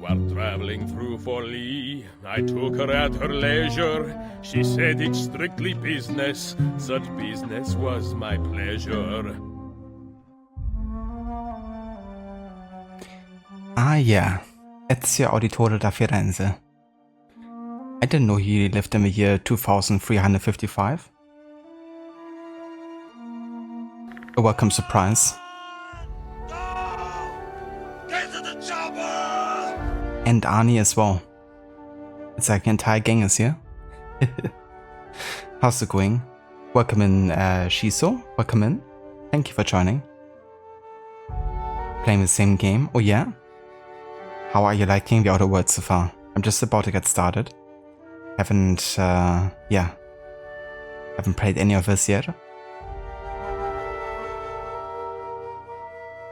While traveling through Forli, I took her at her leisure. She said it's strictly business, such business was my pleasure. Ah yeah, Ezio Auditore da Firenze. I didn't know he lived in the year 2355. A welcome surprise. Get to the chopper! And Arnie as well. It's like the entire gang is here. How's it going? Welcome in, Shiso. Welcome in. Thank you for joining. Playing the same game. Oh yeah? How are you liking the Outer Worlds so far? I'm just about to get started. Haven't played any of this yet.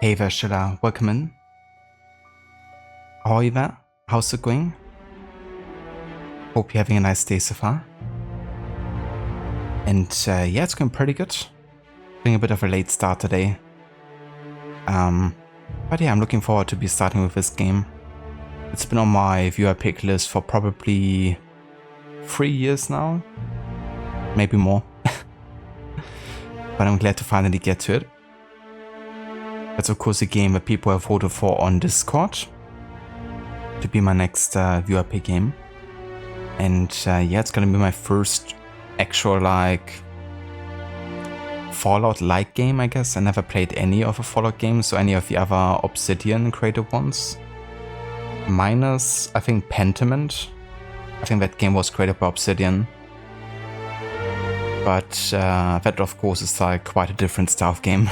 Hey there, Shilla. Welcome in. How are you there? How's it going? Hope you're having a nice day so far. And yeah, it's going pretty good. Doing a bit of a late start today. But yeah, I'm looking forward to be starting with this game. It's been on my viewer pick list for probably 3 years now. Maybe more. But I'm glad to finally get to it. That's of course a game that people have voted for on Discord to be my next viewer pick game. And yeah, it's gonna be my first actual like Fallout-like game, I guess. I never played any of the Fallout games or any of the other Obsidian created ones. Minus, I think, Pentiment. I think that game was created by Obsidian. But that of course is like quite a different style of game.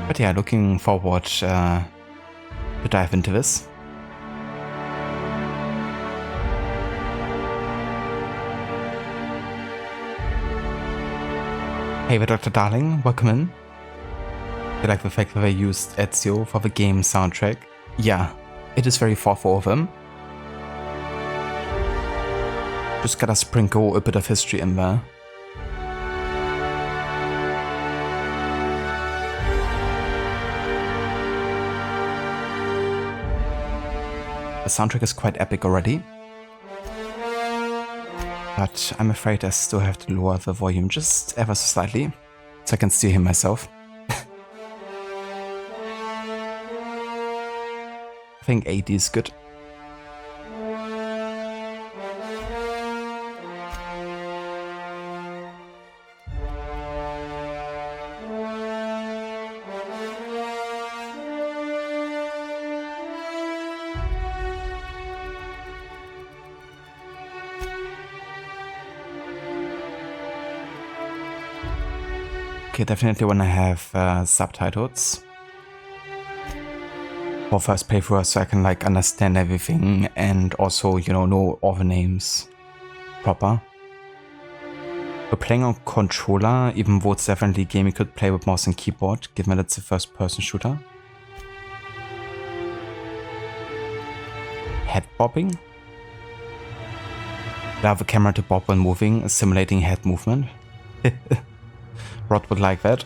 But yeah, looking forward to dive into this. Hey there, Dr. Darling, welcome in. You like the fact that I used Ezio for the game soundtrack? Yeah, it is very thoughtful of him. Just gotta sprinkle a bit of history in there. The soundtrack is quite epic already. But I'm afraid I still have to lower the volume just ever so slightly, so I can still hear myself. I think 80 is good. Okay, definitely when I have subtitles for first playthrough, so I can like understand everything and also, you know all the names proper. We're playing on controller, even though it's definitely a game you could play with mouse and keyboard, given that it's a first person shooter. Head bobbing. Allow the camera to bob when moving, simulating head movement. Rod would like that.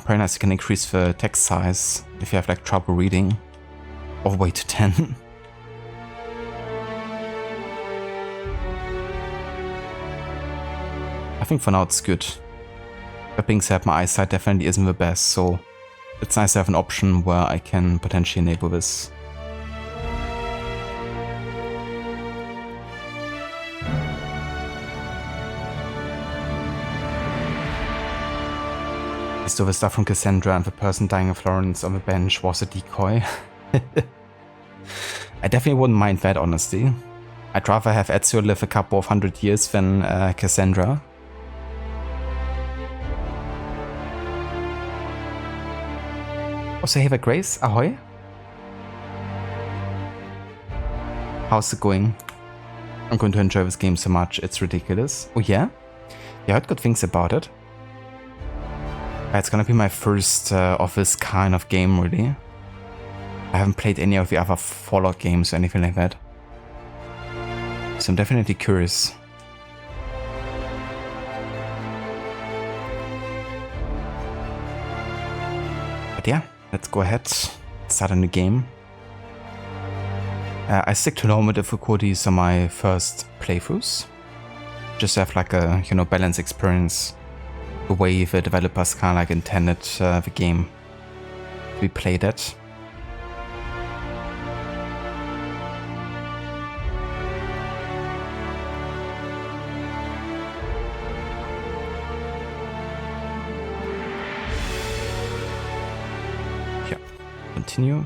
Pretty nice. You can increase the text size if you have like trouble reading, all the way to 10. I think for now it's good. That being said, my eyesight definitely isn't the best, so it's nice to have an option where I can potentially enable this. So the stuff from Cassandra and the person dying in Florence on the bench was a decoy. I definitely wouldn't mind that, honestly. I'd rather have Ezio live a couple of 100 years than Cassandra. Also, hey there, Grace. Ahoy. How's it going? I'm going to enjoy this game so much, it's ridiculous. Oh yeah? Yeah, I heard good things about it. It's gonna be my first of this kind of game, really. I haven't played any of the other Fallout games or anything like that. So I'm definitely curious. let's go ahead, start a new game. I stick to normal difficulties on my first playthroughs. Just to have like a, balanced experience. The way the developers kind of like intended the game to be played at. Yeah, continue.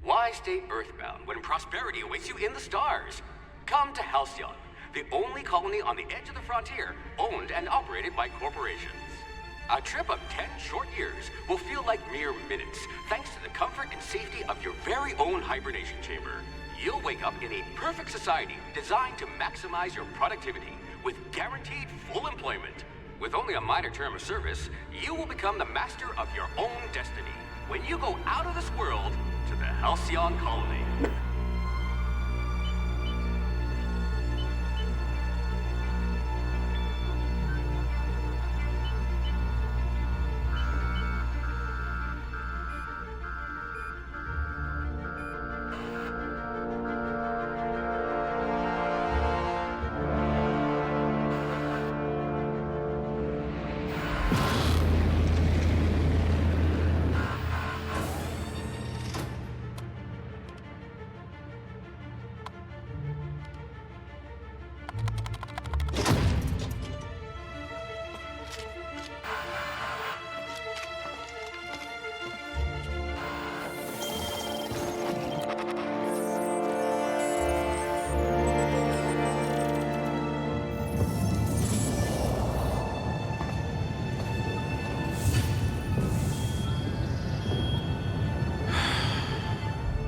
Why stay earthbound when prosperity awaits you in the stars? Come to Halcyon, the only colony on the edge of the frontier, owned and operated by corporations. A trip of 10 short years will feel like mere minutes, thanks to the comfort and safety of your very own hibernation chamber. You'll wake up in a perfect society designed to maximize your productivity with guaranteed full employment. With only a minor term of service, you will become the master of your own destiny when you go out of this world to the Halcyon colony.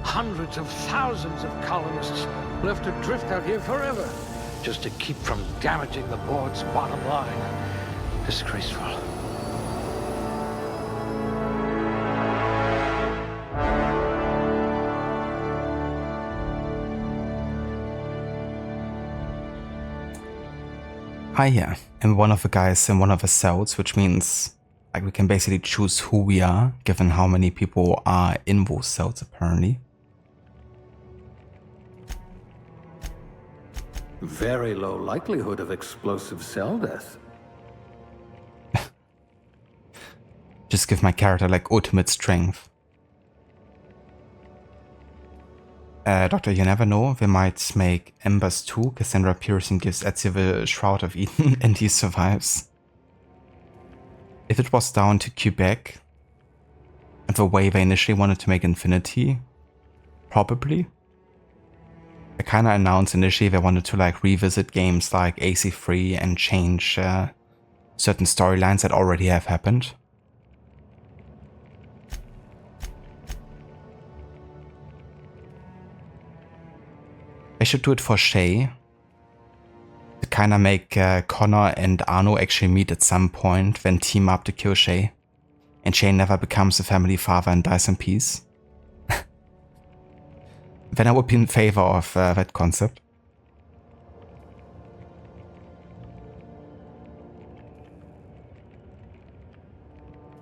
Hundreds of thousands of colonists left adrift out here forever, just to keep from damaging the board's bottom line. Disgraceful. Hi, yeah, I'm one of the guys in one of the cells, which means like we can basically choose who we are, given how many people are in those cells apparently. Very low likelihood of explosive cell death. Just give my character like ultimate strength. Doctor, you never know, they might make Embers 2. Cassandra Pearson gives Ezio the Shroud of Eden and he survives. If it was down to Quebec, and the way they initially wanted to make Infinity, probably. They kinda announced initially they wanted to like revisit games like AC3 and change certain storylines that already have happened. I should do it for Shay. To kinda make Connor and Arno actually meet at some point, then team up to kill Shay. And Shay never becomes a family father and dies in peace. Then I would be in favor of that concept.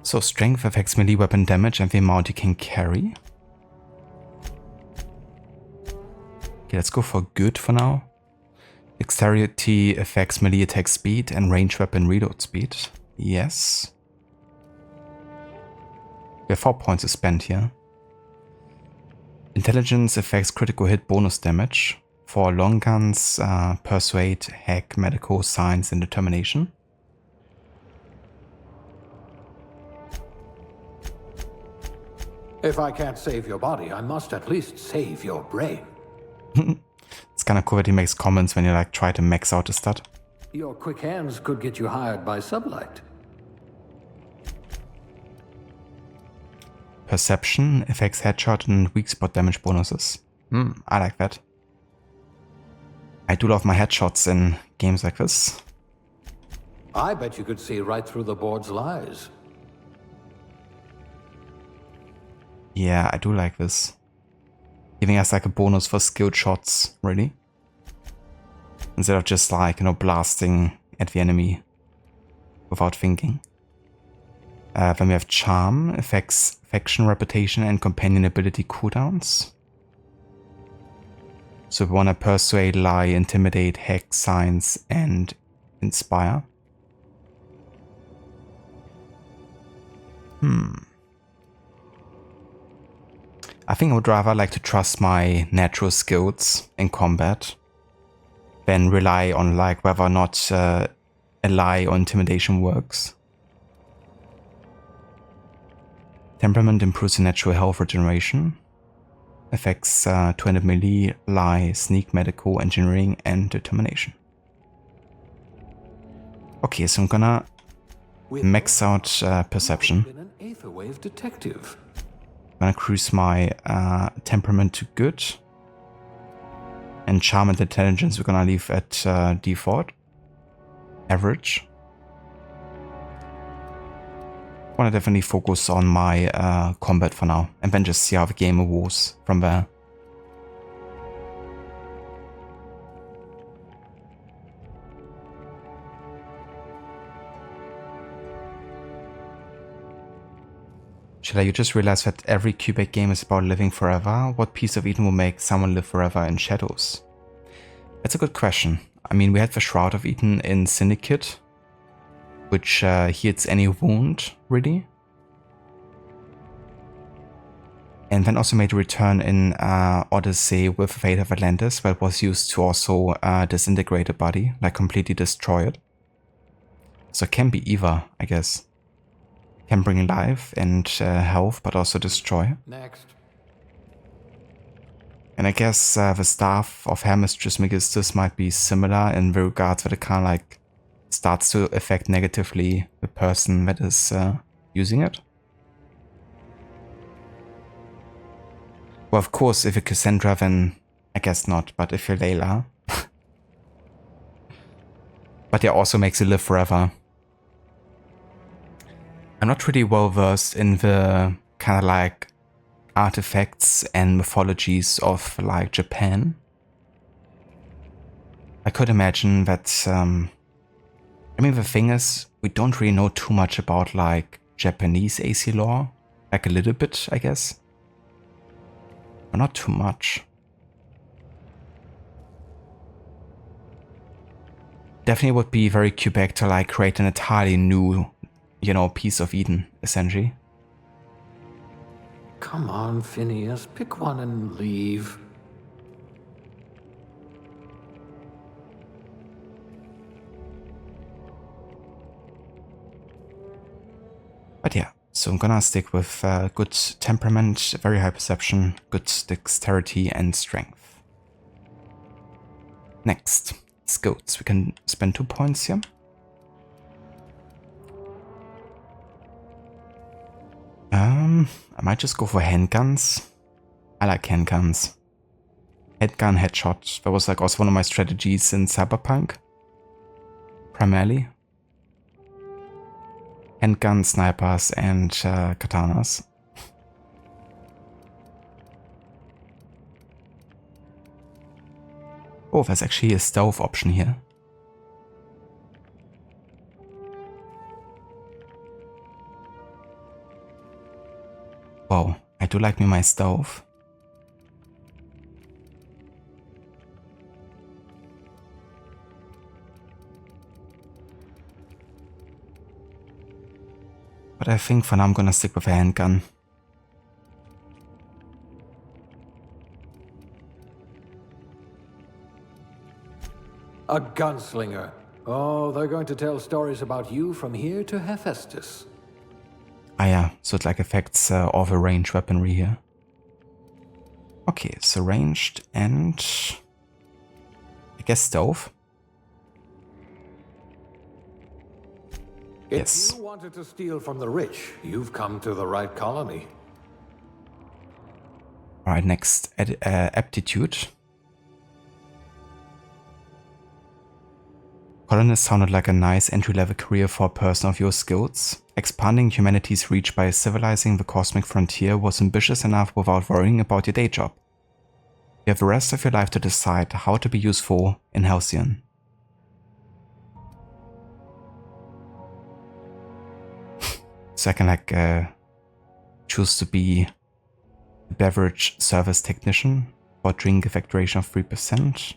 So strength affects melee weapon damage and the amount you can carry. Okay, let's go for good for now. Dexterity affects melee attack speed and range weapon reload speed. Yes. We have 4 points to spend here. Intelligence affects critical hit bonus damage for long guns, persuade, hack, medical, science, and determination. If I can't save your body, I must at least save your brain. It's kind of cool that he makes comments when you like try to max out a stat. Your quick hands could get you hired by Sublight. Perception affects headshot and weak spot damage bonuses. I like that. I do love my headshots in games like this. I bet you could see right through the board's lies. Yeah, I do like this. Giving us like a bonus for skilled shots, really. Instead of just like, blasting at the enemy without thinking. Then we have Charm, affects faction reputation and companion ability cooldowns. So we want to Persuade, Lie, Intimidate, Hex, Science, and Inspire. I think I would rather like to trust my natural skills in combat than rely on like whether or not a lie or intimidation works. Temperament improves the natural health regeneration. Affects 200 melee, lie, sneak, medical, engineering, and determination. Okay, so I'm gonna max out perception. Been an Aetherwave detective. I'm gonna cruise my temperament to good. And charm and intelligence we're gonna leave at default. Average. I wanna definitely focus on my combat for now. And then just see how the game evolves from there. Shall you just realize that every Quebec game is about living forever? What piece of Eden will make someone live forever in shadows? That's a good question. I mean, we had the Shroud of Eden in Syndicate, which heals any wound, really. And then also made a return in Odyssey with Fate of Atlantis, where it was used to also disintegrate a body, like completely destroy it. So it can be either, I guess. Can bring life and health, but also destroy. Next. And I guess the Staff of Hermes Trismegistus might be similar in the regards that it kind of like starts to affect negatively the person that is using it. Well, of course, if you're Cassandra, then I guess not, but if you're Layla. But it also makes you live forever. I'm not really well versed in the kind of like artifacts and mythologies of like Japan. I could imagine that, I mean, the thing is, we don't really know too much about like Japanese AC lore, like a little bit, I guess, but not too much. Definitely would be very Quebec to like create an entirely new, you know, piece of Eden, essentially. Come on, Phineas, pick one and leave. But yeah, so I'm gonna stick with good temperament, very high perception, good dexterity and strength. Next, skills. We can spend 2 points here. I might just go for handguns. I like handguns. Headgun, headshot. That was like also one of my strategies in Cyberpunk. Primarily. Handguns, snipers, and katanas. Oh, there's actually a stealth option here. Wow, I do like me my stealth. But I think for now I'm gonna stick with a handgun. A gunslinger. Oh, they're going to tell stories about you from here to Hephaestus. Ah yeah, so it like affects all the ranged weaponry here. Okay, so ranged and I guess stealth. Yes. If you wanted to steal from the rich, you've come to the right colony. Alright, next aptitude. Colonist sounded like a nice entry-level career for a person of your skills. Expanding humanity's reach by civilizing the cosmic frontier was ambitious enough without worrying about your day job. You have the rest of your life to decide how to be useful in Halcyon. So I can like choose to be a beverage service technician for drink effect ratio of 3%.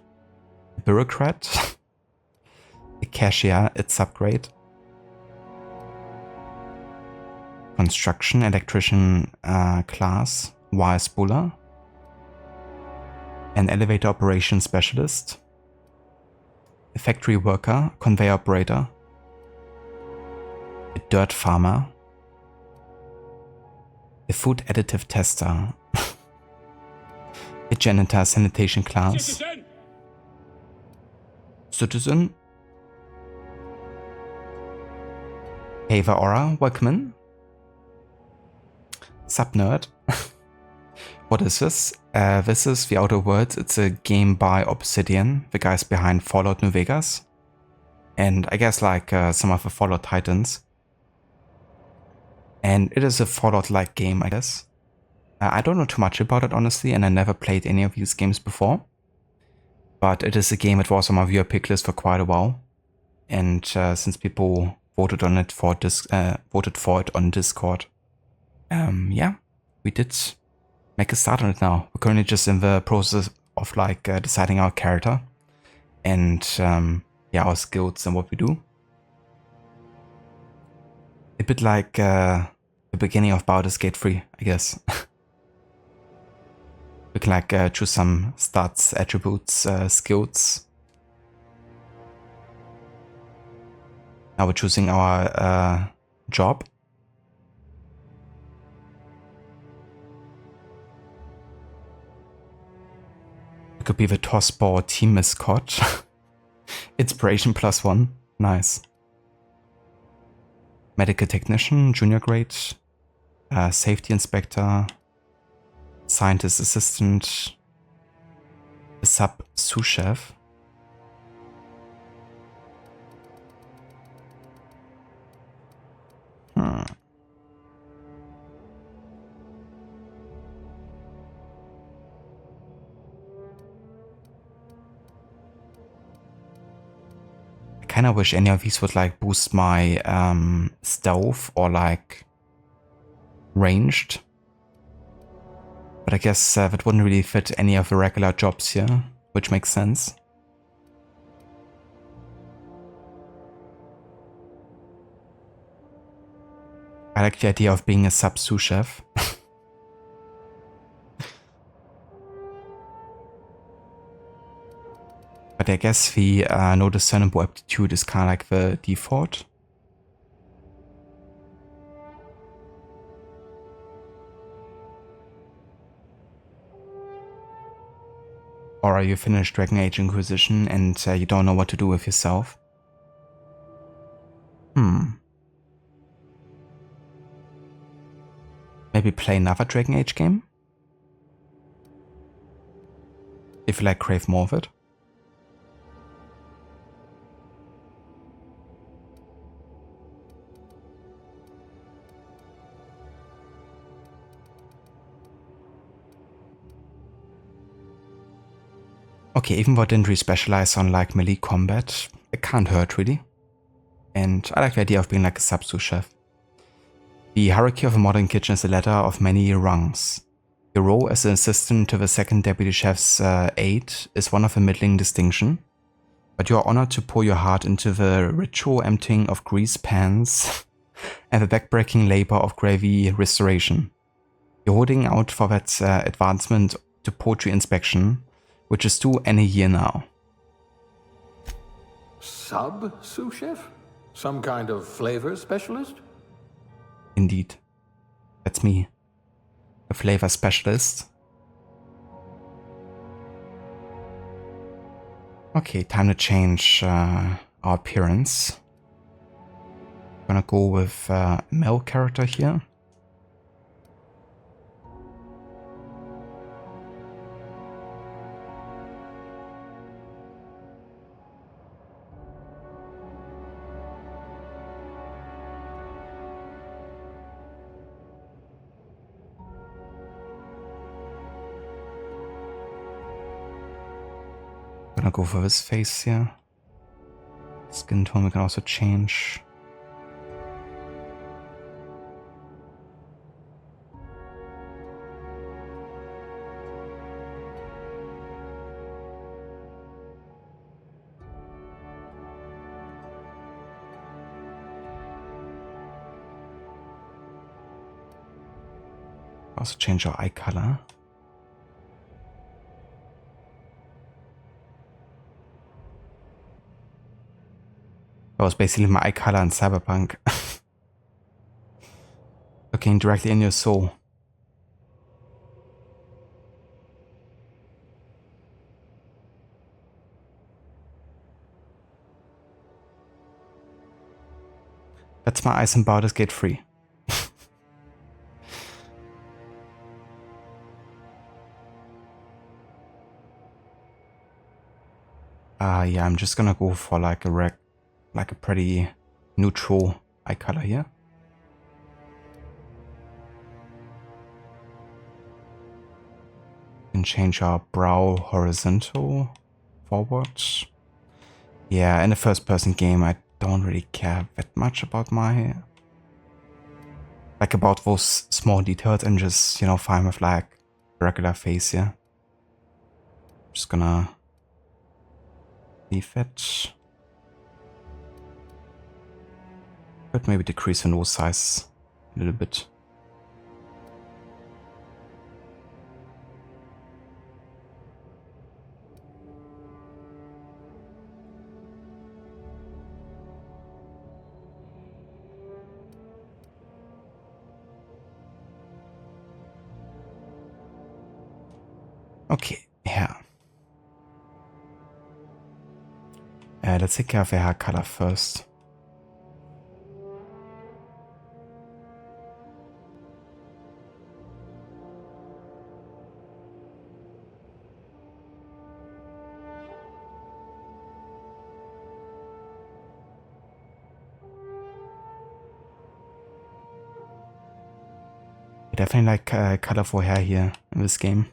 A bureaucrat. A cashier, it's upgrade. Construction electrician class, wire spooler. An elevator operations specialist. A factory worker, conveyor operator. A dirt farmer. A food additive tester. A janitor sanitation class. Citizen. Ava Aura, welcome in. Subnerd. What is this? This is The Outer Worlds. It's a game by Obsidian, the guys behind Fallout New Vegas. And I guess like some of the Fallout titans. And it is a Fallout-like game, I guess. I don't know too much about it, honestly, and I never played any of these games before. But it is a game that was on my viewer pick list for quite a while. And since people voted on it for voted for it on Discord, yeah, we did make a start on it now. We're currently just in the process of like deciding our character and yeah, our skills and what we do. A bit like the beginning of Baldur's Gate 3, I guess. We can like choose some stats, attributes, skills. Now we're choosing our job. It could be the tossball team mascot. Inspiration +1. Nice. Medical technician, junior grade. Safety inspector. Scientist assistant. A sub sous chef. I kinda wish any of these would like boost my stealth or like ranged. But I guess that wouldn't really fit any of the regular jobs here, which makes sense. I like the idea of being a sub sous chef. But I guess the no discernible aptitude is kind of like the default. Or are you finished Dragon Age Inquisition and you don't know what to do with yourself? Maybe play another Dragon Age game? If you like crave more of it. Okay, even though I didn't really specialize on like melee combat, it can't hurt really. And I like the idea of being like a sub-sous chef. The hierarchy of a modern kitchen is a ladder of many rungs. Your role as an assistant to the second deputy chef's aide is one of a middling distinction, but you are honored to pour your heart into the ritual emptying of grease pans and the backbreaking labor of gravy restoration. You're holding out for that advancement to poultry inspection, which is due any year now. Sub-sous chef? Some kind of flavor specialist? Indeed. That's me. A flavor specialist. Okay, time to change our appearance. Gonna go with a male character here. Gonna go for this face here. Skin tone we can also change. Also change our eye color. That was basically my eye color in Cyberpunk. Looking directly in your soul. That's my ice and Baldur's Gate 3. Yeah, I'm just gonna go for like a pretty neutral eye color here. And change our brow horizontal forwards. Yeah, in a first-person game, I don't really care that much about about those small details, and just, you know, fine with like regular face here. Just gonna leave it. Could maybe decrease the nose size a little bit. Okay, yeah. Let's take care of the hair color first. I definitely like colorful hair here in this game.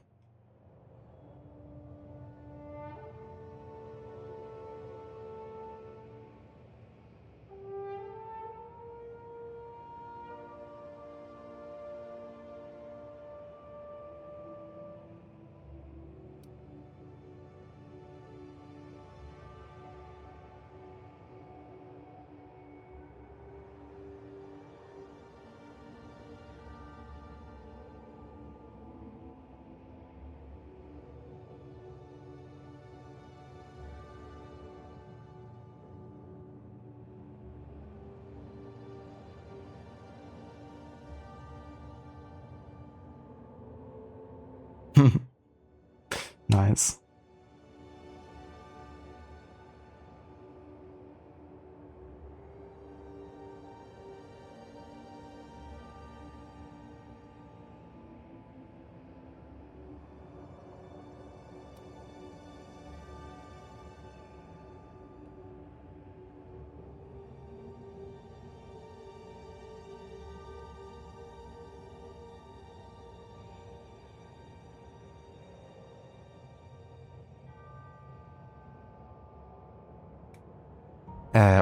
Nice.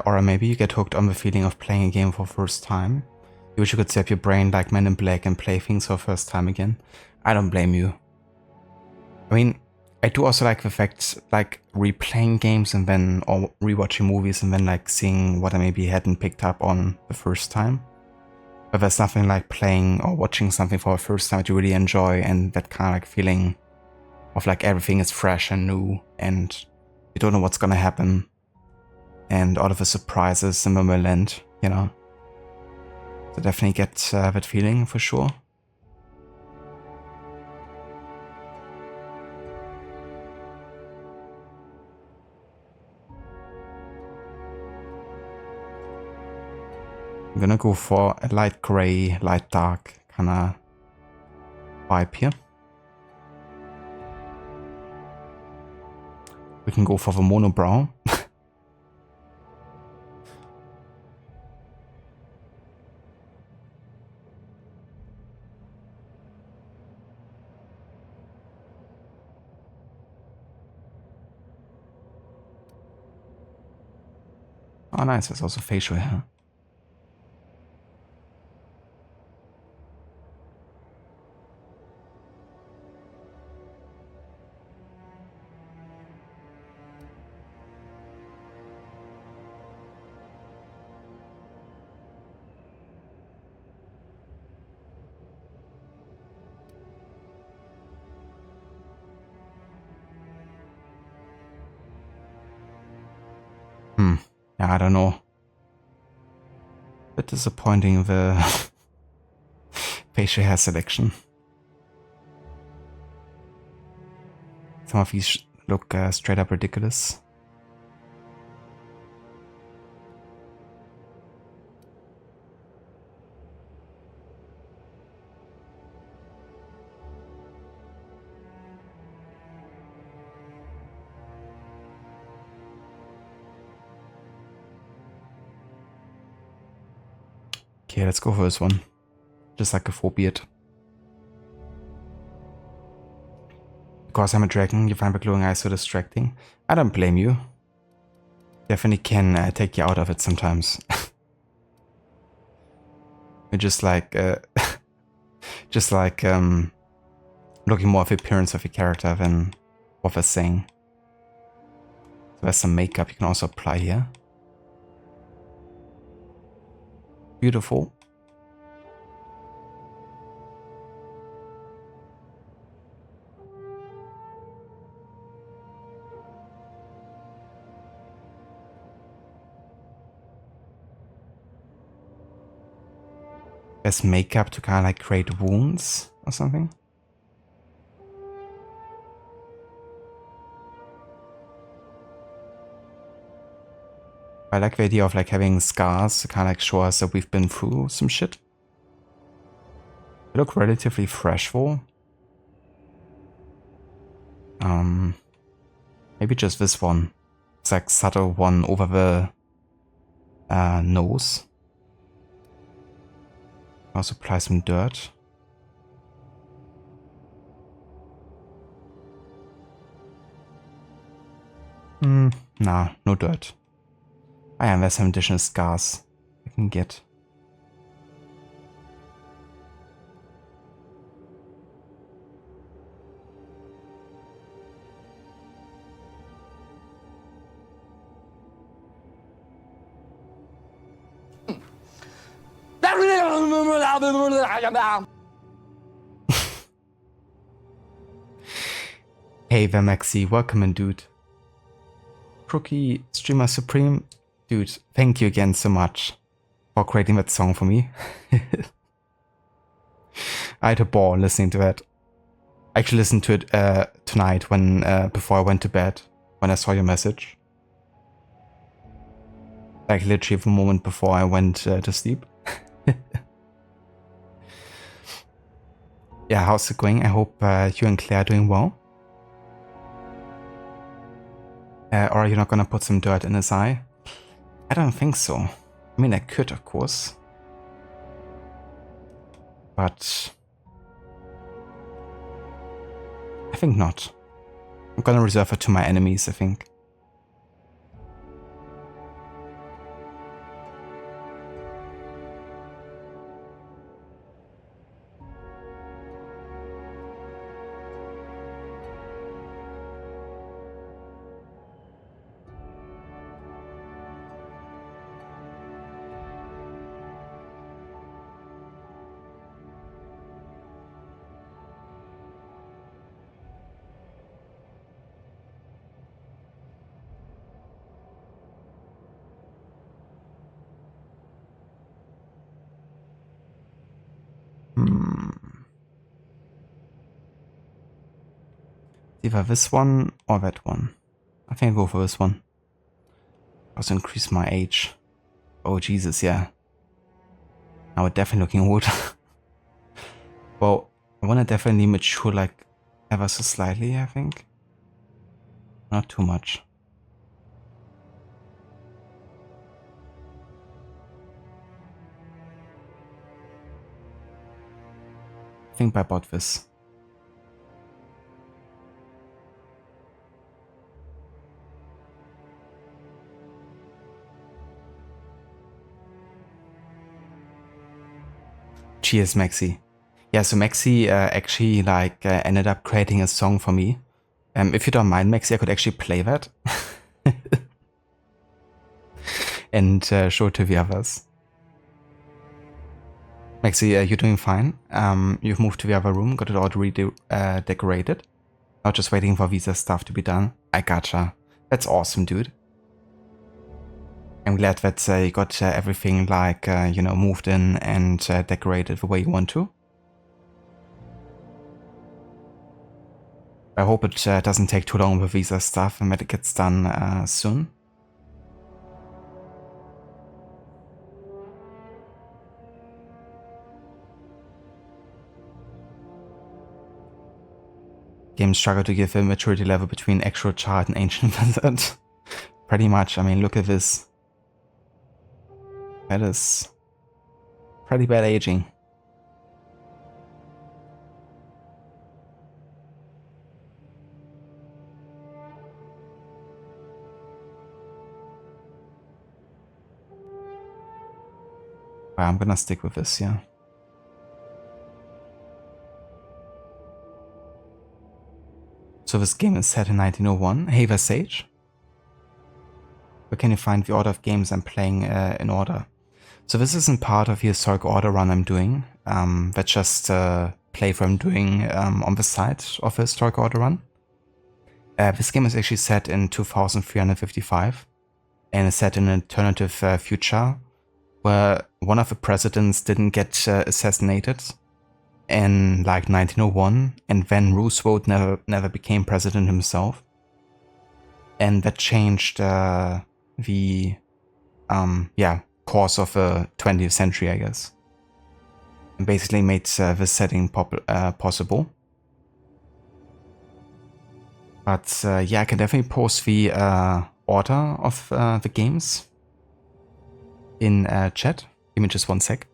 Or maybe you get hooked on the feeling of playing a game for the first time. You wish you could zap your brain like Men in Black and play things for the first time again. I don't blame you. I mean, I do also like the fact, like, replaying games and then, or rewatching movies and then, like, seeing what I maybe hadn't picked up on the first time. But there's nothing like playing or watching something for the first time that you really enjoy, and that kind of like feeling of like everything is fresh and new and you don't know what's gonna happen. And all of the surprises in the land, you know. So definitely get that feeling for sure. I'm gonna go for a light gray, light dark kind of vibe here. We can go for the monobrow. Oh nice, there's also facial hair. Yeah, I don't know. Bit disappointing, the facial hair selection. Some of these look straight up ridiculous. Okay, let's go for this one. Just like a full beard. Because I'm a dragon, you find the glowing eyes so distracting. I don't blame you. Definitely can take you out of it sometimes. You're just like, looking more at the appearance of your character than what they're saying. So there's some makeup you can also apply here. Beautiful. There's makeup to kind of like create wounds or something. I like the idea of like having scars to kind of like show us that we've been through some shit. They look relatively fresh though. Maybe just this one. It's like subtle one over the nose. Also apply some dirt. Nah, no dirt. I am, there's some additional scars I can get. Hey there, Maxi, welcome in, dude. Crookie Streamer Supreme, dude, thank you again so much for creating that song for me. I had a ball listening to that. I actually listened to it tonight when before I went to bed, when I saw your message. Like literally the moment before I went to sleep. Yeah, how's it going? I hope you and Claire are doing well. Or are you not gonna put some dirt in his eye? I don't think so. I mean, I could, of course. But I think not. I'm gonna reserve it to my enemies, I think. Either this one or that one. I think I'll go for this one. Also increase my age. Oh Jesus, yeah. Now we're definitely looking old. Well, I want to definitely mature like ever so slightly, I think. Not too much. I think I bought this. Cheers, Maxi. Yeah, so Maxi actually like ended up creating a song for me. If you don't mind, Maxi, I could actually play that. And show it to the others. Maxi, you're doing fine. You've moved to the other room, got it all decorated. Not just waiting for visa stuff to be done. I gotcha. That's awesome, dude. I'm glad that you got everything like, you know, moved in and decorated the way you want to. I hope it doesn't take too long with visa stuff and that it gets done soon. Games struggle to give a maturity level between actual child and ancient wizard. Pretty much. I mean, look at this. That is pretty bad aging. I'm gonna stick with this, yeah. So this game is set in 1901. Hey there, Sage. Where can you find the order of games I'm playing in order? So this isn't part of the historic order run I'm doing. That's just a playthrough I'm doing on the side of the historic order run. This game is actually set in 2355 and is set in an alternative future where one of the presidents didn't get assassinated in like 1901, and then Roosevelt never became president himself, and that changed the course of the 20th century, I guess, and basically made this setting possible. But yeah, I can definitely post the order of the games in chat. Give me just one sec.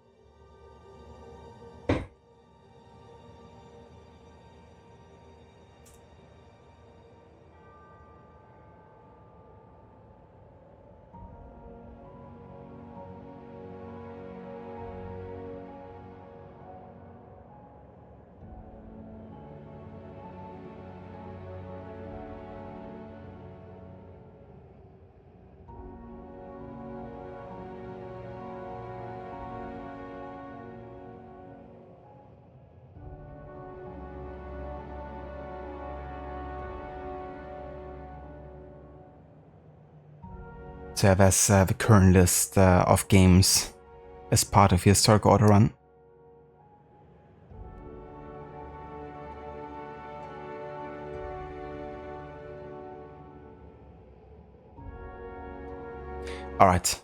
So that's the current list of games as part of the historic order run. Alright,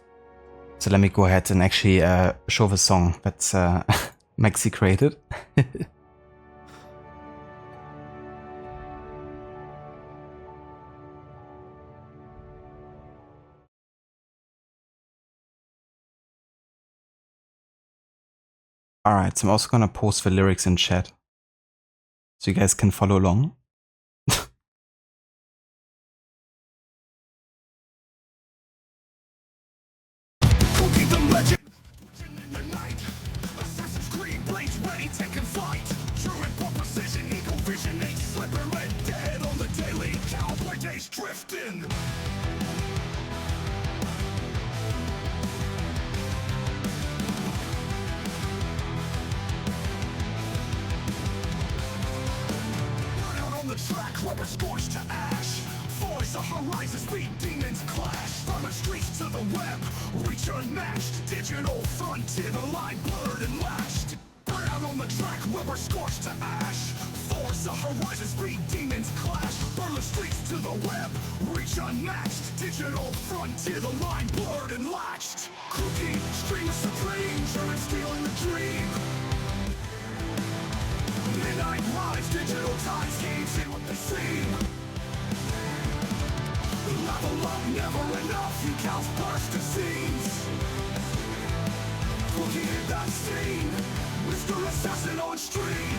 so let me go ahead and actually show the song that Maxi created. Alright, so I'm also gonna post the lyrics in chat so you guys can follow along. Rubber scorched to ash. Force the horizon, speed demons clash. From the streets to the web, reach unmatched. Digital frontier, the line blurred and lashed. Brown on the track, rubber scorched to ash. Force the horizon, speed demons clash. From the streets to the web, reach unmatched. Digital frontier, the line blurred and latched. Cookie, stream of supreme, German stealing the dream. Midnight rise, digital times, games in what they seem. Level up, never enough, you counts burst to scenes. Looking at that scene, Mr. Assassin on stream.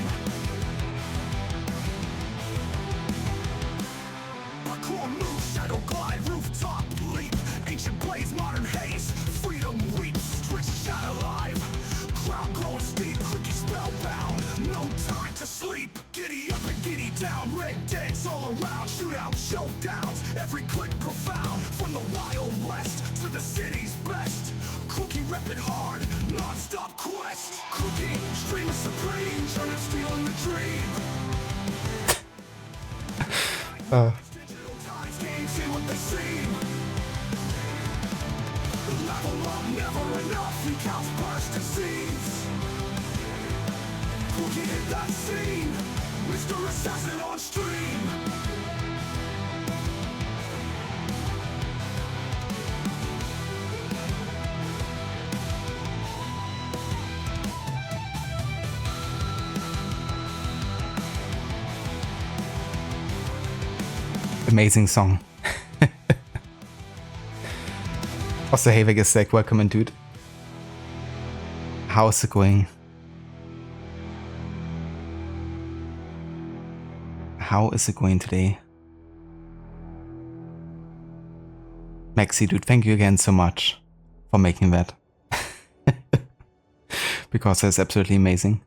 Parkour move, shadow glide, rooftop leap. Ancient blaze, modern haze, freedom weeps. Twitch shadow live, crowd growing steep, cookie spellbound. No time to sleep, giddy up and giddy down. Red deads all around, shootout, showdowns. Every click profound, from the Wild West to the city's best. Cookie reppin' hard, non-stop quest. Cookie, stream of supreme, German stealing the dream. Digital times, games in what they seem. counts burst and scenes. Cooking in that scene, Mr. Assassin on stream. Amazing song. Also, hey Vegasec, welcome in, dude. How's it going? How is it going today? Maxi, dude, thank you again so much for making that. Because that's absolutely amazing.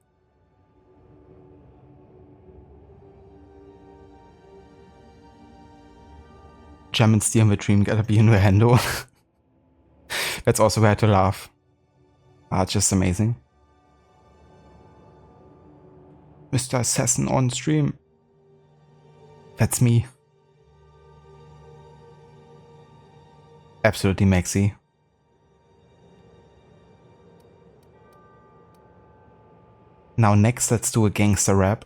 German steer in the dream gotta be innuendo. That's also where to laugh. It's just amazing. Mr. Assassin on stream. That's me. Absolutely, Maxi. Now next, let's do a gangster rap.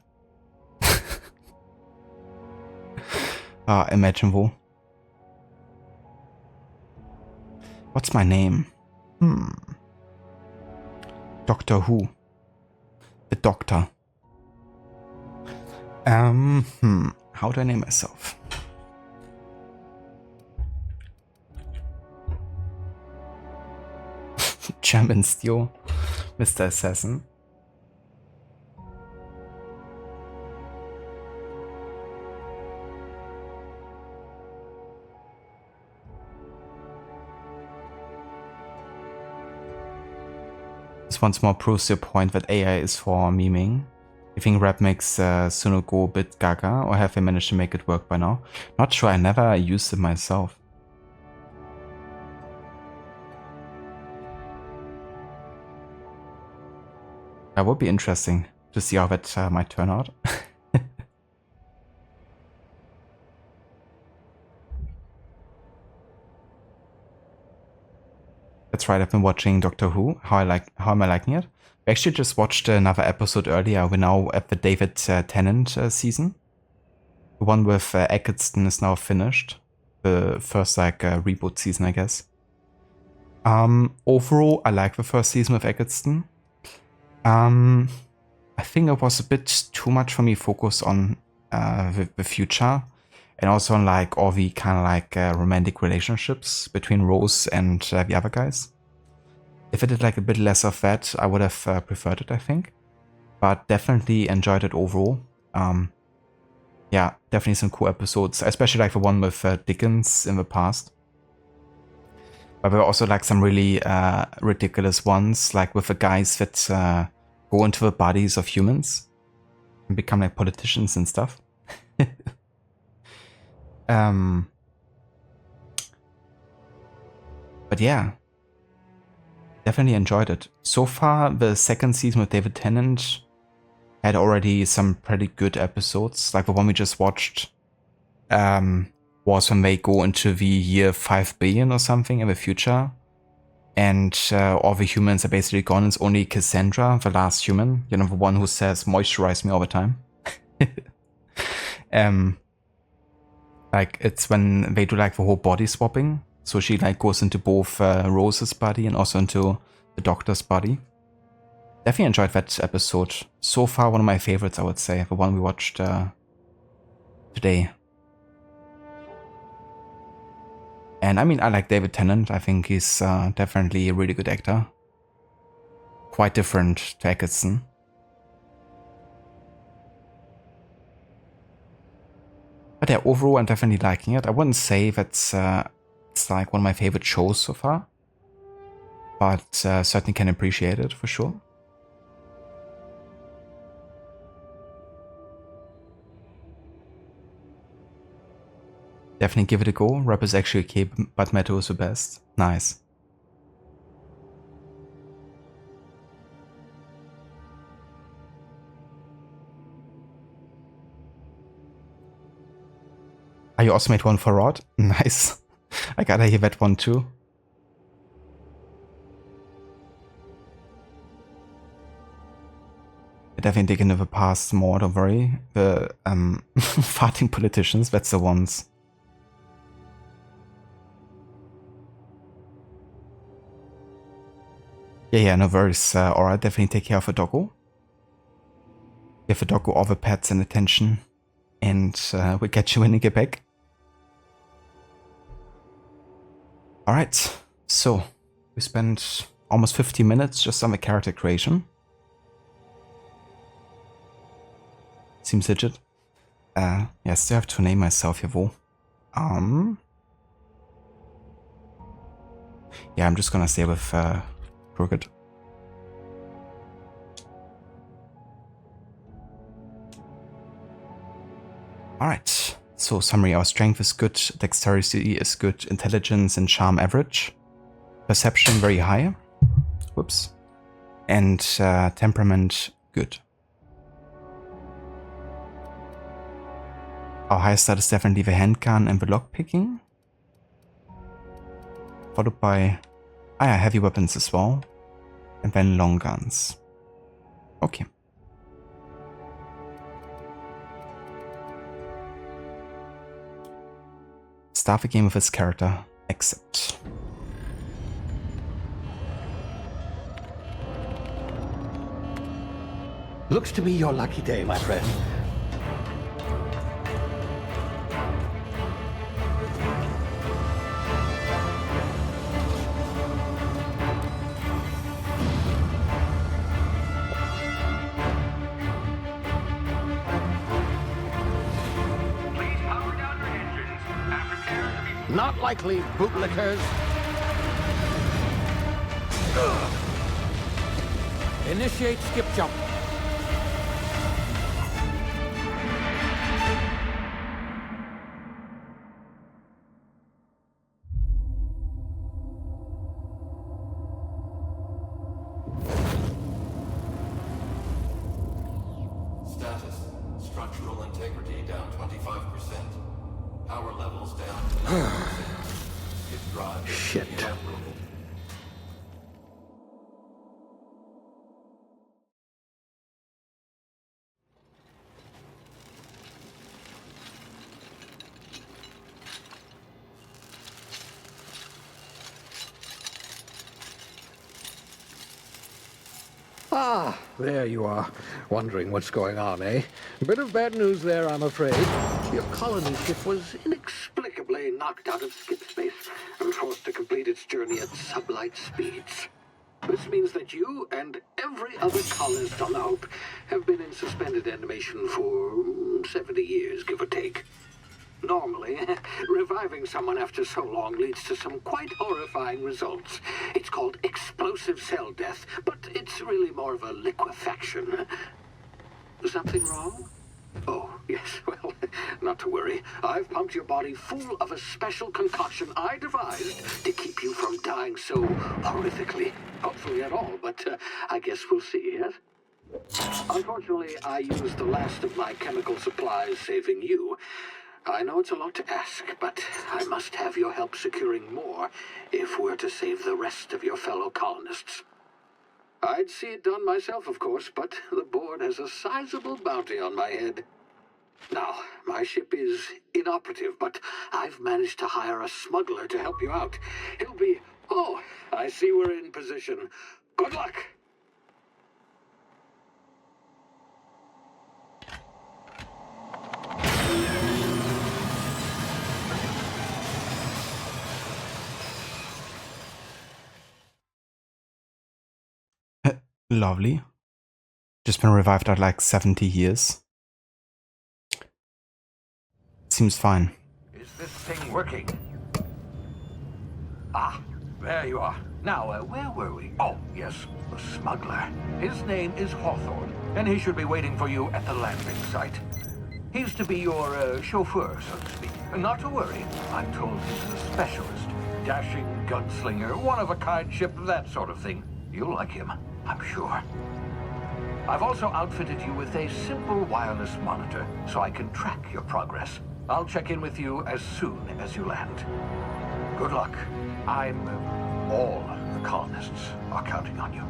Imagine wo. What's my name? Doctor Who. The Doctor. How do I name myself? German Steel. Mr. Assassin. Once more proves your point that AI is for memeing. You think rap makes Suno go a bit gaga, or have they managed to make it work by now? Not sure, I never used it myself. That would be interesting to see how that might turn out. That's right, I've been watching Doctor Who. How am I liking it? We actually just watched another episode earlier. We're now at the David Tennant season. The one with Eccleston is now finished. The first reboot season, I guess. Overall, I like the first season with Eccleston. I think it was a bit too much for me focused on the future. And also on all the kind of romantic relationships between Rose and the other guys. If it did a bit less of that, I would have preferred it, I think. But definitely enjoyed it overall. Yeah, definitely some cool episodes, especially the one with Dickens in the past. But there were also some really ridiculous ones, with the guys that go into the bodies of humans and become politicians and stuff. But yeah, definitely enjoyed it. So far, the second season with David Tennant had already some pretty good episodes. The one we just watched was when they go into the year 5 billion or something in the future. And all the humans are basically gone. It's only Cassandra, the last human. You know, the one who says, moisturize me all the time. It's when they do the whole body swapping. So she goes into both Rose's body and also into the Doctor's body. Definitely enjoyed that episode. So far, one of my favorites, I would say. The one we watched today. And I mean, I like David Tennant. I think he's definitely a really good actor. Quite different to Eccleston. But yeah, overall, I'm definitely liking it. I wouldn't say that's it's one of my favorite shows so far. But certainly can appreciate it for sure. Definitely give it a go. Rap is actually okay, but Metal is the best. Nice. Are you also made one for Rod? Nice. I gotta hear that one too. definitely dig into the past more, don't worry. The farting politicians, that's the ones. Yeah, no worries. Alright, definitely take care of the doggo. Give the doggo all the pets and attention. And we'll get you when you get back. Alright, so we spent almost 50 minutes just on the character creation. Seems legit. Yeah, I still have to name myself here, Vo. Yeah, I'm just gonna stay with Crooked. Alright, so summary, our strength is good, dexterity is good, intelligence and charm average, perception very high, whoops, and temperament good. Our highest stat is definitely the handgun and the lockpicking, followed by heavy weapons as well, and then long guns. Okay. Start the game with his character, accept. Looks to be your lucky day, my friend. Not likely, bootlickers. Initiate skip jump. Status. Structural integrity down 25%. Power levels down. His drive is Shit. inoperable. Ah, there you are. Wondering what's going on, eh? Bit of bad news there, I'm afraid. Your colony ship was inexplicably knocked out of skip space and forced to complete its journey at sublight speeds. This means that you and every other colonist on the Hope have been in suspended animation for 70 years, give or take. Normally, reviving someone after so long leads to some quite horrifying results. It's called explosive cell death, but it's really more of a liquefaction. Something wrong? Oh, yes, well, not to worry. I've pumped your body full of a special concoction I devised to keep you from dying so horrifically. Hopefully at all, but I guess we'll see, yes? Unfortunately, I used the last of my chemical supplies saving you. I know it's a lot to ask, but I must have your help securing more if we're to save the rest of your fellow colonists. I'd see it done myself, of course, but the board has a sizable bounty on my head. Now, my ship is inoperative, but I've managed to hire a smuggler to help you out. He'll be... Oh, I see we're in position. Good luck! Lovely. Just been revived at like 70 years. Seems fine. Is this thing working? Ah, there you are. Now, where were we? Oh, yes, the smuggler. His name is Hawthorne, and he should be waiting for you at the landing site. He's to be your chauffeur, so to speak. Not to worry. I'm told he's a specialist. Dashing gunslinger, one-of-a-kind ship, that sort of thing. You'll like him, I'm sure. I've also outfitted you with a simple wireless monitor, so I can track your progress. I'll check in with you as soon as you land. Good luck. All the colonists are counting on you.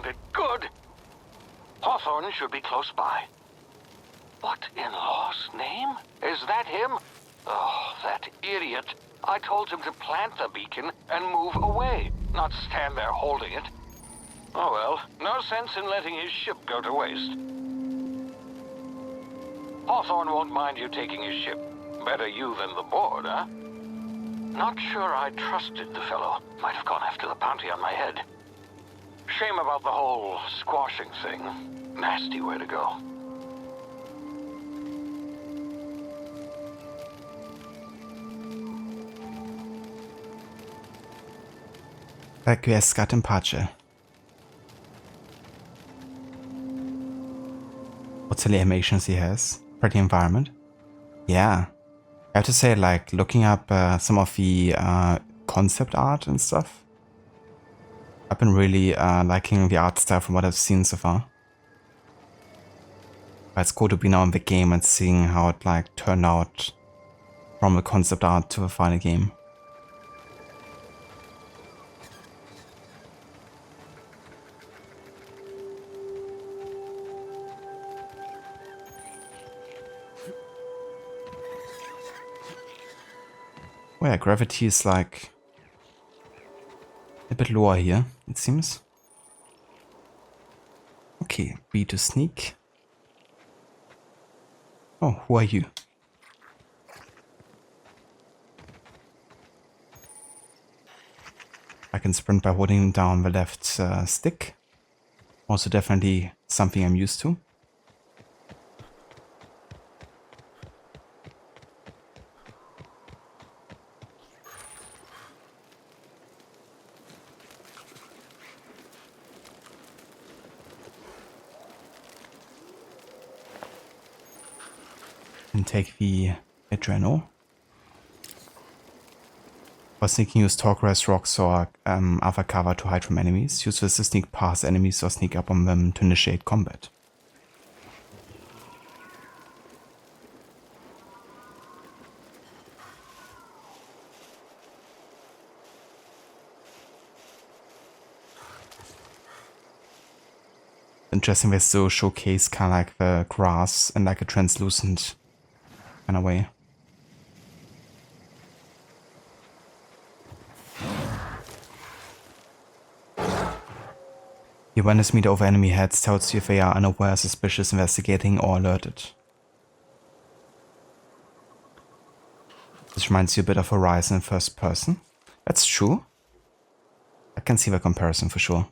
it. Good. Hawthorne should be close by. What in law's name? Is that him? Oh, that idiot. I told him to plant the beacon and move away, not stand there holding it. Oh well, no sense in letting his ship go to waste. Hawthorne won't mind you taking his ship. Better you than the board, huh? Not sure I trusted the fellow. Might have gone after the bounty on my head. Shame about the whole squashing thing. Nasty way to go. Requiescat in pace. What's the animations he has? Pretty environment. Yeah. I have to say, like, looking up some of the concept art and stuff, I've been really liking the art style from what I've seen so far. But it's cool to be now in the game and seeing how it like turned out from the concept art to the final game. Oh yeah, gravity is like a bit lower here, it seems. Okay, B to sneak. Oh, who are you? I can sprint by holding down the left stick. Also definitely something I'm used to. And take the Adreno. For sneaking, use Torquerest rocks or other cover to hide from enemies. Use this to sneak past enemies or sneak up on them to initiate combat. Interesting ways to showcase kind of like the grass in like a translucent kind of way. The awareness meter over enemy heads tells you if they are unaware, suspicious, investigating, or alerted. This reminds you a bit of Horizon in first person. That's true. I can see the comparison for sure.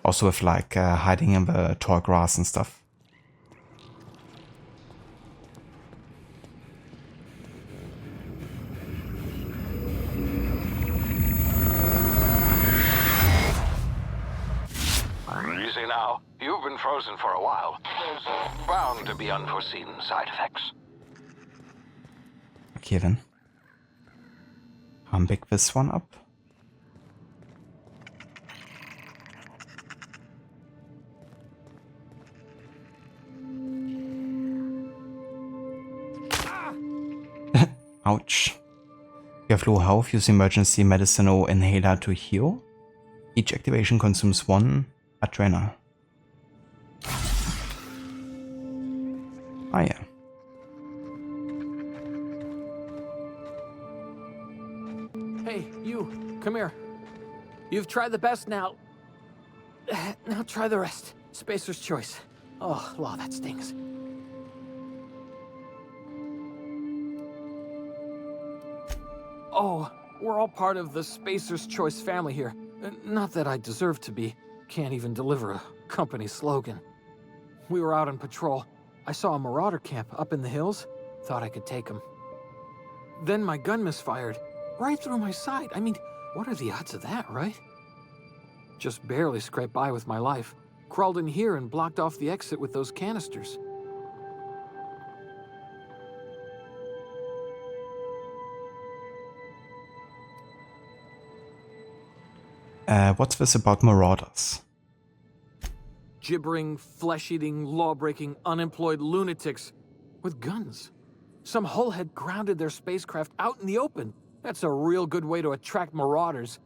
Also with like hiding in the tall grass and stuff. Easy now. You've been frozen for a while. There's bound to be unforeseen side effects. Okay then. Pick this one up. Ouch. You have low health, use emergency medicine or inhaler to heal. Each activation consumes 1 Adrena. Ah yeah. Hey, you, come here. You've tried the best now. Now try the rest. Spacer's choice. Oh, law, that stings. Oh, we're all part of the Spacer's Choice family here. Not that I deserve to be. Can't even deliver a company slogan. We were out on patrol. I saw a marauder camp up in the hills. Thought I could take them. Then my gun misfired. Right through my side. I mean, what are the odds of that, right? Just barely scraped by with my life. Crawled in here and blocked off the exit with those canisters. What's this about marauders? Gibbering, flesh-eating, law-breaking, unemployed lunatics with guns. Some hull had grounded their spacecraft out in the open. That's a real good way to attract marauders.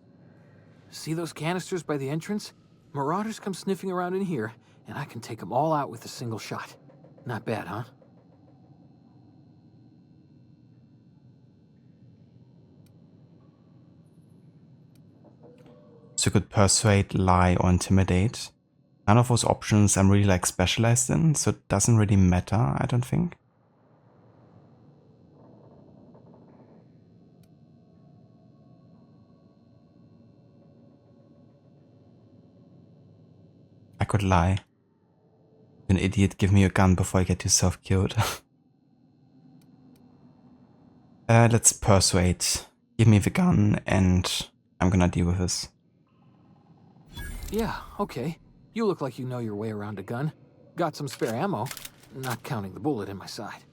See those canisters by the entrance? Marauders come sniffing around in here, and I can take them all out with a single shot. Not bad, huh? So you could persuade, lie, or intimidate. None of those options I'm really like specialized in, so it doesn't really matter, I don't think. I could lie. You an idiot, give me your gun before I get yourself killed. Let's persuade. Give me the gun and I'm gonna deal with this. Yeah, okay. You look like you know your way around a gun. Got some spare ammo, not counting the bullet in my side.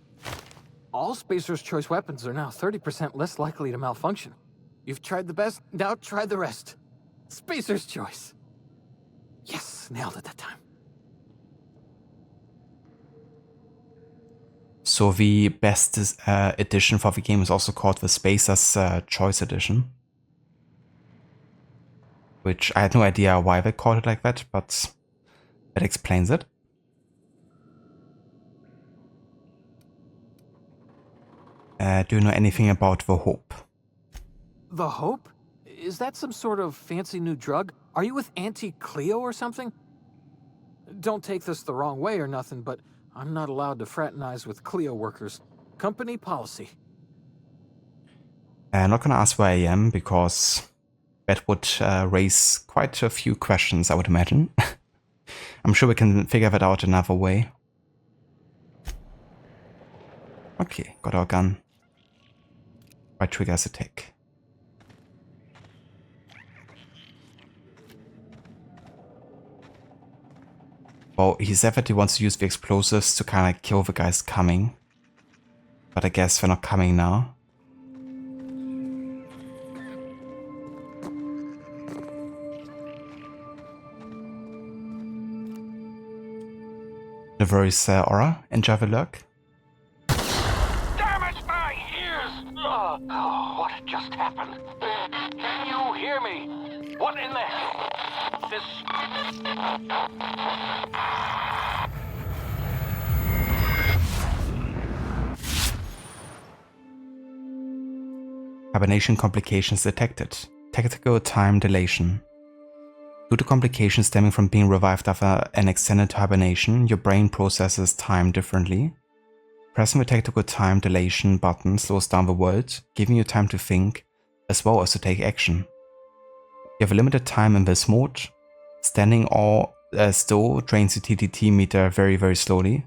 All Spacer's Choice weapons are now 30% less likely to malfunction. You've tried the best, now try the rest. Spacer's Choice. Yes, nailed it that time. So the best edition for the game is also called the Spacer's Choice Edition. Which I had no idea why they called it like that, but that explains it. Do you know anything about the Hope? The Hope? Is that some sort of fancy new drug? Are you with Auntie Cleo or something? Don't take this the wrong way or nothing, but I'm not allowed to fraternize with Cleo workers. Company policy. I'm not gonna ask where I am, because that would raise quite a few questions, I would imagine. I'm sure we can figure that out another way. Okay, got our gun. Right triggers attack. Well, he said that he wants to use the explosives to kind of kill the guys coming. But I guess they're not coming now. The very aura. Enjoy the lurk. Damn it, my ears! Oh, what just happened? Can you hear me? What in the hell? This... Hibernation complications detected. Tactical time dilation. Due to complications stemming from being revived after an extended hibernation, your brain processes time differently. Pressing the tactical time dilation button slows down the world, giving you time to think, as well as to take action. You have a limited time in this mode. Standing or still drains the TTT meter very, very slowly,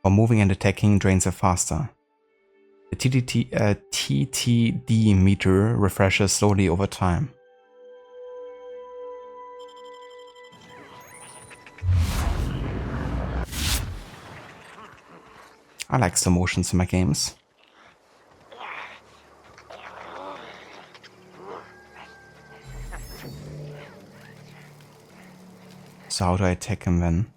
while moving and attacking drains it faster. The TTD meter refreshes slowly over time. I like slow motions in my games. So how do I attack him then?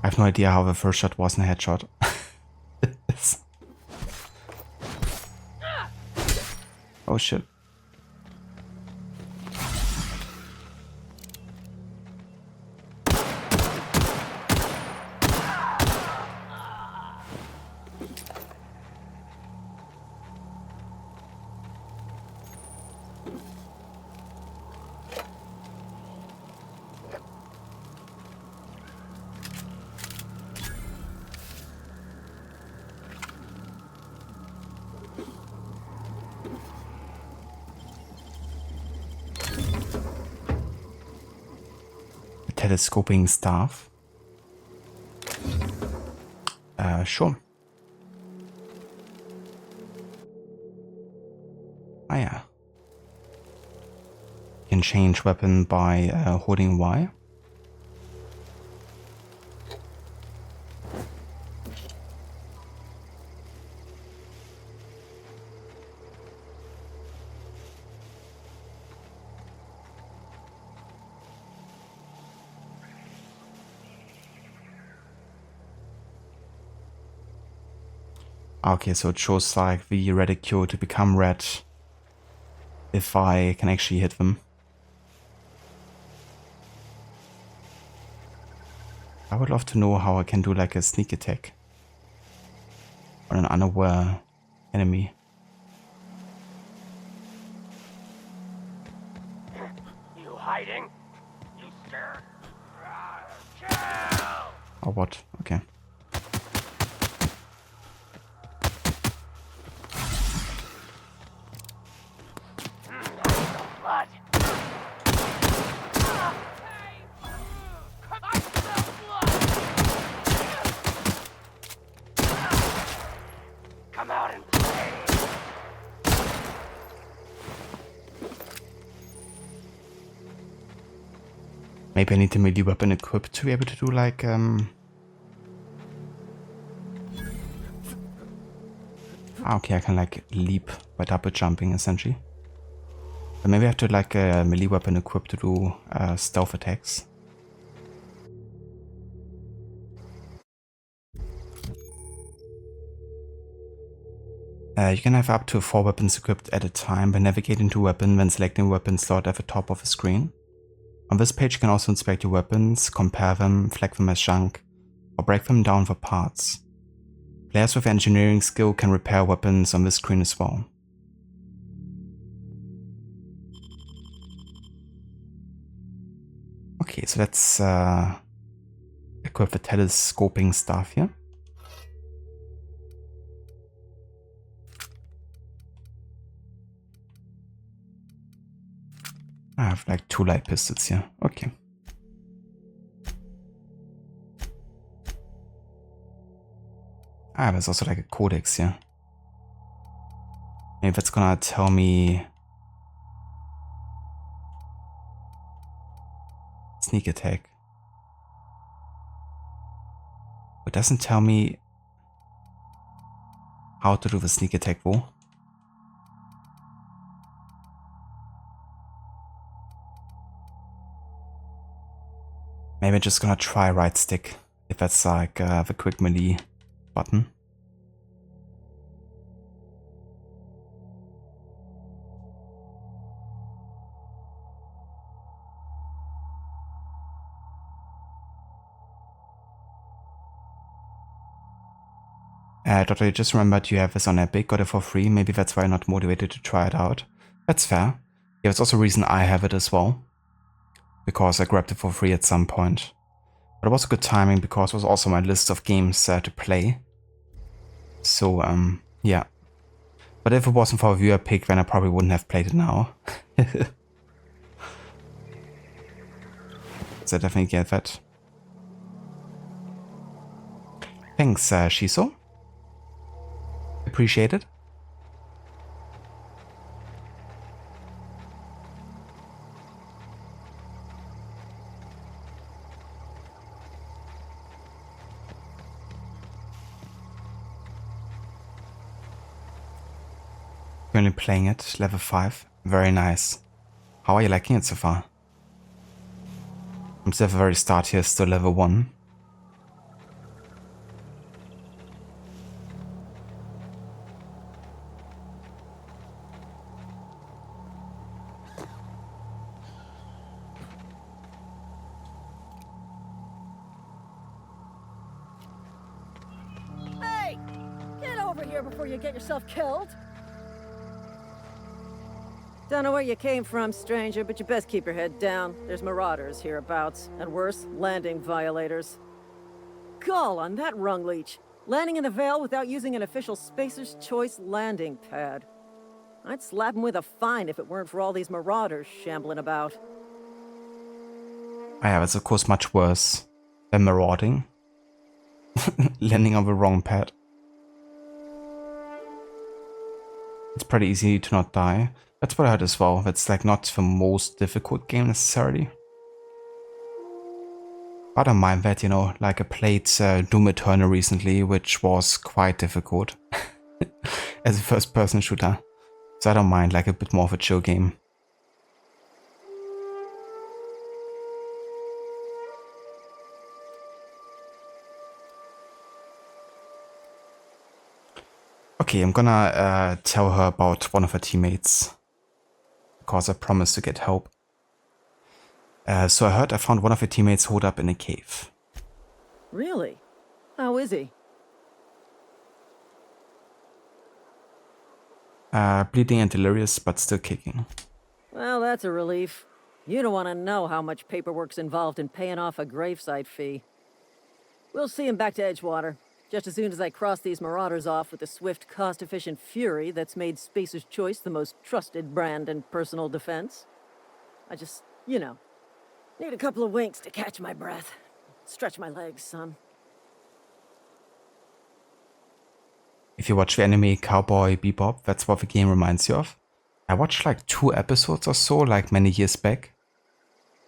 I have no idea how the first shot wasn't a headshot. Oh shit. Telescoping staff. Sure. Ah yeah. You can change weapon by holding Y. Okay, so it shows like the reticule to become red if I can actually hit them. I would love to know how I can do like a sneak attack on an unaware enemy. You hiding? You scared? Or what? Okay. Blood. I smell blood. Come out and play. Maybe I need the melee weapon equipped to be able to do like okay, I can like leap by double jumping essentially. But maybe I have to like a melee weapon equipped to do stealth attacks. You can have up to 4 weapons equipped at a time by navigating to weapon when selecting a weapon slot at the top of the screen. On this page you can also inspect your weapons, compare them, flag them as junk, or break them down for parts. Players with engineering skill can repair weapons on this screen as well. Okay, so let's equip the telescoping stuff here. I have like 2 light pistols here. Okay. There's also like a codex here. Maybe that's gonna tell me sneak attack. It doesn't tell me how to do the sneak attack though. Maybe I'm just gonna try right stick, if that's like the quick melee button. Doctor, you just remembered you have this on Epic, got it for free, maybe that's why you're not motivated to try it out. That's fair. Yeah, it's also a reason I have it as well. Because I grabbed it for free at some point. But it was good timing because it was also my list of games to play. So, yeah. But if it wasn't for a viewer pick, then I probably wouldn't have played it now. So I definitely get that. Thanks, Shiso. Appreciate it. Currently playing it, level 5. Very nice. How are you liking it so far? I'm still at the very start here, still level 1. Hey! Get over here before you get yourself killed! Don't know where you came from, stranger, but you best keep your head down. There's marauders hereabouts, and worse, landing violators. Gall on that rung leech! Landing in the Vale without using an official Spacer's Choice landing pad. I'd slap him with a fine if it weren't for all these marauders shambling about. Yeah, that's of course much worse than marauding. Landing on the wrong pad. It's pretty easy to not die. That's what I heard as well. That's like not the most difficult game necessarily. But I don't mind that, you know, like I played Doom Eternal recently, which was quite difficult as a first person shooter. So I don't mind, like a bit more of a chill game. Okay, I'm gonna tell her about one of her teammates. Because I promised to get help. So I heard I found one of her teammates holed up in a cave. Really? How is he? Bleeding and delirious, but still kicking. Well, that's a relief. You don't want to know how much paperwork's involved in paying off a gravesite fee. We'll see him back to Edgewater, just as soon as I cross these marauders off with the swift, cost-efficient fury that's made Spacer's Choice the most trusted brand in personal defense. I just, you know, need a couple of winks to catch my breath. Stretch my legs, son. If you watch the anime Cowboy Bebop, that's what the game reminds you of. I watched like 2 episodes or so, like many years back.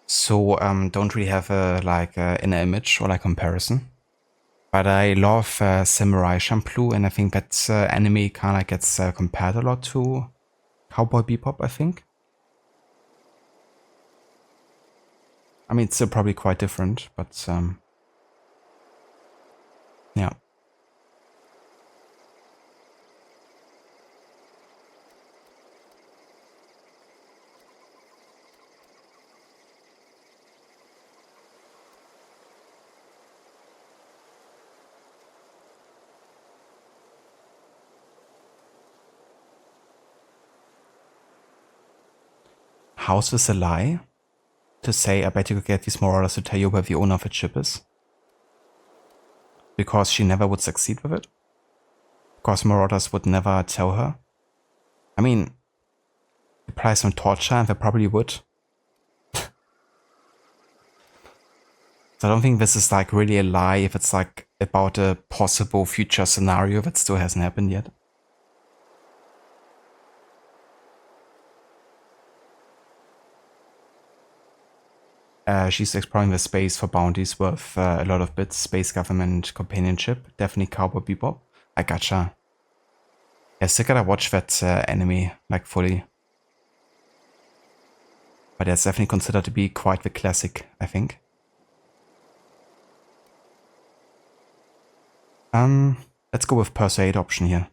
So don't really have a inner image or like comparison. But I love Samurai Champloo, and I think that anime kind of gets compared a lot to Cowboy Bebop, I think. I mean, it's still probably quite different, but yeah. How's this a lie? To say, I bet you could get these marauders to tell you where the owner of a chip is? Because she never would succeed with it? Because marauders would never tell her? I mean, apply some torture and they probably would. So I don't think this is like really a lie if it's like about a possible future scenario that still hasn't happened yet. She's exploring the space for bounties worth a lot of bits. Space government companionship. Definitely Cowboy Bebop. I gotcha. Yeah, still gotta watch that anime, like fully. But that's definitely considered to be quite the classic, I think. Let's go with Persuade option here.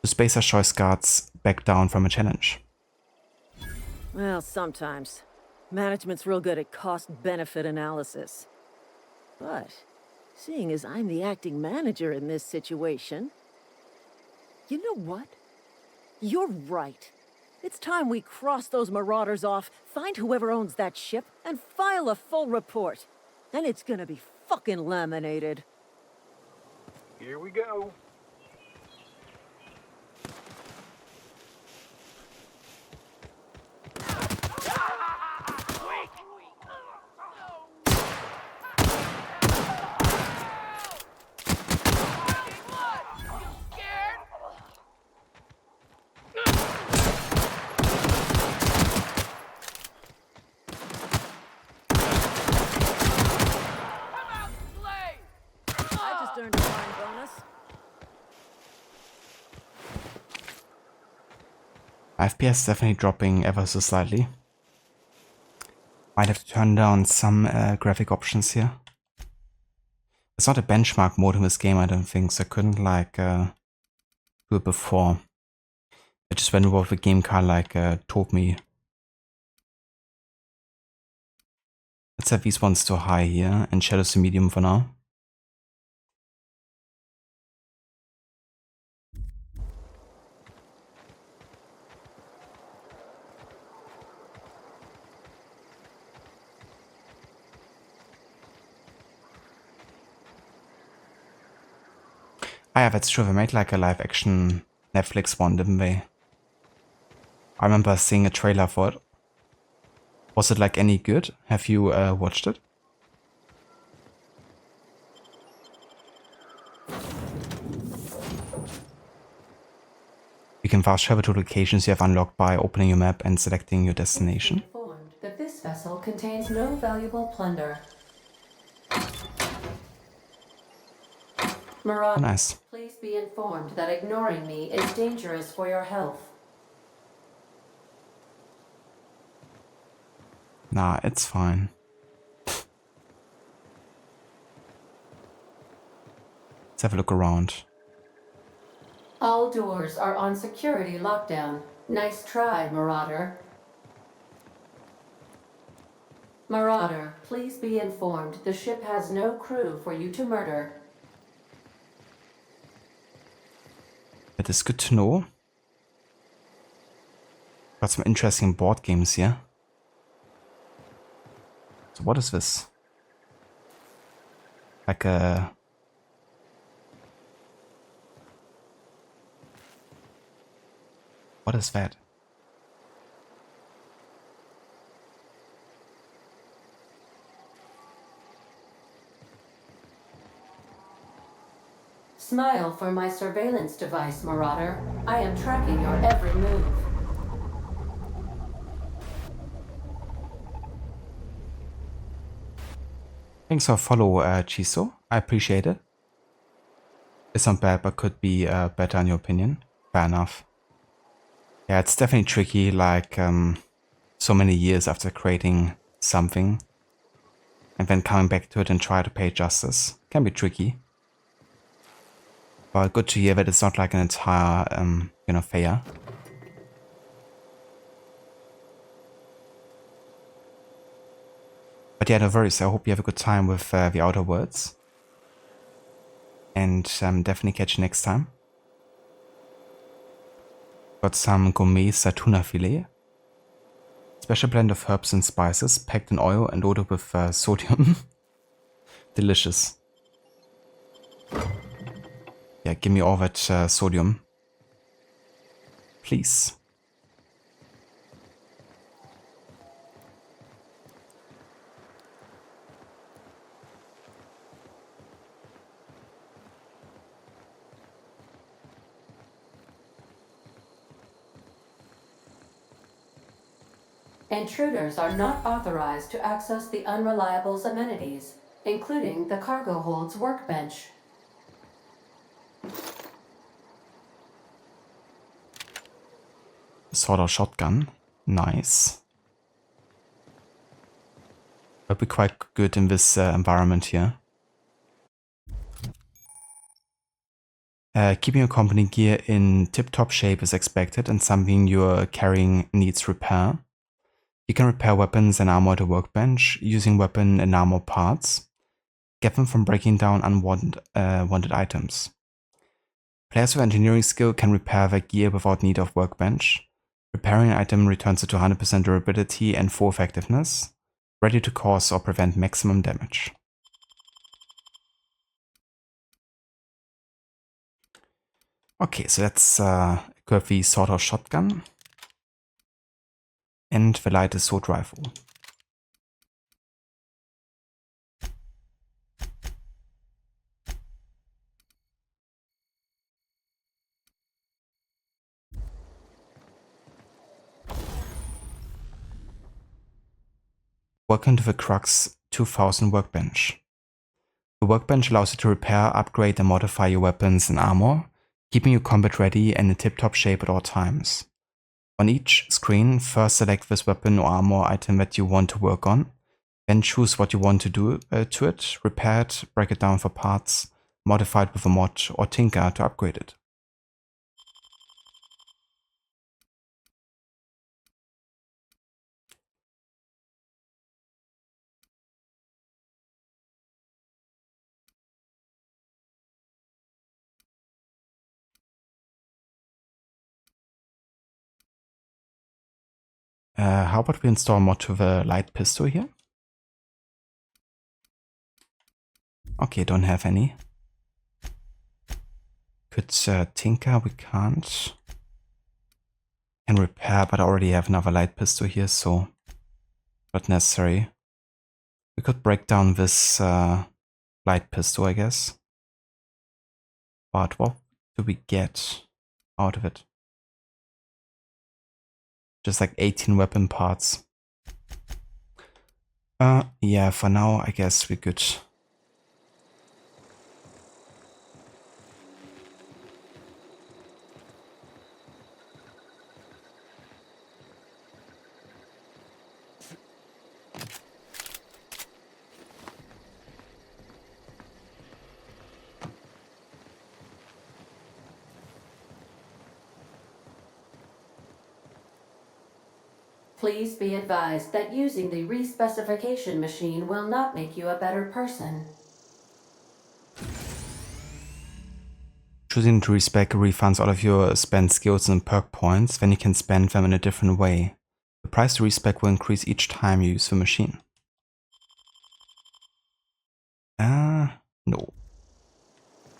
Do Spacer's Choice guards back down from a challenge? Well, sometimes. Management's real good at cost-benefit analysis. But, seeing as I'm the acting manager in this situation... You know what? You're right. It's time we cross those marauders off, find whoever owns that ship, and file a full report. And it's gonna be fucking laminated. Here we go. FPS definitely dropping ever so slightly. Might have to turn down some graphic options here. It's not a benchmark mode in this game, I don't think, so I couldn't like do it before. I just went over what the game kind of like told me. Let's have these ones too high here and shadows to medium for now. Ah, yeah, that's true. They made like a live action Netflix one, didn't they? I remember seeing a trailer for it. Was it like any good? Have you watched it? You can fast travel to locations you have unlocked by opening your map and selecting your destination. Informed that this vessel contains no valuable plunder. Marauder, Oh, nice. please be informed that ignoring me is dangerous for your health. Nah, it's fine. Let's have a look around. All doors are on security lockdown. Nice try, Marauder. Marauder, please be informed the ship has no crew for you to murder. That is good to know. Got some interesting board games here. So what is this? Like a... What is that? Smile for my surveillance device, Marauder. I am tracking your every move. Thanks for follow, Chiso. I appreciate it. It's not bad, but could be better in your opinion. Fair enough. Yeah, it's definitely tricky, like so many years after creating something and then coming back to it and try to pay justice. Can be tricky. But good to hear that it's not like an entire, failure. But yeah, no worries. I hope you have a good time with the Outer Worlds. And definitely catch you next time. Got some gourmet tuna filet. Special blend of herbs and spices, packed in oil and loaded with sodium. Delicious. Yeah, give me all that sodium. Please. Intruders are not authorized to access the Unreliable's amenities, including the cargo hold's workbench. Sort of shotgun. Nice. Will be quite good in this environment here. Keeping your company gear in tip-top shape is expected, and something you're carrying needs repair. You can repair weapons and armor at a workbench using weapon and armor parts. Get them from breaking down unwanted items. Players with engineering skill can repair their gear without need of workbench. Repairing an item returns it to 100% durability and full effectiveness, ready to cause or prevent maximum damage. Okay, so let's equip the Sword of Shotgun and the Light Assault Rifle. Welcome to the Crux 2000 Workbench. The workbench allows you to repair, upgrade and modify your weapons and armor, keeping you combat ready and in tip-top shape at all times. On each screen, first select this weapon or armor item that you want to work on, then choose what you want to do to it, repair it, break it down for parts, modify it with a mod, or tinker to upgrade it. How about we install a mod to the light pistol here? Okay, don't have any. Could tinker, we can't. Can repair, but I already have another light pistol here, so not necessary. We could break down this light pistol, I guess. But what do we get out of it? Just like 18 weapon parts. Yeah, for now, I guess we could. Please be advised that using the respecification machine will not make you a better person. Choosing to respec refunds all of your spent skills and perk points, then you can spend them in a different way. The price to respec will increase each time you use the machine. No.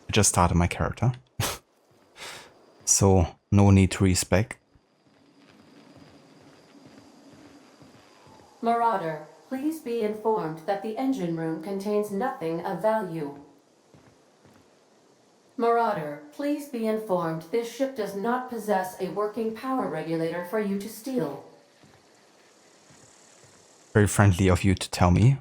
I just started my character. So, no need to respec. Marauder, please be informed that the engine room contains nothing of value. Marauder, please be informed this ship does not possess a working power regulator for you to steal. Very friendly of you to tell me.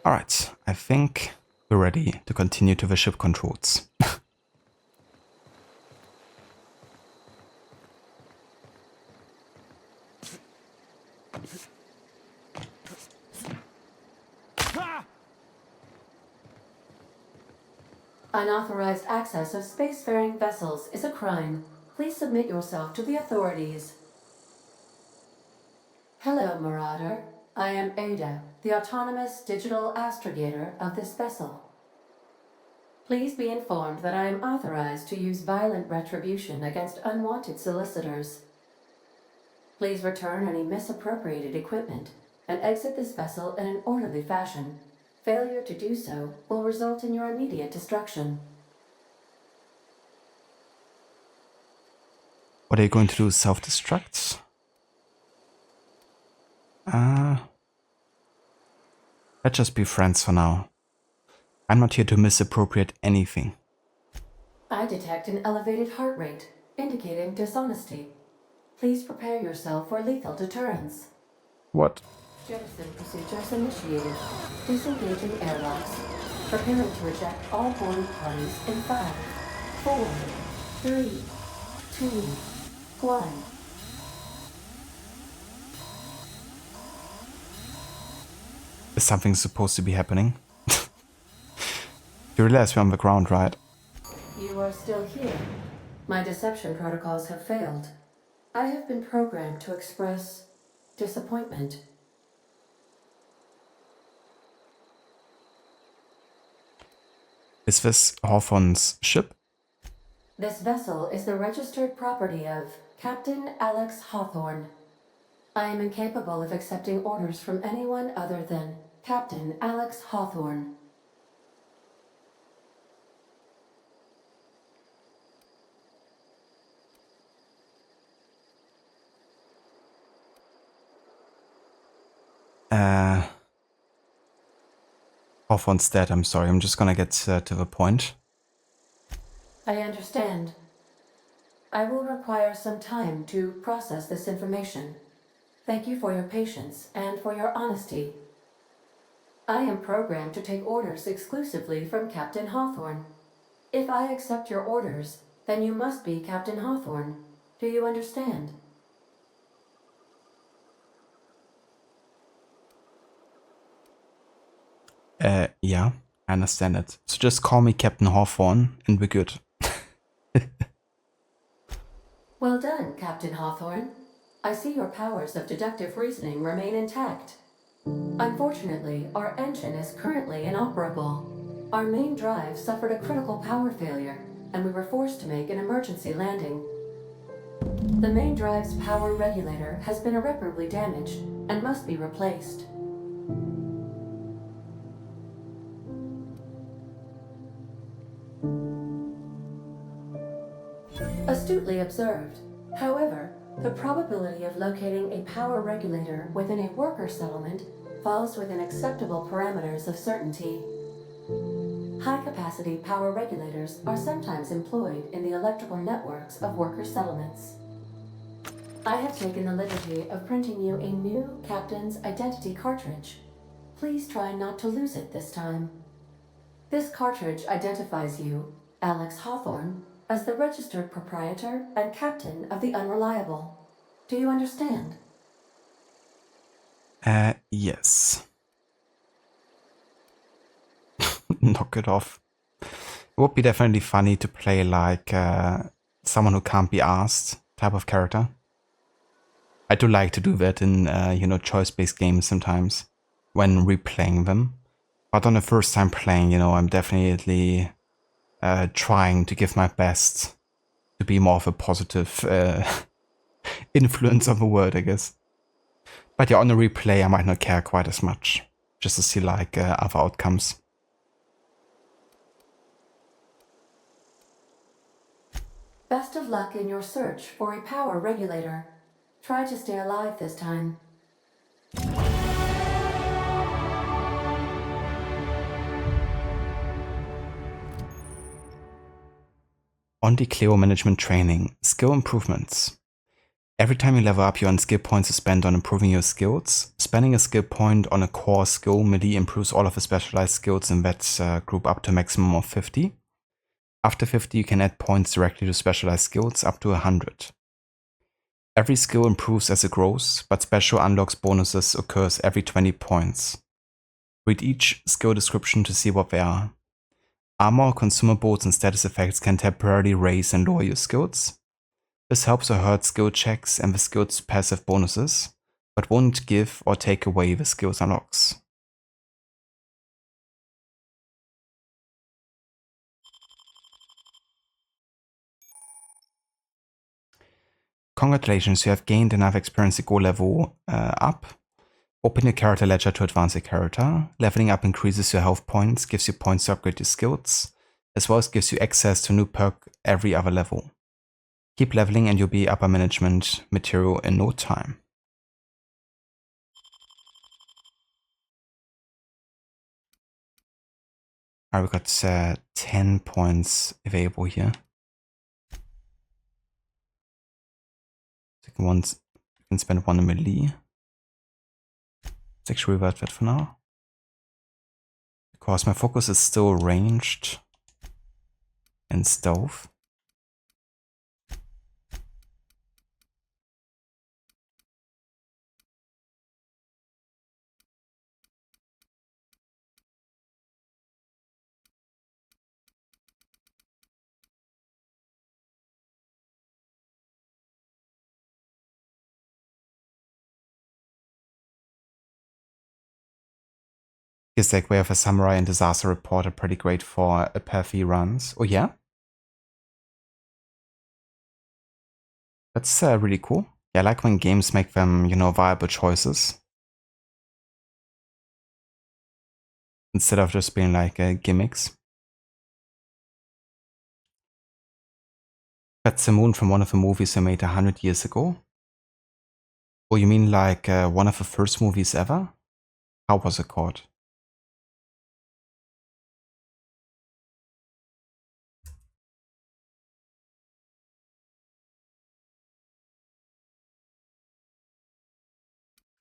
Alright, I think we're ready to continue to the ship controls. Unauthorized access of spacefaring vessels is a crime. Please submit yourself to the authorities. Hello, Marauder. I am Ada, the autonomous digital astrogator of this vessel. Please be informed that I am authorized to use violent retribution against unwanted solicitors. Please return any misappropriated equipment and exit this vessel in an orderly fashion. Failure to do so will result in your immediate destruction. What are you going to do? Self-destruct? Let's just be friends for now. I'm not here to misappropriate anything. I detect an elevated heart rate, indicating dishonesty. Please prepare yourself for lethal deterrence. What? Jettison procedures initiated. Disengaging airlocks. Preparing to eject all boarding parties in 5, 4, 3, 2, 1. Is something supposed to be happening? You realize we're on the ground, right? You are still here. My deception protocols have failed. I have been programmed to express disappointment. Is this Hawthorne's ship? This vessel is the registered property of Captain Alex Hawthorne. I am incapable of accepting orders from anyone other than Captain Alex Hawthorne. Hawthorne's dead, I'm sorry. I'm just gonna get to the point. I understand. I will require some time to process this information. Thank you for your patience and for your honesty. I am programmed to take orders exclusively from Captain Hawthorne. If I accept your orders, then you must be Captain Hawthorne. Do you understand? Yeah, I understand it. So just call me Captain Hawthorne and we're good. Well done, Captain Hawthorne. I see your powers of deductive reasoning remain intact. Unfortunately, our engine is currently inoperable. Our main drive suffered a critical power failure, and we were forced to make an emergency landing. The main drive's power regulator has been irreparably damaged and must be replaced. Astutely observed. However, the probability of locating a power regulator within a worker settlement falls within acceptable parameters of certainty. High-capacity power regulators are sometimes employed in the electrical networks of worker settlements. I have taken the liberty of printing you a new Captain's Identity cartridge. Please try not to lose it this time. This cartridge identifies you, Alex Hawthorne, as the registered proprietor and captain of the Unreliable. Do you understand? Yes. Knock it off. It would be definitely funny to play like someone who can't be asked type of character. I do like to do that in, you know, choice-based games sometimes when replaying them. But on the first time playing, you know, I'm definitely trying to give my best to be more of a positive influence of a word, I guess. But yeah, on a replay, I might not care quite as much, just to see like other outcomes. Best of luck in your search for a power regulator. Try to stay alive this time. On the Cleo management training, skill improvements. Every time you level up, you earn skill points to spend on improving your skills. Spending a skill point on a core skill melee improves all of the specialized skills in that group up to a maximum of 50. After 50, you can add points directly to specialized skills up to 100. Every skill improves as it grows, but special unlocks bonuses occurs every 20 points. Read each skill description to see what they are. Armor, consumables, and status effects can temporarily raise and lower your skills. This helps or hurts skill checks and the skill's passive bonuses, but won't give or take away the skill's unlocks. Congratulations, you have gained enough experience to go level up. Open your character ledger to advance your character. Leveling up increases your health points, gives you points to upgrade your skills, as well as gives you access to new perk every other level. Keep leveling and you'll be upper management material in no time. Alright, we got 10 points available here. You can spend one in melee. Let's actually revert that for now. Because my focus is still ranged and stealth. Guess like we have a samurai and disaster report are pretty great for apathy runs. Oh yeah? That's really cool. Yeah, I like when games make them, you know, viable choices. Instead of just being like gimmicks. That's the moon from one of the movies they made 100 years ago. Oh, you mean like one of the first movies ever? How was it called?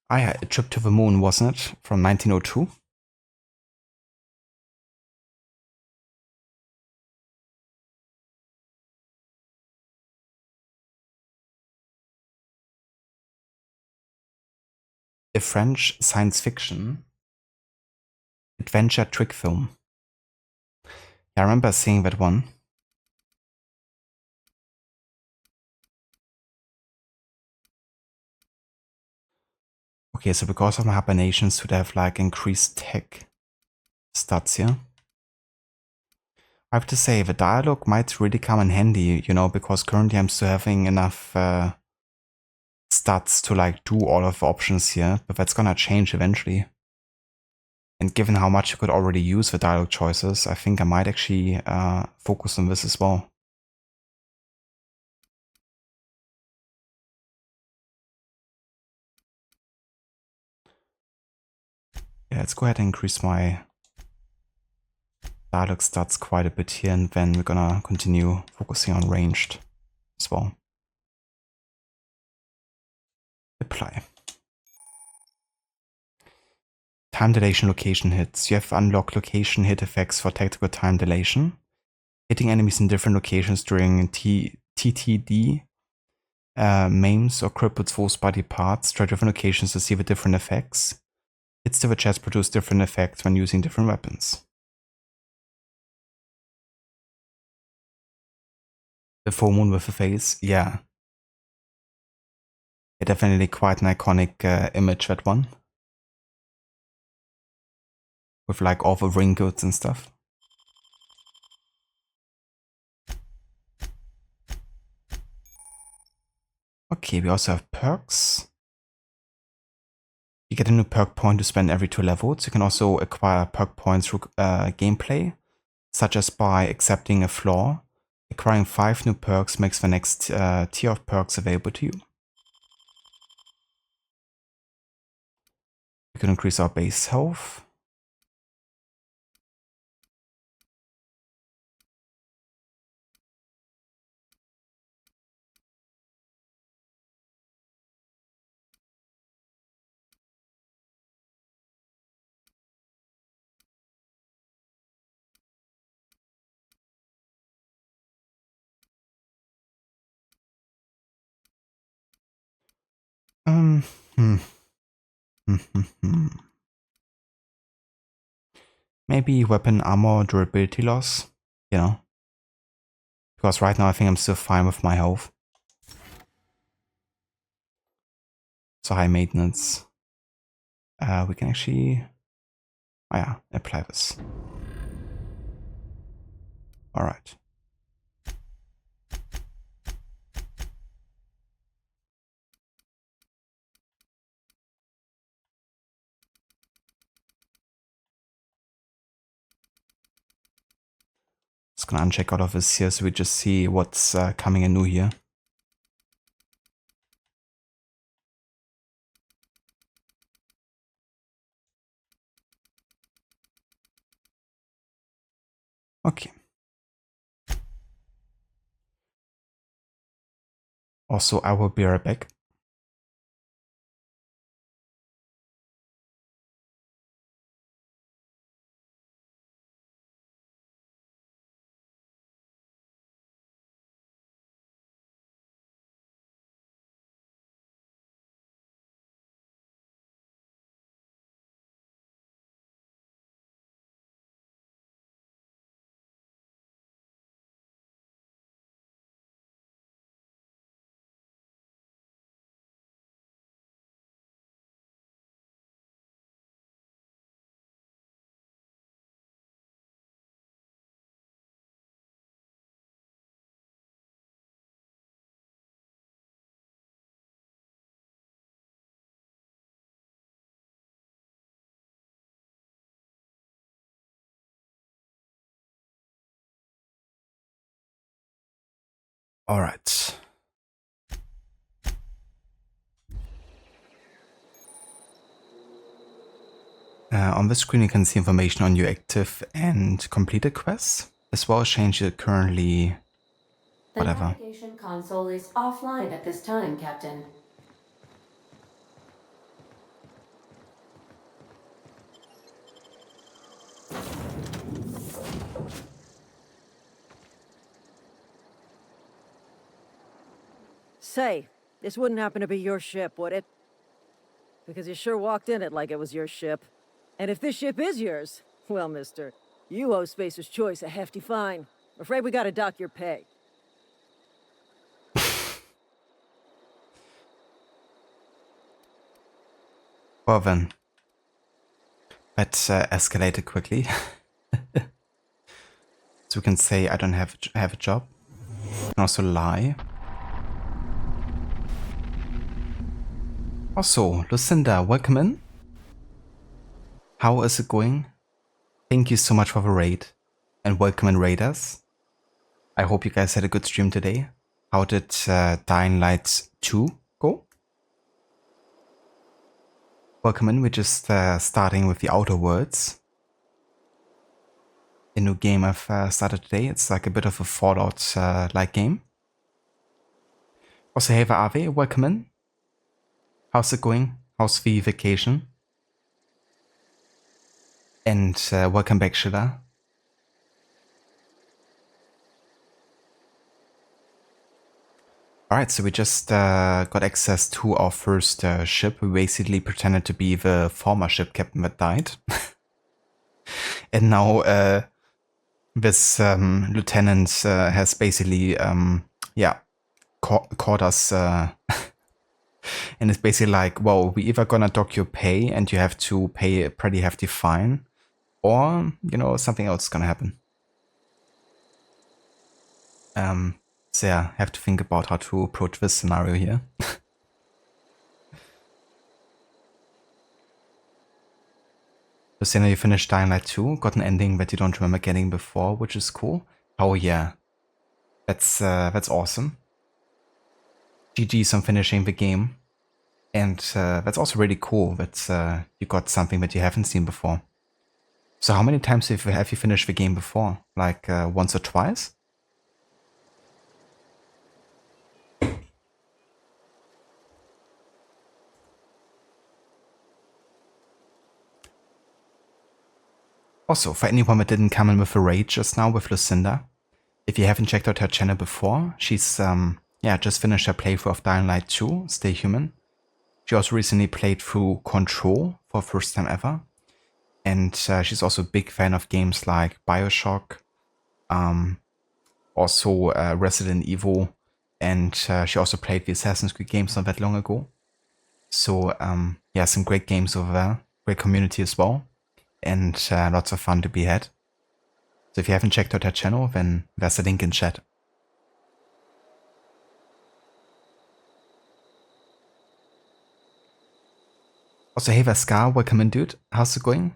Ah yeah, A Trip to the Moon, wasn't it? From 1902? A French science fiction adventure trick film. Yeah, I remember seeing that one. Okay, so because of my hibernations, should have like increased tech stats here. I have to say, the dialogue might really come in handy, you know, because currently I'm still having enough stats to like do all of the options here, but that's gonna change eventually. And given how much you could already use the dialogue choices, I think I might actually focus on this as well. Yeah, let's go ahead and increase my dialogue stats quite a bit here, and then we're gonna continue focusing on ranged as well. Apply. Time dilation location hits. You have unlocked location hit effects for tactical time dilation. Hitting enemies in different locations during TTD maims or cripples full body parts. Try different locations to see the different effects. Hits to the chest produce different effects when using different weapons. The full moon with a face, yeah. Definitely quite an iconic image, that one. With like all the wrinkles and stuff. Okay, we also have perks. You get a new perk point to spend every 2 levels. You can also acquire perk points through gameplay, such as by accepting a flaw. Acquiring 5 new perks makes the next tier of perks available to you. We can increase our base health. Hmm. Maybe weapon armor durability loss, you know. Because right now I think I'm still fine with my health. So high maintenance. We can actually, oh yeah, apply this. Alright. Just gonna uncheck all of this here so we just see what's coming in new here. Okay. Also, I will be right back. All right. On this screen you can see information on your active and completed quests, as well as change your currently whatever. The navigation console is offline at this time, Captain. Say, this wouldn't happen to be your ship, would it? Because you sure walked in it like it was your ship. And if this ship is yours, well, mister, you owe Spacer's Choice a hefty fine. I'm afraid we gotta dock your pay. Well then, that escalated quickly. So we can say I don't have a job. We can also lie. Also, Lucinda, welcome in. How is it going? Thank you so much for the raid. And welcome in raiders. I hope you guys had a good stream today. How did Dying Light 2 go? Welcome in, we're just starting with the Outer Worlds. A new game I've started today. It's like a bit of a Fallout-like game. Also, hey Ave, welcome in. How's it going? How's the vacation? And welcome back, Shilla. Alright, so we just got access to our first ship. We basically pretended to be the former ship captain that died. And now this lieutenant has basically yeah, caught us. And it's basically like, well, we either gonna dock your pay and you have to pay a pretty hefty fine, or, you know, something else is gonna happen. So yeah, have to think about how to approach this scenario here. Luciana, you finished Dying Light 2, got an ending that you don't remember getting before, which is cool. Oh yeah, that's awesome. GG's on finishing the game. And that's also really cool that you got something that you haven't seen before. So how many times have you finished the game before? Like once or twice? Also, for anyone that didn't come in with a raid just now with Lucinda, if you haven't checked out her channel before, she's just finished her playthrough of Dying Light 2, Stay Human. She also recently played through Control for the first time ever. And she's also a big fan of games like Bioshock, also Resident Evil, and she also played the Assassin's Creed games not that long ago. So yeah, some great games over there, great community as well, and lots of fun to be had. So if you haven't checked out her channel, then there's a link in chat. Also, hey Vascar, welcome in, dude. How's it going?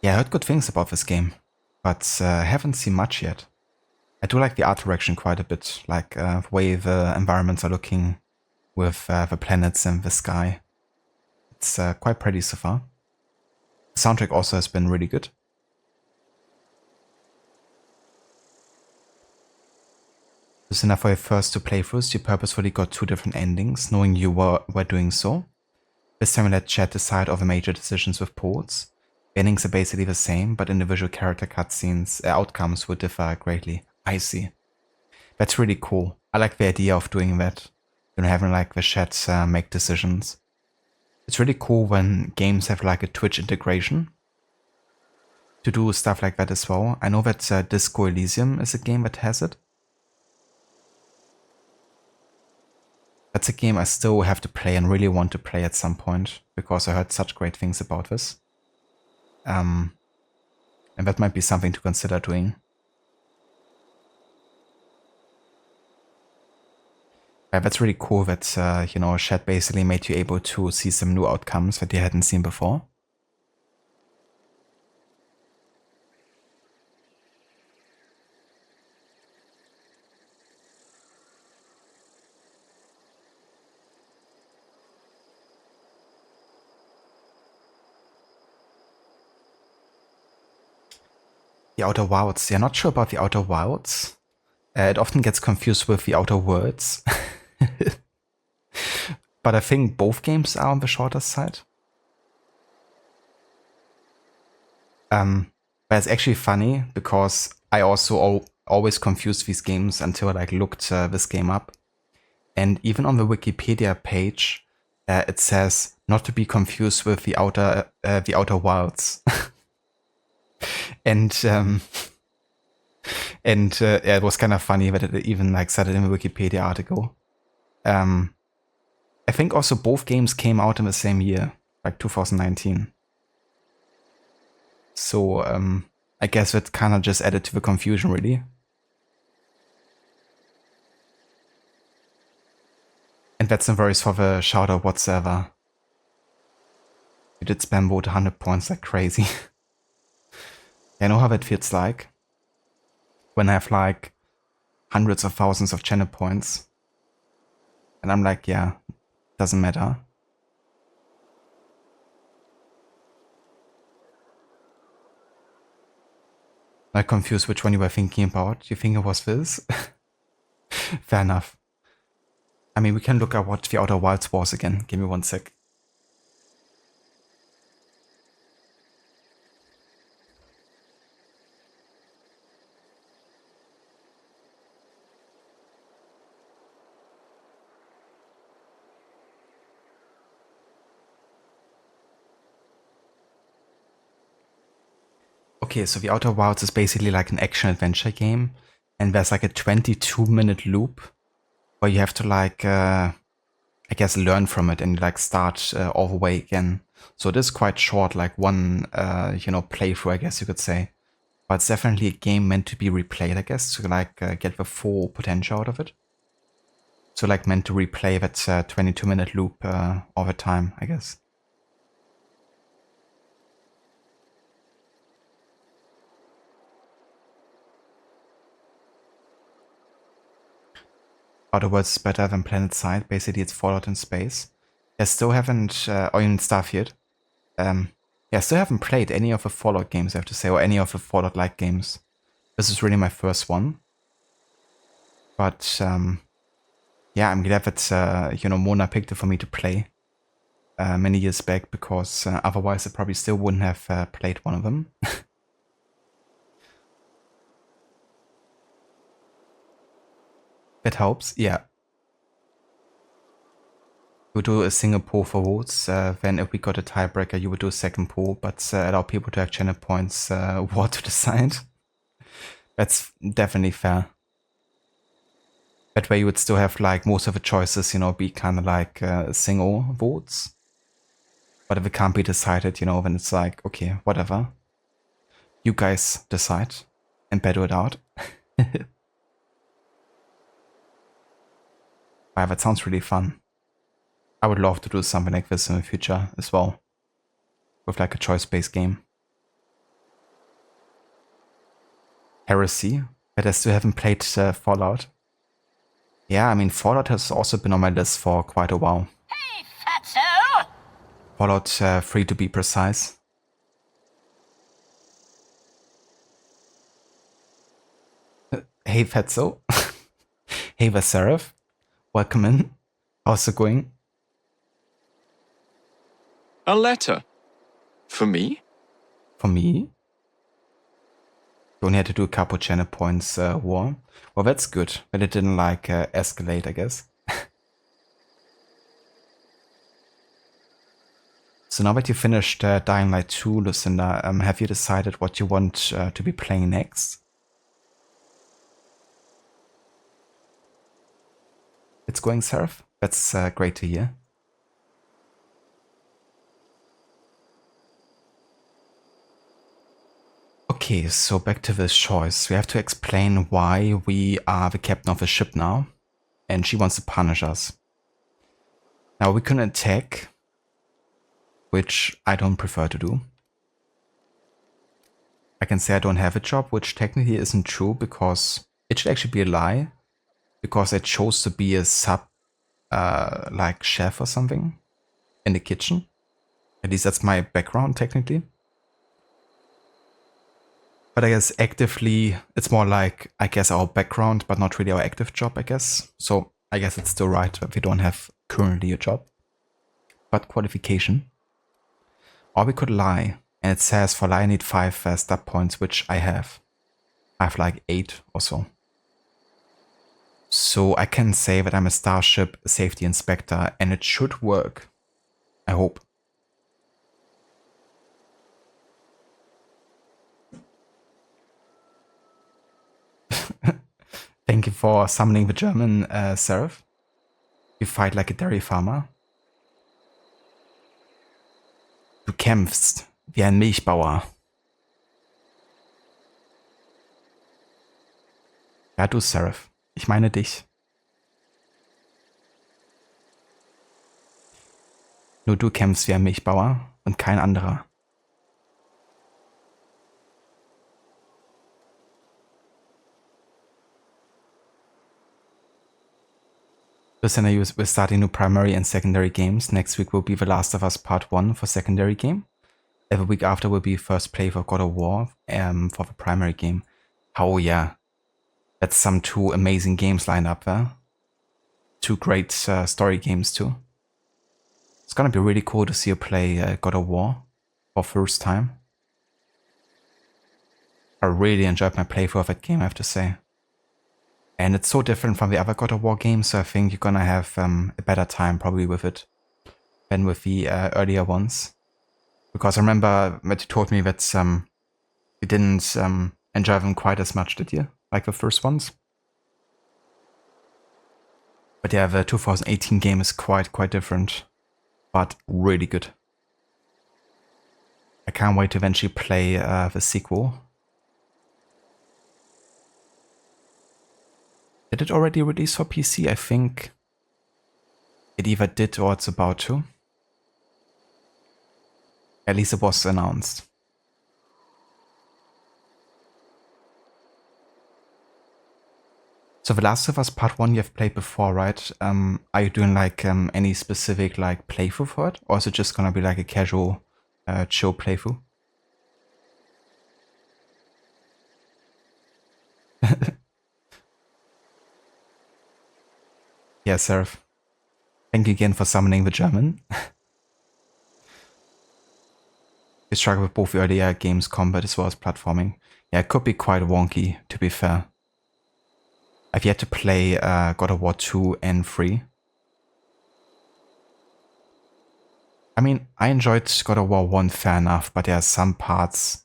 Yeah, I heard good things about this game, but haven't seen much yet. I do like the art direction quite a bit, like the way the environments are looking with the planets and the sky. It's quite pretty so far. The soundtrack also has been really good. Lucinda, for your first two playthroughs, you purposefully got two different endings, knowing you were doing so. This time we let chat decide all the major decisions with ports. The endings are basically the same, but individual character cutscenes outcomes would differ greatly. I see. That's really cool. I like the idea of doing that. You know, having like the chat make decisions. It's really cool when games have like a Twitch integration to do stuff like that as well. I know that Disco Elysium is a game that has it. That's a game I still have to play and really want to play at some point, because I heard such great things about this. And that might be something to consider doing. Yeah, that's really cool that, you know, chat basically made you able to see some new outcomes that you hadn't seen before. The Outer Wilds. Yeah, not sure about the Outer Wilds. It often gets confused with the Outer Worlds. But I think both games are on the shorter side. But it's actually funny because I also always confused these games until I like looked this game up. And even on the Wikipedia page, it says not to be confused with the Outer Wilds. And it was kind of funny that it even like said it in the Wikipedia article. I think also both games came out in the same year, like 2019. So I guess it kind of just added to the confusion, really. And that's no worries for the shout out whatsoever. You did spam vote 100 points like crazy. I know how that feels like when I have like hundreds of thousands of channel points. And I'm like, yeah, doesn't matter. I'm confused which one you were thinking about. You think it was this? Fair enough. I mean, we can look at what the Outer Wilds was again. Give me one sec. Okay, so the Outer Wilds is basically like an action-adventure game and there's like a 22-minute loop where you have to like, I guess, learn from it and like start all the way again. So it is quite short, like one, playthrough, I guess you could say. But it's definitely a game meant to be replayed, I guess, to like get the full potential out of it. So like meant to replay that 22-minute loop all the time, I guess. Outer Worlds is better than PlanetSide. Basically, it's Fallout in space. I still haven't, or in Starfield. I still haven't played any of the Fallout games, I have to say, or any of the Fallout-like games. This is really my first one. But, yeah, I'm glad that, Mona picked it for me to play many years back, because otherwise I probably still wouldn't have played one of them. That helps, yeah. You would do a single poll for votes, then if we got a tiebreaker you would do a second poll, but allow people to have channel points what to decide. That's definitely fair. That way you would still have like most of the choices, be kind of like single votes. But if it can't be decided, then it's like, okay, whatever. You guys decide and battle it out. Wow, that sounds really fun. I would love to do something like this in the future as well. With like a choice-based game. Heresy, but I still haven't played Fallout. Yeah, I mean, Fallout has also been on my list for quite a while. Hey, fatso! Fallout 3 to be precise. Hey, fatso. Hey, Vaserif. Welcome in. How's it going? A letter? For me? For me? You only had to do a couple channel points, War. Well, that's good, but it didn't, like, escalate, I guess. So now that you finished Dying Light 2, Lucinda, have you decided what you want to be playing next? It's going, Seraph? That's great to hear. Okay, so back to this choice. We have to explain why we are the captain of a ship now, and she wants to punish us. Now we can attack, which I don't prefer to do. I can say I don't have a job, which technically isn't true, because it should actually be a lie, because I chose to be a sub, like chef or something, in the kitchen. At least that's my background, technically. But I guess actively, it's more like, I guess, our background, but not really our active job, I guess. So I guess it's still right that we don't have currently a job. But qualification. Or we could lie. And it says for lie I need 5 stab points, which I have. I have like 8 or so. So I can say that I'm a Starship Safety Inspector, and it should work. I hope. Thank you for summoning the German, Seraph. You fight like a dairy farmer. Du kämpfst wie ein Milchbauer. Ja, du, Seraph. Ich meine dich. Nur du kämpfst wie ein Milchbauer und kein anderer. Listener, we're starting new primary and secondary games. Next week will be The Last of Us Part 1 for secondary game. Every week after will be first play for God of War for the primary game. Oh yeah. That's some 2 amazing games lined up there. 2 great story games too. It's gonna be really cool to see you play God of War for first time. I really enjoyed my playthrough of that game, I have to say. And it's so different from the other God of War games, so I think you're gonna have a better time probably with it than with the earlier ones. Because I remember that you told me that you didn't enjoy them quite as much, did you? like the first ones. But yeah, the 2018 game is quite different, but really good. I can't wait to eventually play the sequel. Did it already release for PC? I think it either did or it's about to. At least it was announced. So The Last of Us Part 1 you have played before, right? Are you doing like any specific like playthrough for it? Or is it just gonna be like a casual chill playthrough? Yeah, Seraph. Thank you again for summoning the German. You struggle with both earlier games combat as well as platforming. Yeah, it could be quite wonky, to be fair. I've yet to play God of War 2 and 3. I mean, I enjoyed God of War 1 fair enough, but there are some parts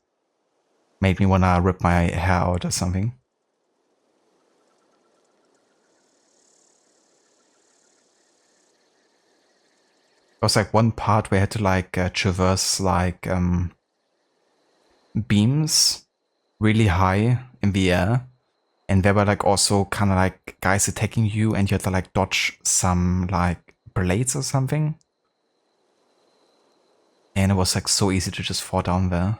made me wanna rip my hair out or something. There was like one part where I had to like traverse like beams really high in the air, and there were like also kind of like guys attacking you, and you had to like dodge some like blades or something, and it was like so easy to just fall down there.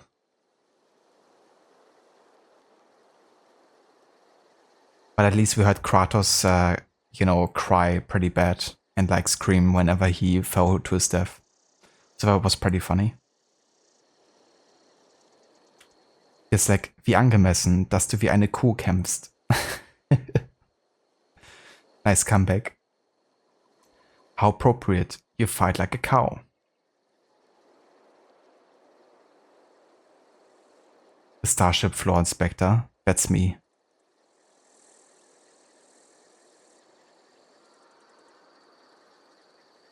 But at least we heard Kratos you know, cry pretty bad and like scream whenever he fell to his death, so that was pretty funny. Ist like, wie angemessen, dass du wie eine Kuh kämpfst. Nice comeback. How appropriate, you fight like a cow. The Starship Floor Inspector, that's me.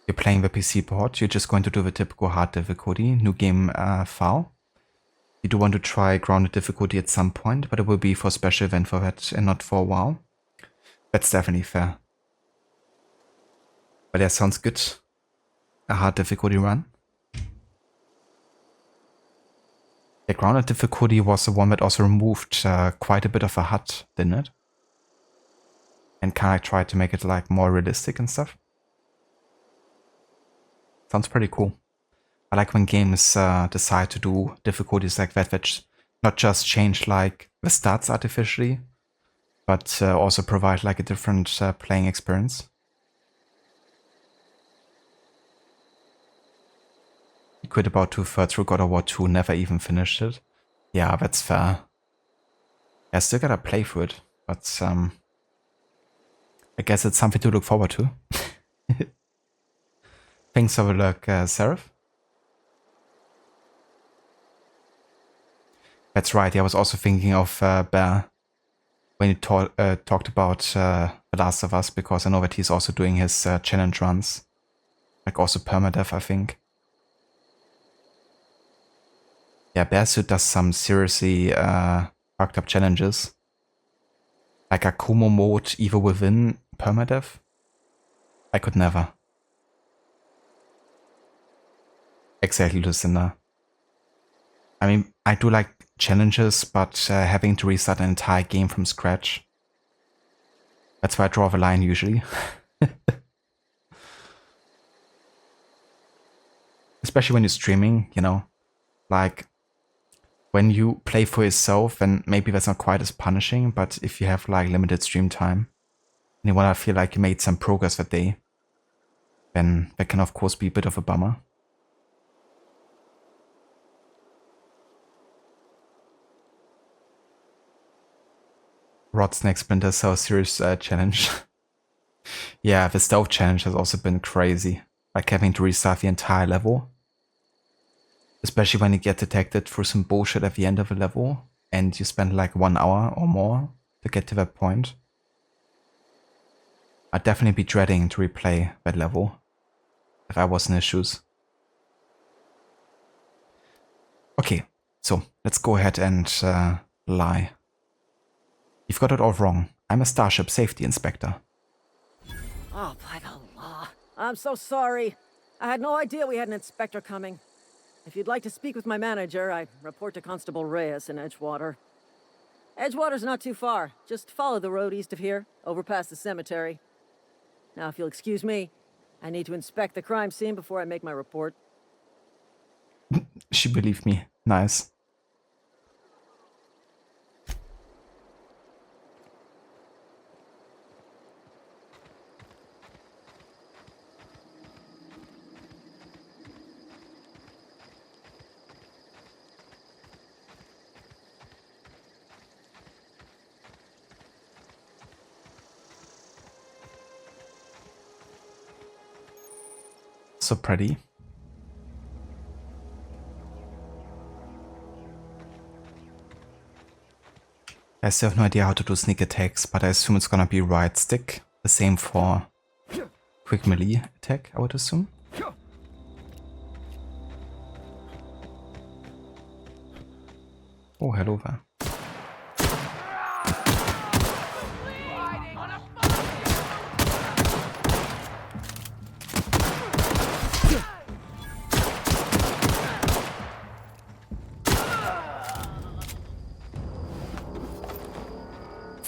You're playing the PC port, you're just going to do the typical hard difficulty, new game file. You do want to try grounded difficulty at some point, but it will be for a special event for that and not for a while. That's definitely fair. But that sounds good. A hard difficulty run. The grounded difficulty was the one that also removed quite a bit of a HUD, didn't it? And kind of tried to make it like more realistic and stuff. Sounds pretty cool. I like when games decide to do difficulties like that, which not just change like the stats artificially, but also provide like a different playing experience. You quit about 2/3 through God of War 2, never even finished it. Yeah, that's fair. I still gotta play through it, but I guess it's something to look forward to. Thanks for the look, Seraph. That's right, I was also thinking of Bear when you talked about The Last of Us, because I know that he's also doing his challenge runs. Like also permadeath, I think. Yeah, Bearsuit does some seriously fucked up challenges. Like Akumo mode, Evil Within, permadeath. I could never. Exactly, Lucinda. I mean, I do like challenges, but having to restart an entire game from scratch. That's where I draw the line usually. Especially when you're streaming, you know. Like, when you play for yourself, then maybe that's not quite as punishing, but if you have like limited stream time, and you wanna feel like you made some progress that day, then that can of course be a bit of a bummer. Rod Snake Splinter Cell Series challenge. Yeah, the stealth challenge has also been crazy. Like having to restart the entire level. Especially when you get detected for some bullshit at the end of a level and you spend like 1 hour or more to get to that point. I'd definitely be dreading to replay that level if I was in his shoes. Okay, so let's go ahead and lie. You've got it all wrong. I'm a Starship Safety Inspector. Oh, by the law. I'm so sorry. I had no idea we had an inspector coming. If you'd like to speak with my manager, I report to Constable Reyes in Edgewater. Edgewater's not too far. Just follow the road east of here, over past the cemetery. Now, if you'll excuse me, I need to inspect the crime scene before I make my report. She believed me. Nice. So pretty. I still have no idea how to do sneak attacks, but I assume it's gonna be right stick. The same for quick melee attack, I would assume. Oh, hello there.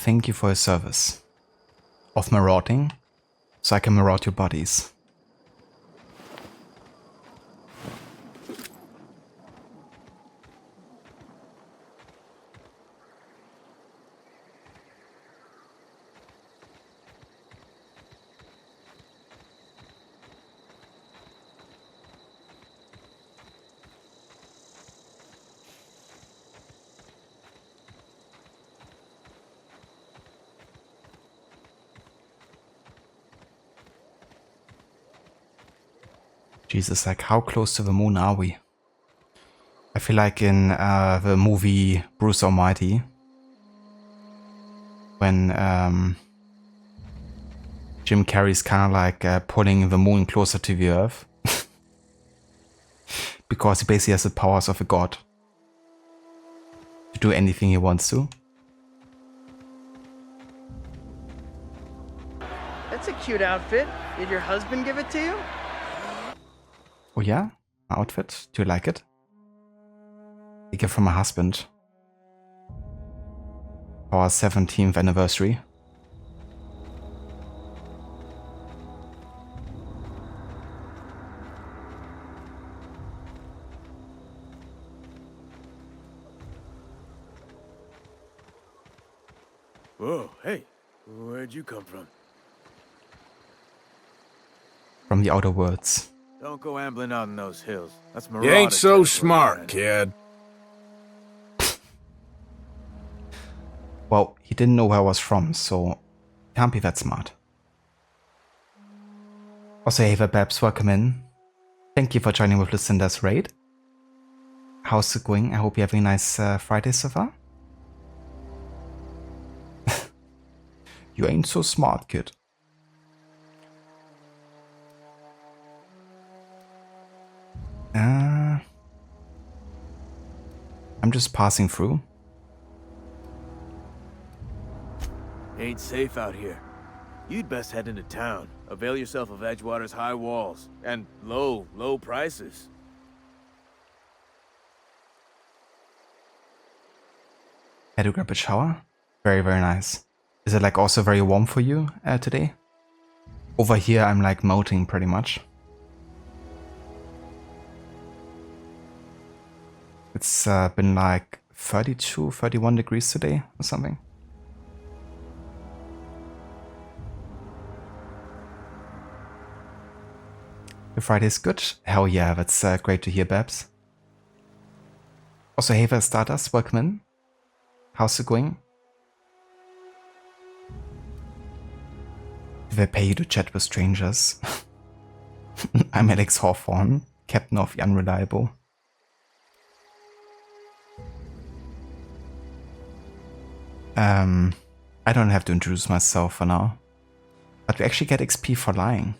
Thank you for your service of marauding, so I can maraud your bodies. Jesus, like how close to the moon are we? I feel like in the movie Bruce Almighty, when Jim Carrey's kind of like pulling the moon closer to the Earth. Because he basically has the powers of a god to do anything he wants to. That's a cute outfit. Did your husband give it to you? Oh yeah? My outfit? Do you like it? A gift from my husband. For our 17th anniversary. Whoa, hey, where'd you come from? From the Outer Worlds. Don't go ambling out in those hills. That's You marauder ain't so territory, smart, man. kid. Well, he didn't know where I was from, so can't be that smart. Also, hey there, Babs, welcome in. Thank you for joining with Lucinda's raid. How's it going? I hope you're having a nice Friday so far. You ain't so smart, kid. I'm just passing through. Ain't safe out here. You'd best head into town. Avail yourself of Edgewater's high walls and low prices. Had to grab a shower. Very, very nice. Is it like also very warm for you today? Over here I'm like melting pretty much. It's been like 32, 31 degrees today or something. Your Friday's good? Hell yeah, that's great to hear, Babs. Also, hey there, Stardust, welcome in. How's it going? Do they pay you to chat with strangers? I'm Alex Hawthorne, Captain of the Unreliable. I don't have to introduce myself for now. But we actually get XP for lying.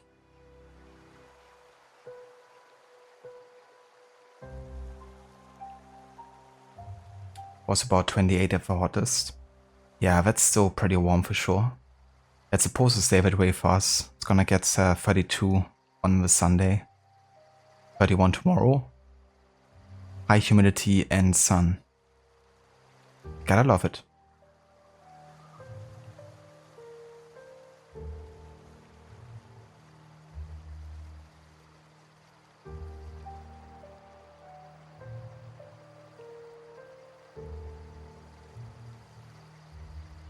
Was about 28 at the hottest. Yeah, that's still pretty warm for sure. It's supposed to stay that way for us. It's gonna get 32 on the Sunday, 31 tomorrow. High humidity and sun. Gotta love it.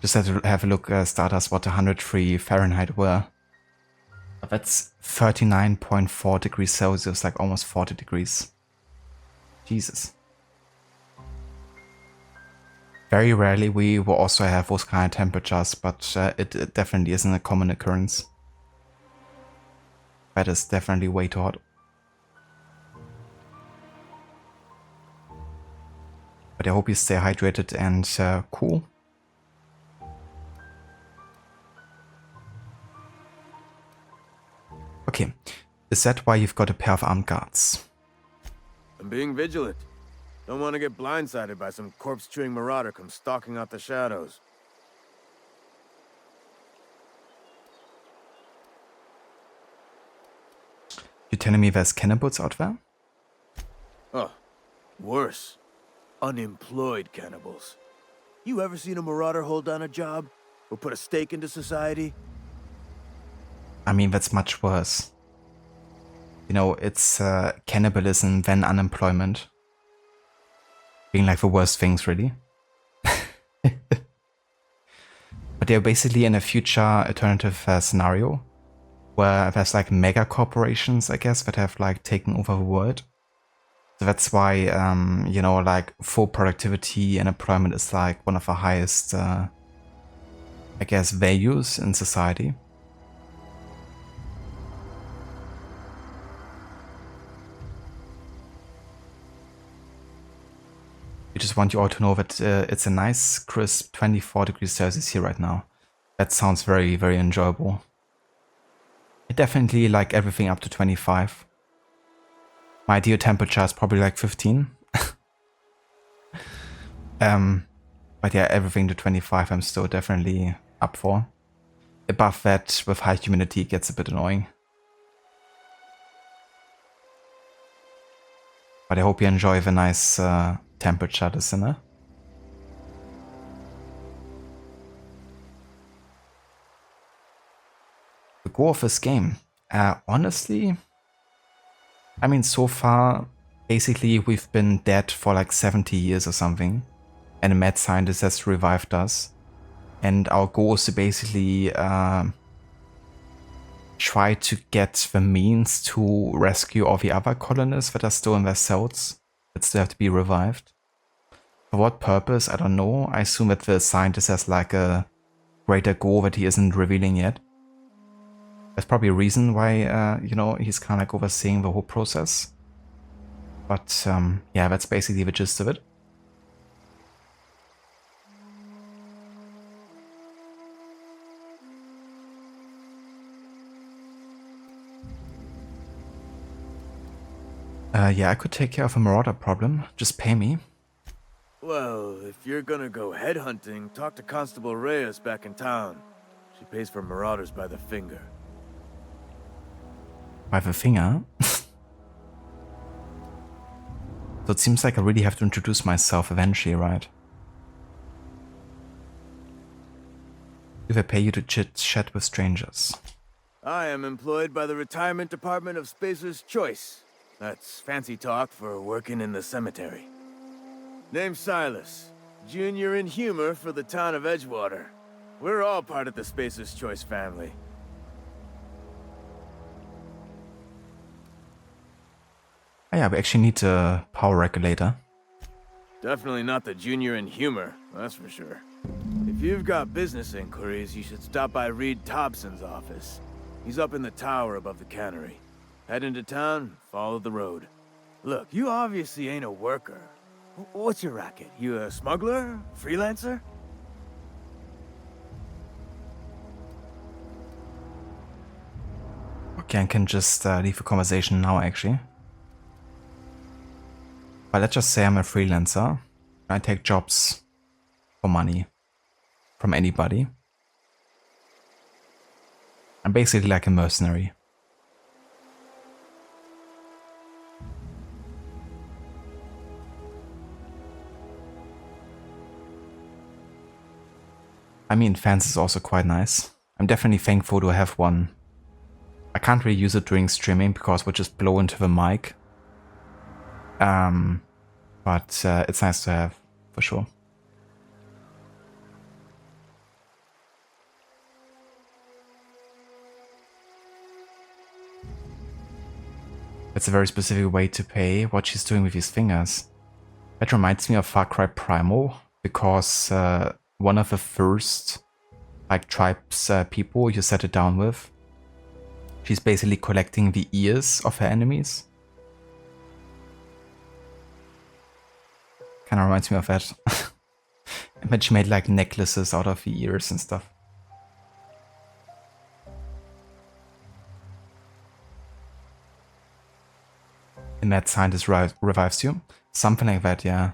Just had to have a look, Stardust, what 103 Fahrenheit were. That's 39.4 degrees Celsius, like almost 40 degrees. Jesus. Very rarely we will also have those kind of temperatures, but it definitely isn't a common occurrence. That is definitely way too hot. But I hope you stay hydrated and cool. Okay, is that why you've got a pair of armed guards? I'm being vigilant. Don't want to get blindsided by some corpse-chewing marauder come stalking out the shadows. You telling me there's cannibals out there? Oh, worse. Unemployed cannibals. You ever seen a marauder hold down a job? Or put a stake into society? I mean, that's much worse. You know, it's cannibalism then unemployment. Being like the worst things, really. But they're basically in a future alternative scenario where there's like mega corporations, I guess, that have like taken over the world. So that's why, you know, like full productivity and employment is like one of the highest, I guess, values in society. I just want you all to know that it's a nice, crisp 24 degrees Celsius here right now. That sounds very, very enjoyable. I definitely like everything up to 25. My ideal temperature is probably like 15. But yeah, everything to 25 I'm still definitely up for. Above that, with high humidity, it gets a bit annoying. But I hope you enjoy the nice temperature, listener. The goal of this game, honestly, I mean, so far, basically, we've been dead for like 70 years or something, and a mad scientist has revived us. And our goal is to basically try to get the means to rescue all the other colonists that are still in their cells, that still have to be revived. For what purpose, I don't know. I assume that the scientist has like a greater goal that he isn't revealing yet. There's probably a reason why, you know, he's kind of like overseeing the whole process. But yeah, that's basically the gist of it. Yeah, I could take care of a marauder problem. Just pay me. Well, if you're gonna go headhunting, talk to Constable Reyes back in town. She pays for marauders by the finger. By the finger? So it seems like I really have to introduce myself eventually, right? If I pay you to chit-chat with strangers. I am employed by the Retirement Department of Spacer's Choice. That's fancy talk for working in the cemetery. Name's Silas, junior in humor for the town of Edgewater. We're all part of the Spacer's Choice family. Oh yeah, we actually need a power regulator. Definitely not the junior in humor, that's for sure. If you've got business inquiries, you should stop by Reed Thompson's office. He's up in the tower above the cannery. Head into town, follow the road. Look, you obviously ain't a worker. What's your racket? You a smuggler? Freelancer? Okay, I can just leave the conversation now, actually. But let's just say I'm a freelancer. I take jobs for money. from anybody. I'm basically like a mercenary. I mean, fans is also quite nice. I'm definitely thankful to have one. I can't really use it during streaming because we'll just blow into the mic. But it's nice to have, for sure. It's a very specific way to pay what she's doing with his fingers. That reminds me of Far Cry Primal, because one of the first like tribes people you set it down with, she's basically collecting the ears of her enemies. Kind of reminds me of that. But she made like necklaces out of the ears and stuff. And that scientist revives you. Something like that, yeah.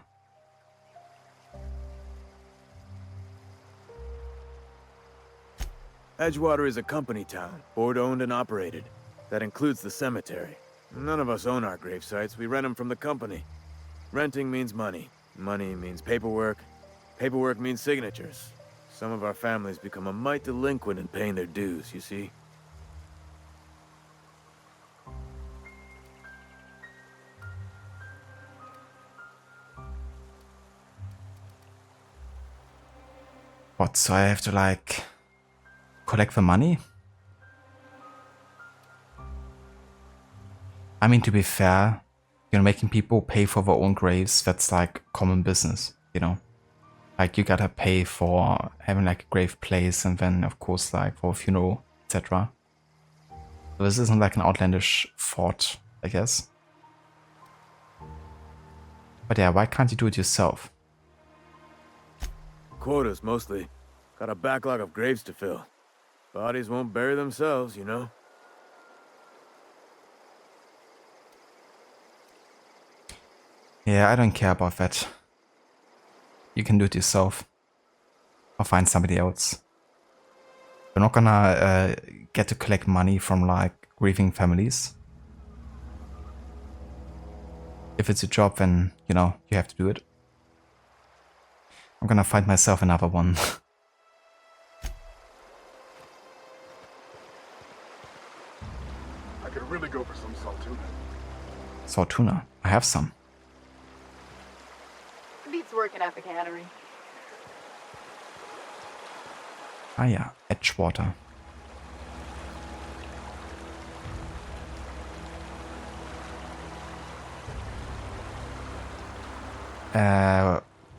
Edgewater is a company town, board-owned and operated. That includes the cemetery. None of us own our grave sites, we rent them from the company. Renting means money. Money means paperwork. Paperwork means signatures. Some of our families become a mite delinquent in paying their dues, you see? What, so I have to like collect the money? I mean, to be fair, you know, making people pay for their own graves, that's like common business, you know? Like you gotta pay for having like a grave place and then of course like for a funeral, etc. So this isn't like an outlandish thought, I guess. But yeah, why can't you do it yourself? Quotas, mostly. Got a backlog of graves to fill. Bodies won't bury themselves, you know? Yeah, I don't care about that. You can do it yourself. Or find somebody else. You're not gonna get to collect money from like grieving families. If it's a job, then, you know, you have to do it. I'm gonna find myself another one. I could really go for some salt tuna. Salt tuna. I have some. Beats working at the cannery. Ah yeah, Edgewater.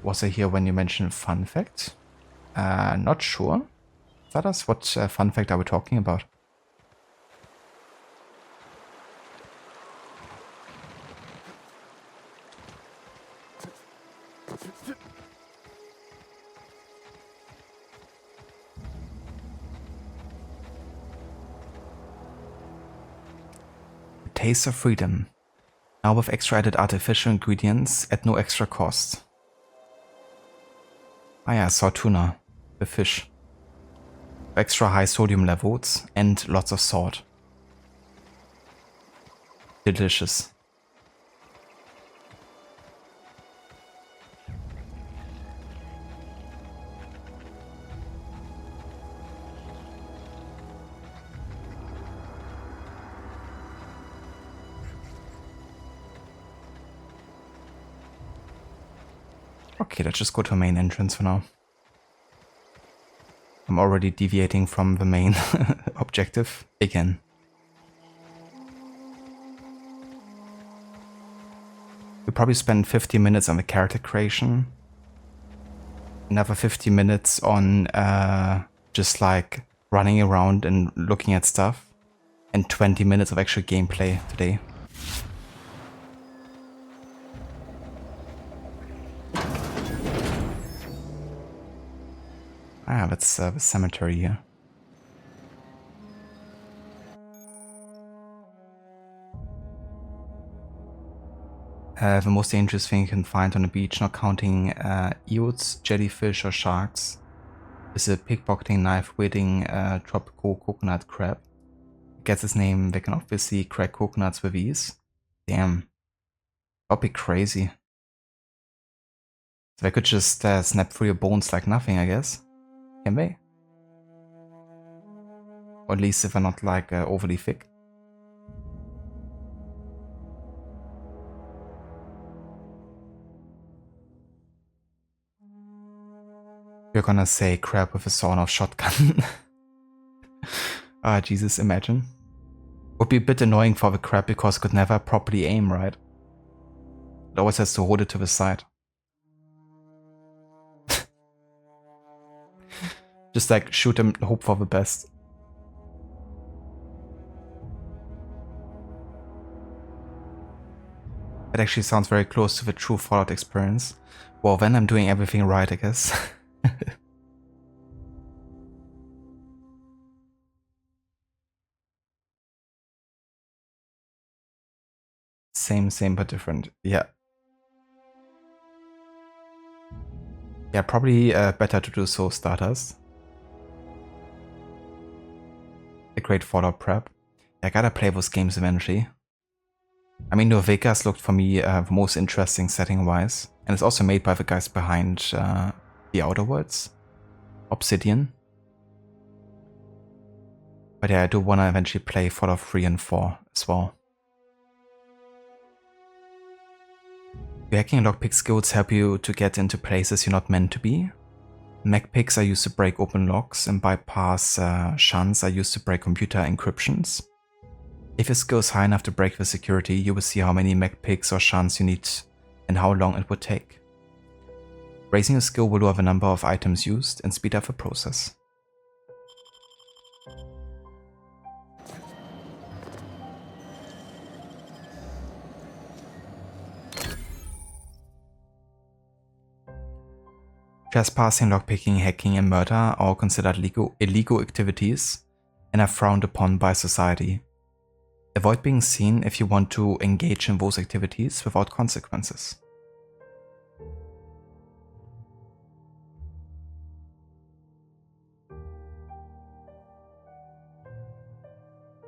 Was I here when you mentioned fun fact? Not sure. That is what fun fact are we talking about? Taste of freedom. Now with extra added artificial ingredients at no extra cost. Ah yeah, saw tuna. The fish. Extra high sodium levels and lots of salt. Delicious. Okay, let's just go to the main entrance for now. I'm already deviating from the main objective again. We probably spend 50 minutes on the character creation. Another 50 minutes on just like running around and looking at stuff. And 20 minutes of actual gameplay today. Ah, that's the cemetery here. The most dangerous thing you can find on the beach, not counting eels, jellyfish or sharks, is a pickpocketing knife wielding tropical coconut crab. Gets his name, they can obviously crack coconuts with ease. Damn. That'd be crazy. So they could just snap through your bones like nothing, I guess. Can they? Or at least if they're not like overly thick. You're gonna say crab with a sawn-off shotgun. Ah, Jesus, imagine. Would be a bit annoying for the crab because it could never properly aim, right? It always has to hold it to the side. Just like shoot and hope for the best. It actually sounds very close to the true Fallout experience. Well, then I'm doing everything right, I guess. Same but different. Yeah. Yeah, probably better to do so, Stardust. A great Fallout prep. I gotta play those games eventually. I mean, New Vegas looked for me the most interesting setting-wise. And it's also made by the guys behind The Outer Worlds. Obsidian. But yeah, I do wanna eventually play Fallout 3 and 4 as well. Your hacking and lockpick skills help you to get into places you're not meant to be. Mech picks are used to break open locks, and bypass shunts are used to break computer encryptions. If your skill is high enough to break the security, you will see how many mech picks or shunts you need and how long it would take. Raising your skill will lower the number of items used and speed up the process. Trespassing, lockpicking, hacking, and murder are all considered illegal activities and are frowned upon by society. Avoid being seen if you want to engage in those activities without consequences.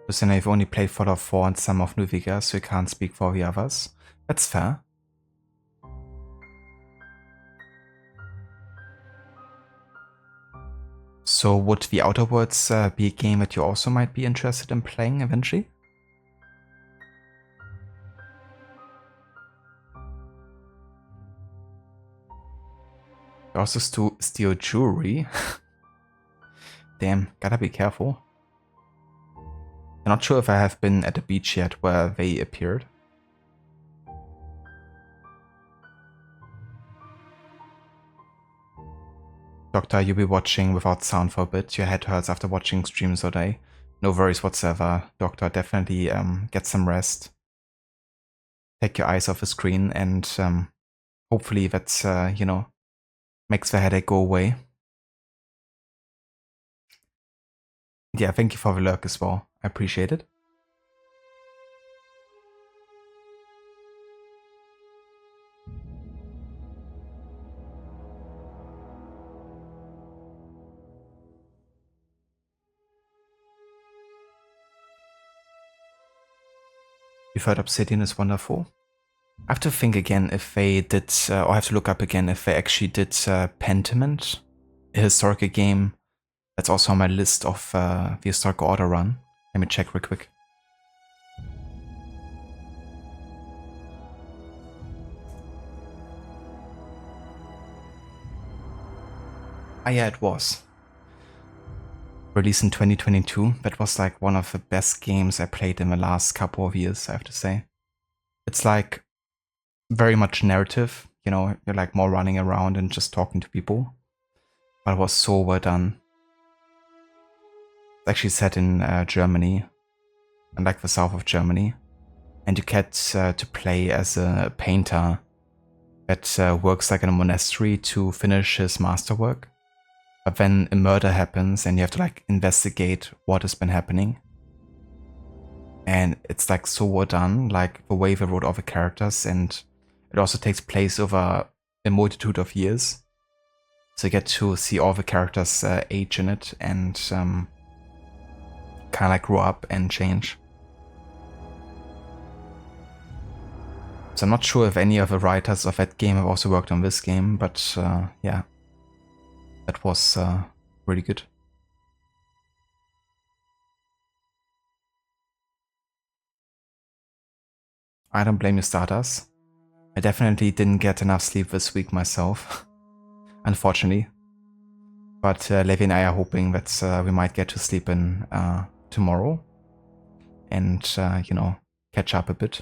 Luciana, you've only played Fallout 4 and some of New Vegas, so you can't speak for the others. That's fair. So would The Outer Worlds be a game that you also might be interested in playing eventually? You also steal jewelry. Damn, gotta be careful. I'm not sure if I have been at the beach yet where they appeared. Doctor, you'll be watching without sound for a bit. Your head hurts after watching streams all day. No worries whatsoever, Doctor. Definitely get some rest. Take your eyes off the screen and hopefully that's, you know, makes the headache go away. Yeah, thank you for the lurk as well. I appreciate it. You've heard Obsidian is wonderful. I have to think again if they did, or I have to look up again if they actually did Pentiment, a historical game that's also on my list of the historical order run. Let me check real quick. Ah yeah, it was. Released in 2022. That was like one of the best games I played in the last couple of years, I have to say. It's like very much narrative, you know, you're like more running around and just talking to people. But it was so well done. It's actually set in Germany, and like the south of Germany. And you get to play as a painter that works like in a monastery to finish his masterwork. But then a murder happens and you have to like investigate what has been happening. And it's like so well done, like the way they wrote all the characters, and it also takes place over a multitude of years. So you get to see all the characters age in it and kind of like grow up and change. So I'm not sure if any of the writers of that game have also worked on this game, but yeah, that was really good. I don't blame you, Stardust. I definitely didn't get enough sleep this week myself, unfortunately. But Levi and I are hoping that we might get to sleep in tomorrow and, you know, catch up a bit.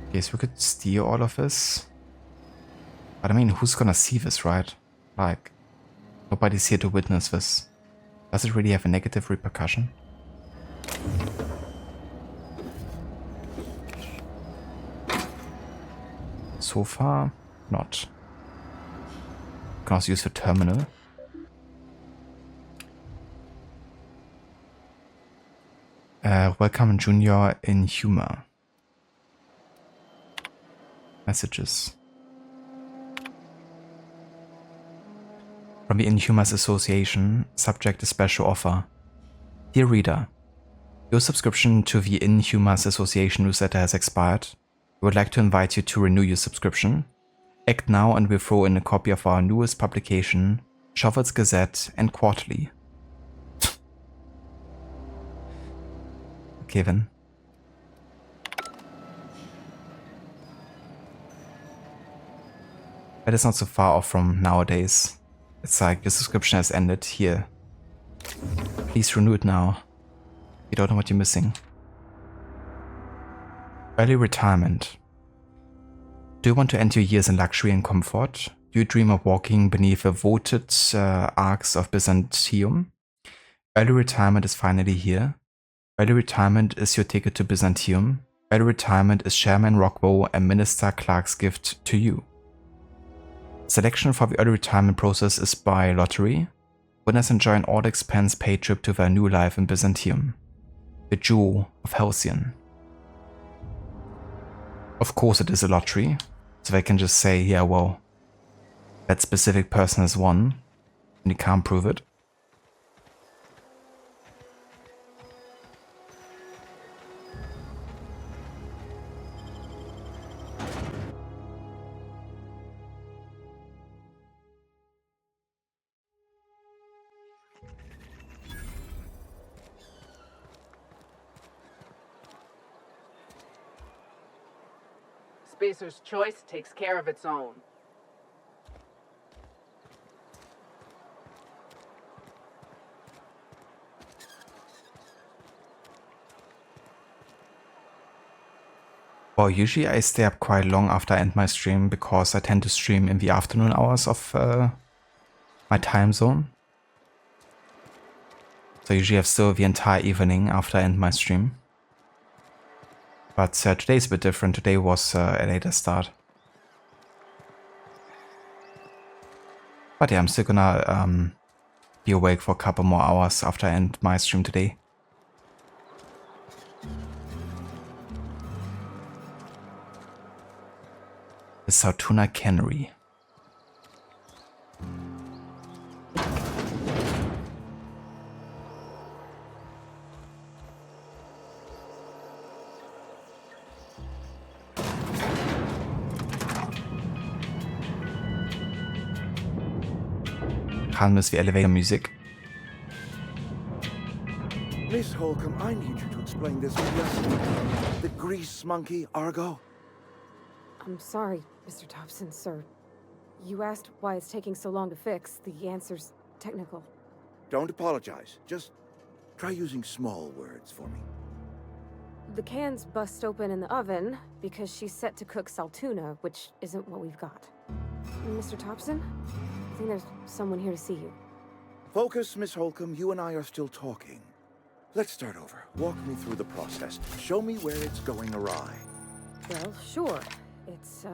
Okay, so we could steal all of this. But I mean, who's gonna see this, right? Like, nobody's here to witness this. Does it really have a negative repercussion? So far, not. Can also use the terminal. Welcome Junior in humor. Messages. From the Inhumans Association, subject a special offer. Dear reader, your subscription to the Inhumans Association newsletter has expired. We would like to invite you to renew your subscription. Act now and we'll throw in a copy of our newest publication, Shovel's Gazette and Quarterly. Okay then. That is not so far off from nowadays. It's like your subscription has ended here. Please renew it now. You don't know what you're missing. Early retirement. Do you want to end your years in luxury and comfort? Do you dream of walking beneath the vaulted arcs of Byzantium? Early retirement is finally here. Early retirement is your ticket to Byzantium. Early retirement is Chairman Rockwell and Minister Clark's gift to you. Selection for the early retirement process is by lottery. Winners enjoy an all-expense paid trip to their new life in Byzantium, the jewel of Halcyon. Of course it is a lottery, so they can just say, yeah, well, that specific person has won, and you can't prove it. Spacer's Choice takes care of its own. Well, usually I stay up quite long after I end my stream because I tend to stream in the afternoon hours of my time zone. So usually I have still the entire evening after I end my stream. But today's a bit different. Today was a later start. But yeah, I'm still gonna be awake for a couple more hours after I end my stream today. The Sautuna Cannery. Miss the elevator music. Miss Holcomb, I need you to explain this lesson. The grease monkey, Argo? I'm sorry, Mr. Thompson, sir. You asked why it's taking so long to fix. The answer's technical. Don't apologize. Just try using small words for me. The can's bust open in the oven because she's set to cook saltuna, which isn't what we've got. Mr. Thompson? I think there's someone here to see you. Focus, Miss Holcomb. You and I are still talking. Let's start over. Walk me through the process. Show me where it's going awry. Well, sure. It's,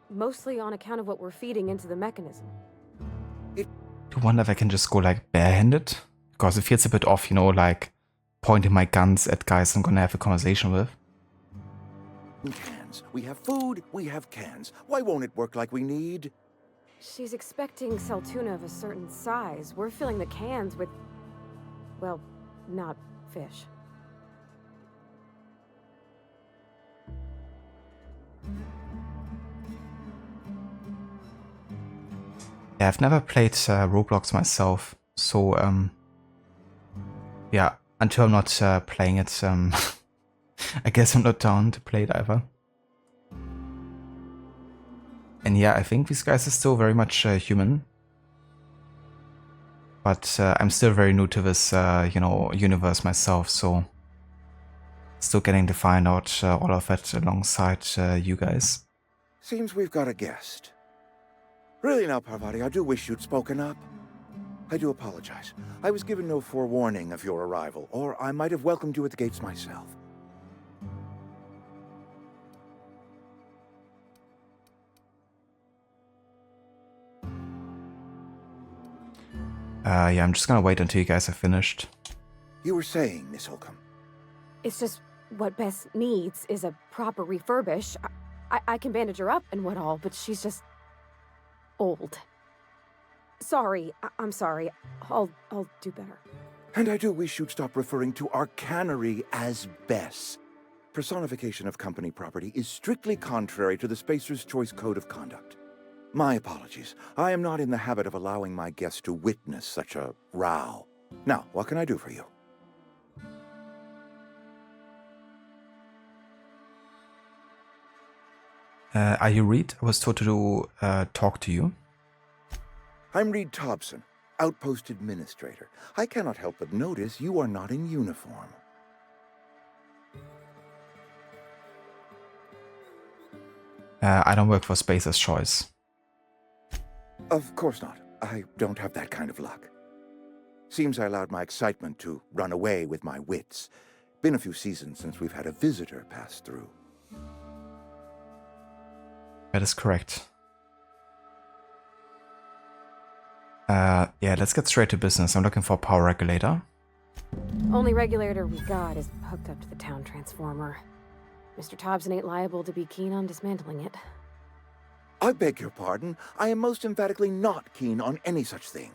mostly on account of what we're feeding into the mechanism. I wonder if I can just go like barehanded? Because it feels a bit off, you know, like pointing my guns at guys I'm gonna have a conversation with. Cans. We have food, we have cans. Why won't it work like we need? She's expecting Saltuna of a certain size. We're filling the cans with, well, not fish. Yeah, I've never played Roblox myself, so yeah, until I'm not playing it, I guess I'm not down to play it either. And yeah, I think these guys are still very much human. But I'm still very new to this, you know, universe myself, so still getting to find out all of it alongside you guys. Seems we've got a guest. Really now, Parvati, I do wish you'd spoken up. I do apologize. I was given no forewarning of your arrival, or I might have welcomed you at the gates myself. Yeah, I'm just gonna wait until you guys are finished. You were saying, Miss Holcomb. It's just what Bess needs is a proper refurbish. I can bandage her up and what all, but she's just old. Sorry, I'm sorry. I'll do better. And I do wish you'd stop referring to our cannery as Bess. Personification of company property is strictly contrary to the Spacer's Choice Code of Conduct. My apologies. I am not in the habit of allowing my guests to witness such a row. Now, what can I do for you? Are you Reed? I was told to talk to you. I'm Reed Thompson, Outpost Administrator. I cannot help but notice you are not in uniform. I don't work for Spacer's Choice. Of course not. I don't have that kind of luck. Seems I allowed my excitement to run away with my wits. Been a few seasons since we've had a visitor pass through. That is correct. Yeah, let's get straight to business. I'm looking for a power regulator. Only regulator we got is hooked up to the town transformer. Mr. Thompson ain't liable to be keen on dismantling it. I beg your pardon. I am most emphatically not keen on any such thing.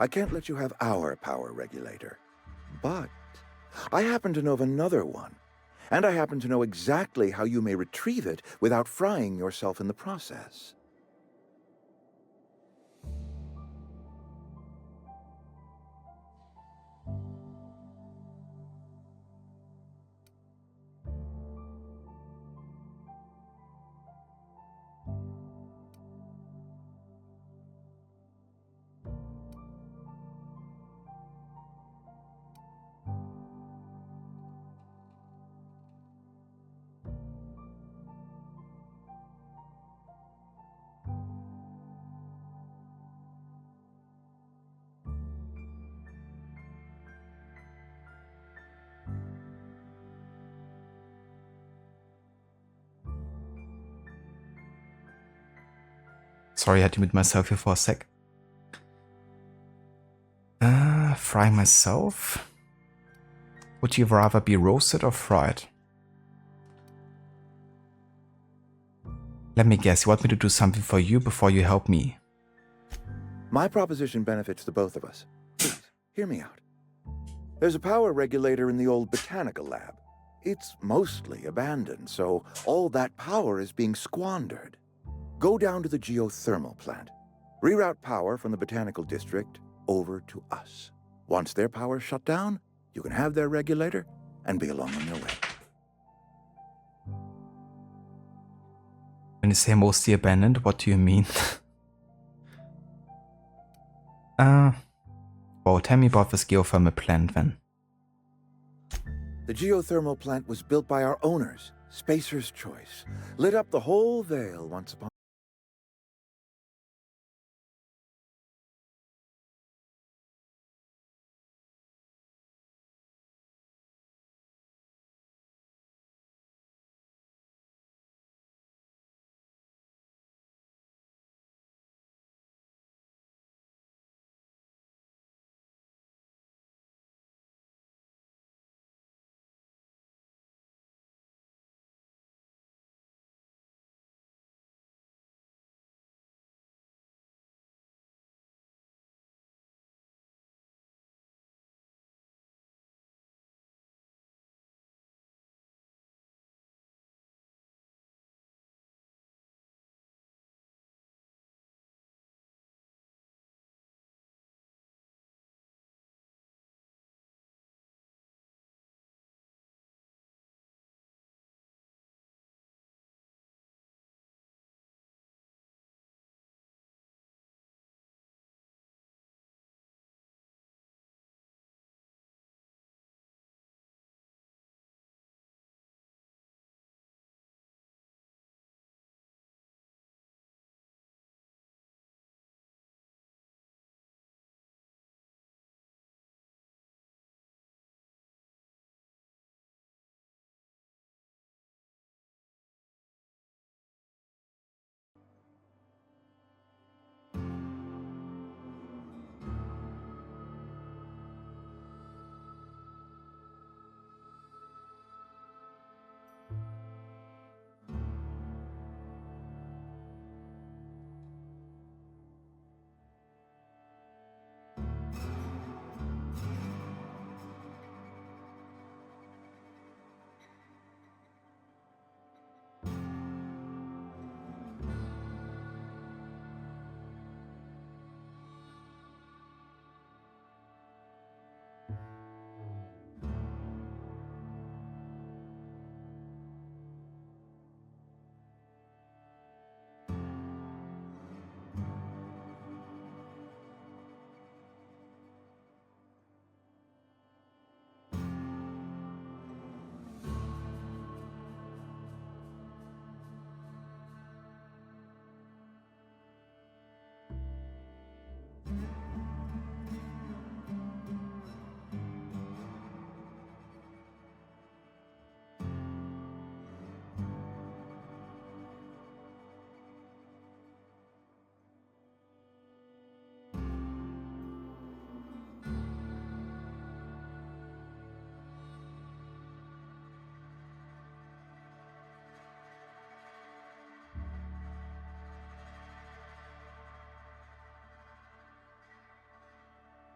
I can't let you have our power regulator. But I happen to know of another one. And I happen to know exactly how you may retrieve it without frying yourself in the process. Sorry, I had to mute myself here for a sec. Fry myself? Would you rather be roasted or fried? Let me guess, you want me to do something for you before you help me? My proposition benefits the both of us. Please, hear me out. There's a power regulator in the old botanical lab. It's mostly abandoned, so all that power is being squandered. Go down to the geothermal plant. Reroute power from the botanical district over to us. Once their power's shut down, you can have their regulator and be along on your way. When you say mostly abandoned, what do you mean? Well, tell me about this geothermal plant then. The geothermal plant was built by our owners, Spacer's Choice. Lit up the whole Vale once upon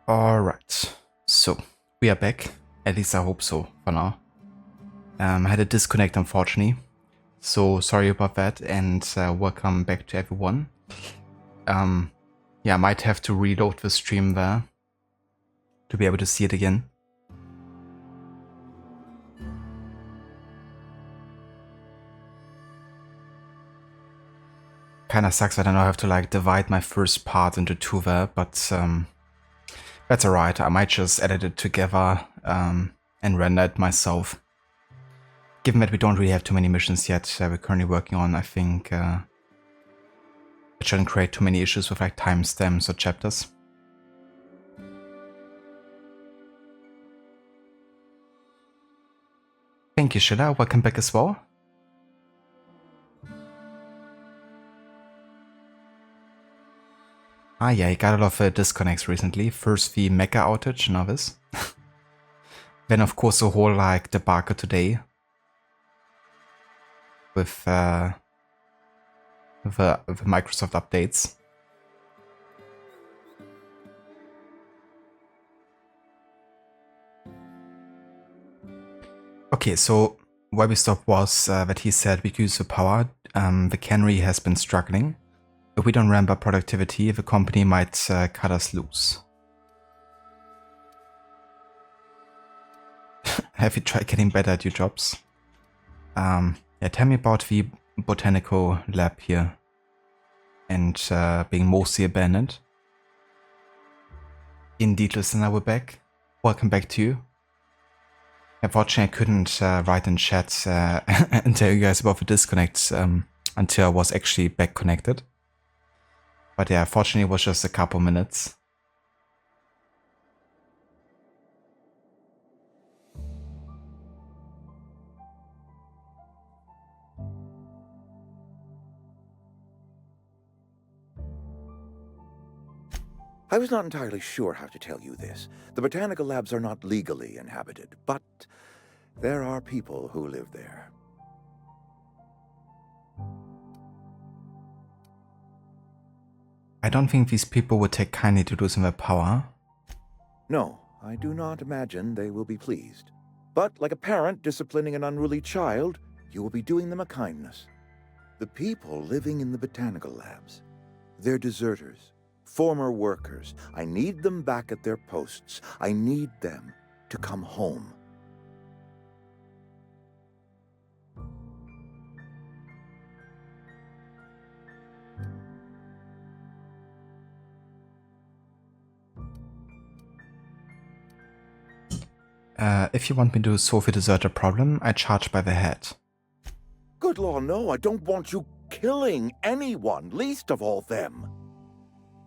Alright, so we are back. At least I hope so for now. I had a disconnect unfortunately, so sorry about that, and welcome back to everyone. Yeah, I might have to reload the stream there to be able to see it again. Kinda sucks that I now have to like divide my first part into two there, but that's alright. I might just edit it together and render it myself. Given that we don't really have too many missions yet we're currently working on, I think it shouldn't create too many issues with like timestamps or chapters. Thank you, Sheila. Welcome back as well. Ah yeah, I got a lot of disconnects recently. First the mecha outage, now this. Then of course the whole like debacle today. With the Microsoft updates. Okay, so where we stopped was that he said we could use the power. The cannery has been struggling. If we don't ramp up productivity, the company might cut us loose. Have you tried getting better at your jobs? Yeah, tell me about the botanical lab here and being mostly abandoned. Indeed, listener, we're back. Welcome back to you. Unfortunately, I couldn't write in chat and tell you guys about the disconnect until I was actually back connected. But yeah, fortunately it was just a couple minutes. I was not entirely sure how to tell you this. The botanical labs are not legally inhabited, but there are people who live there. I don't think these people would take kindly to losing their power. No, I do not imagine they will be pleased. But like a parent disciplining an unruly child, you will be doing them a kindness. The people living in the botanical labs, they're deserters, former workers. I need them back at their posts. I need them to come home. If you want me to solve your deserter problem, I charge by the head. Good law, no, I don't want you killing anyone, least of all them.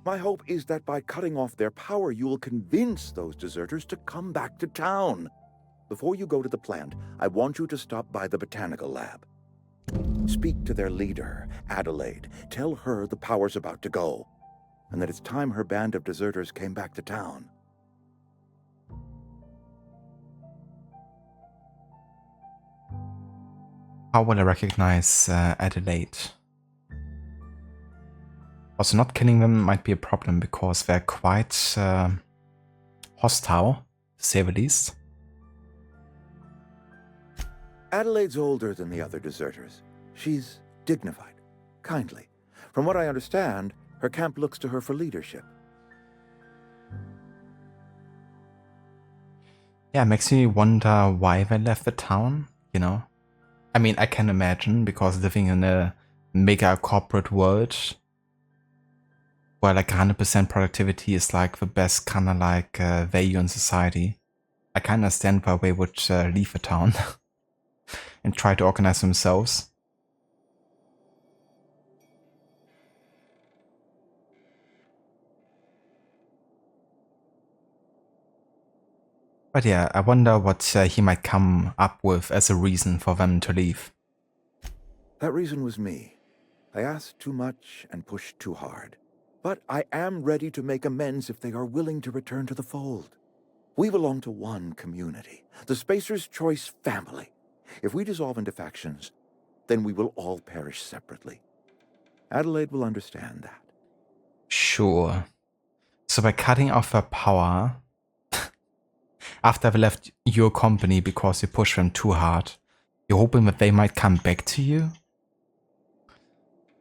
My hope is that by cutting off their power, you will convince those deserters to come back to town. Before you go to the plant, I want you to stop by the botanical lab. Speak to their leader, Adelaide. Tell her the power's about to go, and that it's time her band of deserters came back to town. How will I recognize Adelaide? Also, not killing them might be a problem because they're quite hostile, to say the least. Adelaide's older than the other deserters. She's dignified, kindly. From what I understand, her camp looks to her for leadership. Yeah, makes me wonder why they left the town, you know? I mean, I can imagine, because living in a mega corporate world where like 100% productivity is like the best kind of like value in society, I can understand why they would leave the town and try to organize themselves. But yeah, I wonder what he might come up with as a reason for them to leave. That reason was me. I asked too much and pushed too hard. But I am ready to make amends if they are willing to return to the fold. We belong to one community, the Spacer's Choice family. If we dissolve into factions, then we will all perish separately. Adelaide will understand that. Sure. So by cutting off her power, after I've left your company because you pushed them too hard, you're hoping that they might come back to you?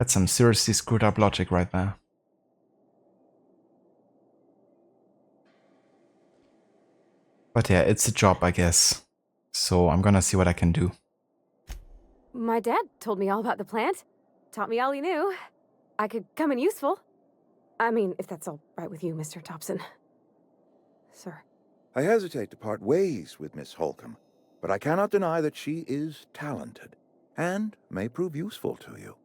That's some seriously screwed up logic right there. But yeah, it's a job, I guess. So I'm gonna see what I can do. My dad told me all about the plant. Taught me all he knew. I could come in useful. I mean, if that's all right with you, Mr. Thompson. Sir. I hesitate to part ways with Miss Holcomb, but I cannot deny that she is talented and may prove useful to you.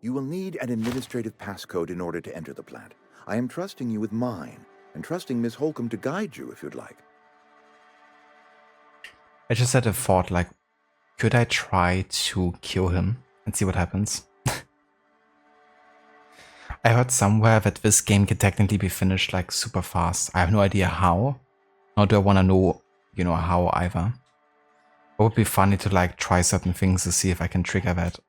You will need an administrative passcode in order to enter the plant. I am trusting you with mine, and trusting Miss Holcomb to guide you if you'd like. I just had a thought, like, could I try to kill him and see what happens? I heard somewhere that this game can technically be finished like super fast. I have no idea how. Nor do I want to know, you know, how either. It would be funny to like try certain things to see if I can trigger that.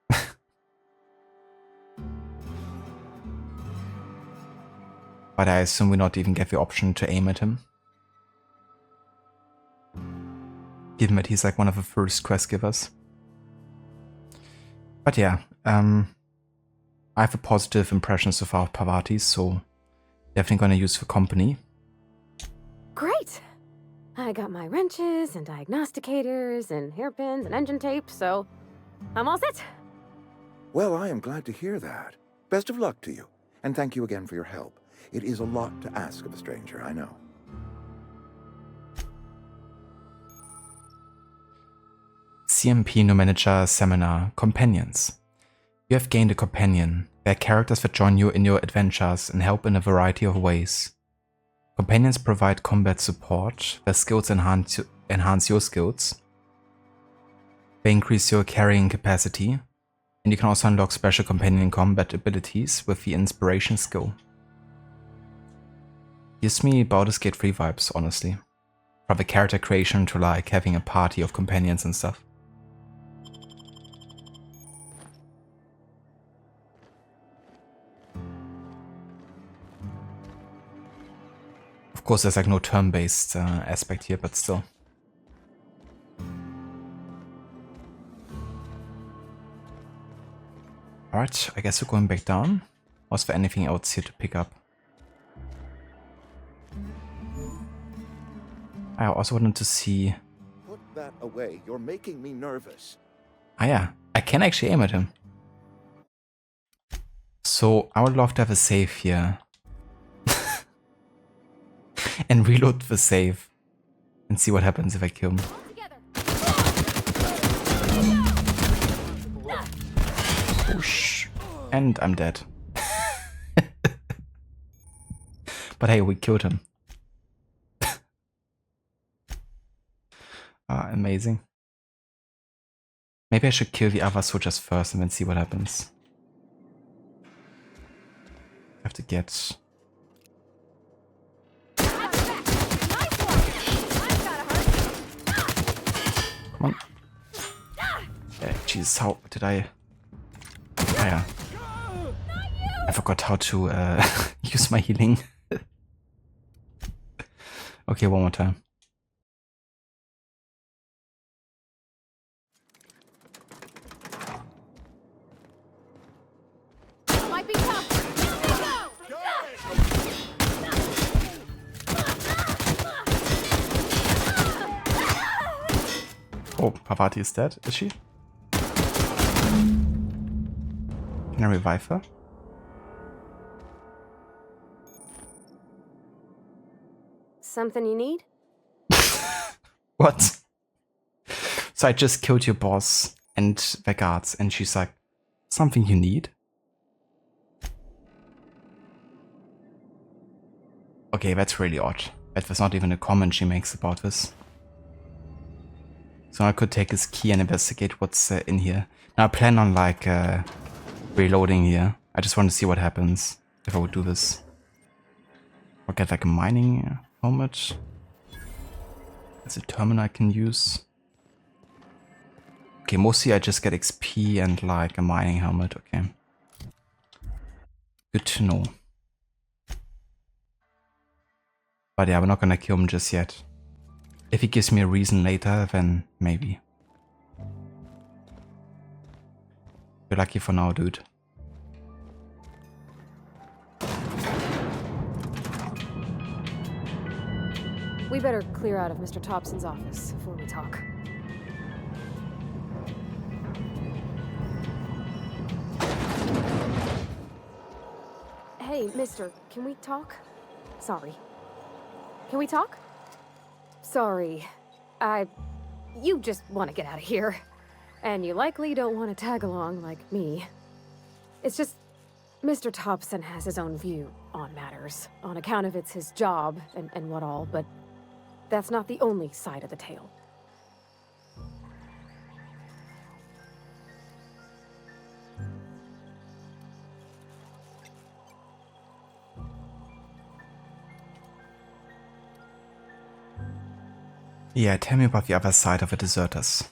But I assume we not even get the option to aim at him. Given that he's like one of the first quest givers. But yeah, I have a positive impression so far of Parvati, so definitely gonna use the company. Great! I got my wrenches and diagnosticators and hairpins and engine tape, so I'm all set. Well, I am glad to hear that. Best of luck to you, and thank you again for your help. It is a lot to ask of a stranger, I know. CMP New Manager Seminar Companions. You have gained a companion. They are characters that join you in your adventures and help in a variety of ways. Companions provide combat support. Their skills enhance your skills. They increase your carrying capacity. And you can also unlock special companion combat abilities with the inspiration skill. Gives me Baldur's Gate 3 vibes, honestly. From the character creation to like having a party of companions and stuff. Of course, there's like no turn-based aspect here, but still. Alright, I guess we're going back down. Was there anything else here to pick up? I also wanted to see... Put that away. You're making me nervous. Ah yeah, I can actually aim at him. So I would love to have a save here. And reload the save. And see what happens if I kill him. Whoosh. And I'm dead. But hey, we killed him. Amazing. Maybe I should kill the other soldiers first and then see what happens. I have to get... Come on. Yeah, Jesus, how did I... Ah, yeah. I forgot how to use my healing. Okay, one more time. Might be tough. Oh, Parvati is dead, is she? Can I revive her? Something you need? What? So I just killed your boss and the guards, and she's like, something you need? Okay, that's really odd. That was not even a comment she makes about this. So I could take his key and investigate what's in here. Now I plan on like reloading here. I just want to see what happens if I would do this. I'll get like a mining helmet. There's a terminal I can use. Okay, mostly I just get XP and like a mining helmet, okay. Good to know. But yeah, we're not gonna kill him just yet. If he gives me a reason later, then maybe. You're lucky for now, dude. We better clear out of Mr. Thompson's office before we talk. Hey, mister, can we talk? Sorry. Can we talk? Sorry. You just want to get out of here. And you likely don't want to tag along like me. It's just, Mr. Thompson has his own view on matters, on account of it's his job and what all, but that's not the only side of the tale. Yeah, tell me about the other side of the deserters.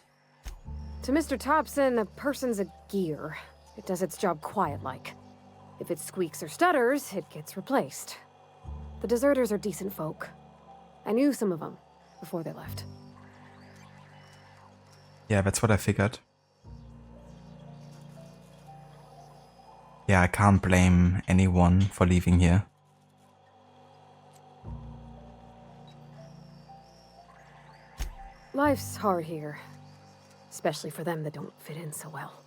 To Mr. Thompson, a person's a gear. It does its job quiet-like. If it squeaks or stutters, it gets replaced. The deserters are decent folk. I knew some of them before they left. Yeah, that's what I figured. Yeah, I can't blame anyone for leaving here. Life's hard here. Especially for them that don't fit in so well.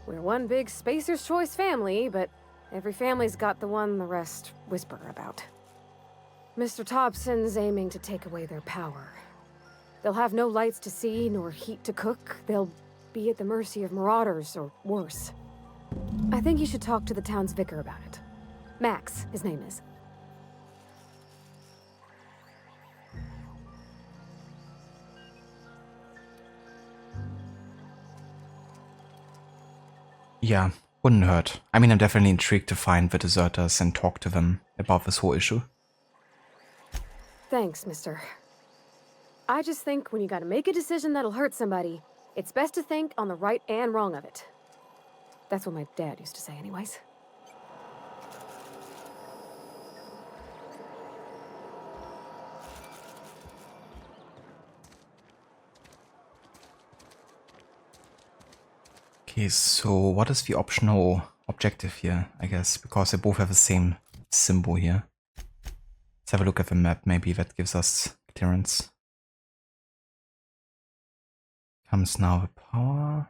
We're one big Spacer's Choice family, but every family's got the one the rest whisper about. Mr. Thompson's aiming to take away their power. They'll have no lights to see, nor heat to cook. They'll be at the mercy of marauders, or worse. I think you should talk to the town's vicar about it. Max, his name is. Yeah, wouldn't hurt. I mean, I'm definitely intrigued to find the deserters and talk to them about this whole issue. Thanks, mister. I just think when you gotta make a decision that'll hurt somebody, it's best to think on the right and wrong of it. That's what my dad used to say anyways. Okay, so what is the optional objective here, I guess? Because they both have the same symbol here. Let's have a look at the map, maybe that gives us clearance. Comes now the power.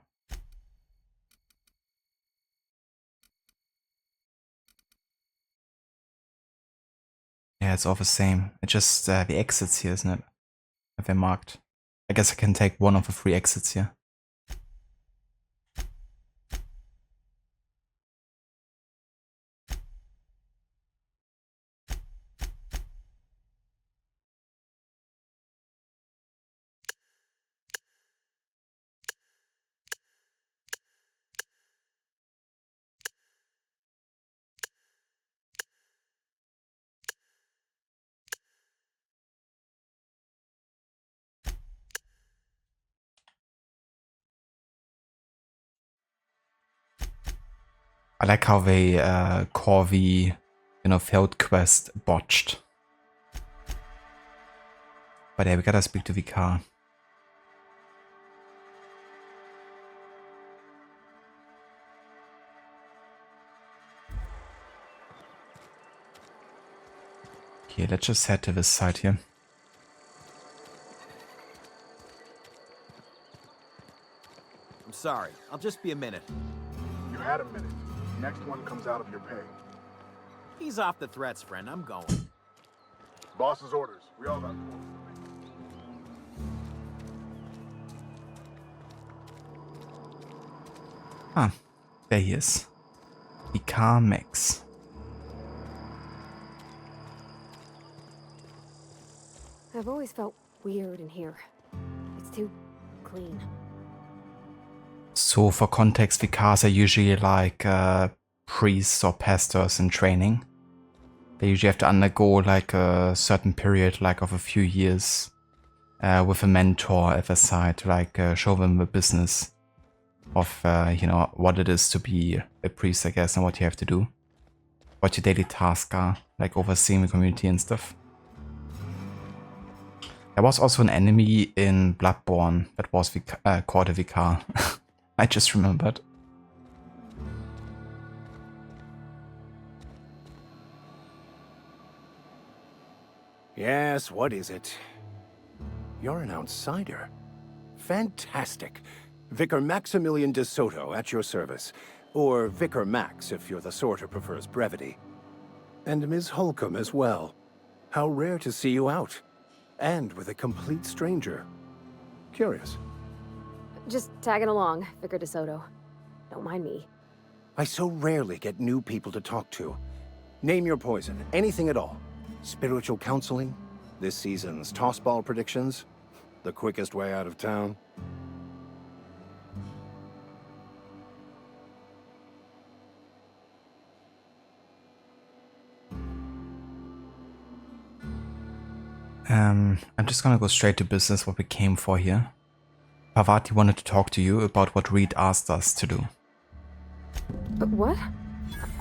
Yeah, it's all the same. It's just the exits here, isn't it? Have they marked? I guess I can take one of the 3 exits here. I like how they call the, failed quest botched. But yeah, we gotta speak to the car. Okay, let's just head to this side here. I'm sorry, I'll just be a minute. You had a minute. Next one comes out of your pay. Ease off the threats, friend. I'm going. Boss's orders. We all got. Ah, there he is. The car mix. I've always felt weird in here. It's too clean. So for context, the cars are usually like priests or pastors in training. They usually have to undergo like a certain period, like of a few years, with a mentor at their side to like show them the business of what it is to be a priest, I guess, and what you have to do, what your daily tasks are, like overseeing the community and stuff. There was also an enemy in Bloodborne that was called a Vicar. I just remembered. Yes, what is it? You're an outsider. Fantastic. Vicar Maximilian de Soto at your service. Or Vicar Max if you're the sort who prefers brevity. And Ms. Holcomb as well. How rare to see you out. And with a complete stranger. Curious. Just tagging along, Vicar DeSoto. Don't mind me. I so rarely get new people to talk to. Name your poison, anything at all. Spiritual counseling? This season's tossball predictions? The quickest way out of town? I'm just gonna go straight to business, what we came for here. Parvati wanted to talk to you about what Reed asked us to do. But what?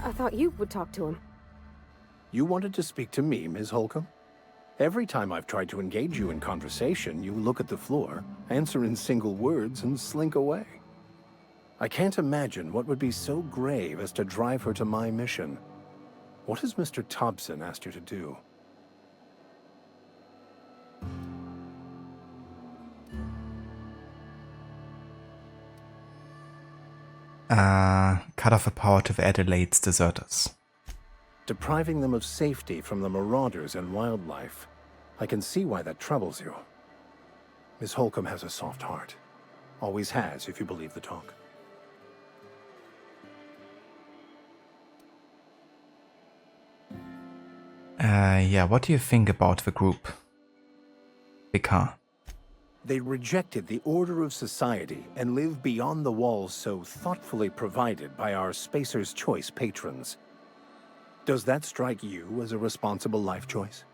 I thought you would talk to him. You wanted to speak to me, Ms. Holcomb? Every time I've tried to engage you in conversation, you look at the floor, answer in single words, and slink away. I can't imagine what would be so grave as to drive her to my mission. What has Mr. Thompson asked you to do? Cut off the power to the Adelaide's deserters. Depriving them of safety from the marauders and wildlife. I can see why that troubles you. Miss Holcomb has a soft heart. Always has, if you believe the talk. Yeah, what do you think about the group? Vicar. They rejected the order of society and live beyond the walls so thoughtfully provided by our Spacer's Choice patrons. Does that strike you as a responsible life choice?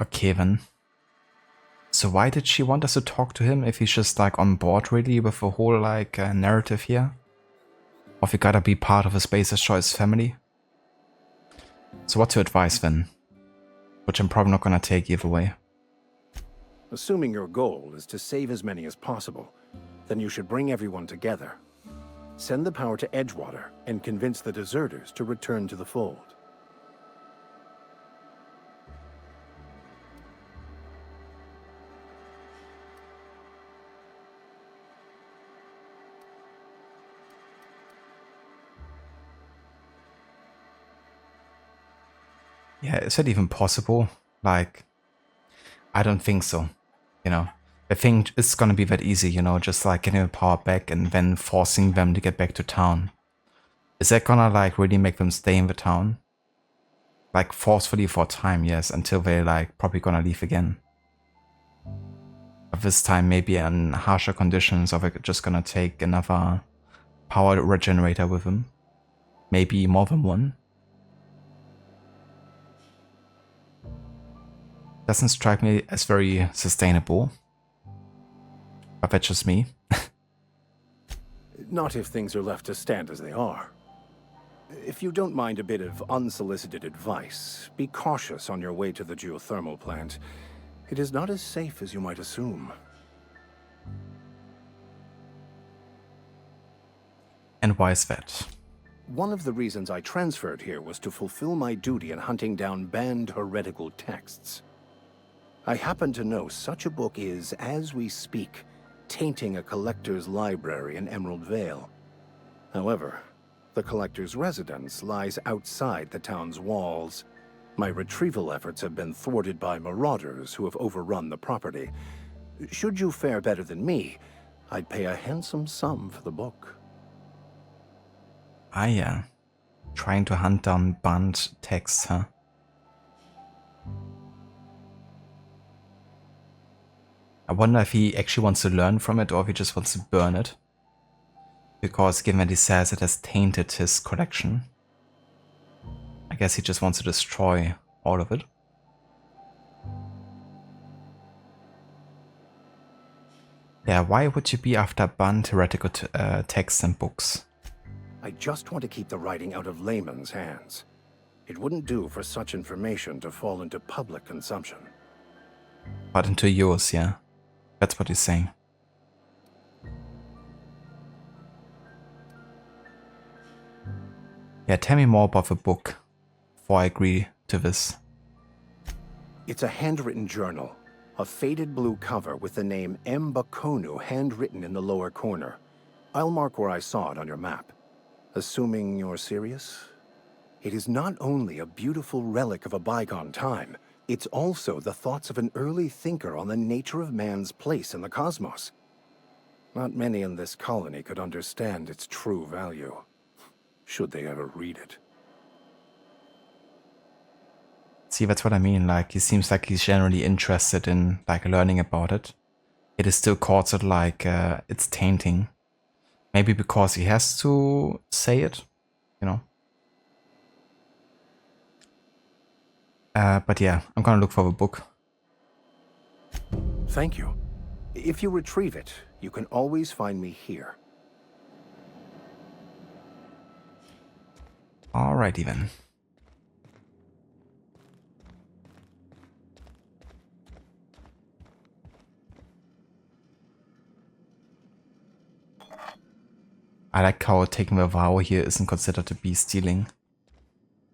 Okay then. So why did she want us to talk to him if he's just like on board really with the whole like narrative here? Of you gotta be part of a Spacer's Choice family? So what's your advice then? Which I'm probably not gonna take either way. Assuming your goal is to save as many as possible, then you should bring everyone together. Send the power to Edgewater and convince the deserters to return to the fold. Yeah, is that even possible? Like, I don't think so. You know, I think it's gonna be that easy, you know, just like getting the power back and then forcing them to get back to town. Is that gonna like really make them stay in the town? Like forcefully for a time, yes, until they're like probably gonna leave again. But this time maybe in harsher conditions, or they're just gonna take another power regenerator with them. Maybe more than one. Doesn't strike me as very sustainable. But that's just me. Not if things are left to stand as they are. If you don't mind a bit of unsolicited advice, be cautious on your way to the geothermal plant. It is not as safe as you might assume. And why is that? One of the reasons I transferred here was to fulfill my duty in hunting down banned heretical texts. I happen to know such a book is, as we speak, tainting a collector's library in Emerald Vale. However, the collector's residence lies outside the town's walls. My retrieval efforts have been thwarted by marauders who have overrun the property. Should you fare better than me, I'd pay a handsome sum for the book. Ah yeah. Trying to hunt down banned texts, huh? I wonder if he actually wants to learn from it or if he just wants to burn it. Because given that he says it has tainted his collection, I guess he just wants to destroy all of it. Yeah, why would you be after banned heretical texts and books? I just want to keep the writing out of layman's hands. It wouldn't do for such information to fall into public consumption. But into yours, yeah. That's what he's saying. Yeah, tell me more about the book before I agree to this. It's a handwritten journal. A faded blue cover with the name M. Bakonu handwritten in the lower corner. I'll mark where I saw it on your map. Assuming you're serious? It is not only a beautiful relic of a bygone time, it's also the thoughts of an early thinker on the nature of man's place in the cosmos. Not many in this colony could understand its true value, should they ever read it. See, that's what I mean. Like, he seems like he's generally interested in, like, learning about it. It is still called sort of like, it's tainting. Maybe because he has to say it, you know. But yeah, I'm gonna look for the book. Thank you. If you retrieve it, you can always find me here. Alrighty then. I like how taking the vow here isn't considered to be stealing.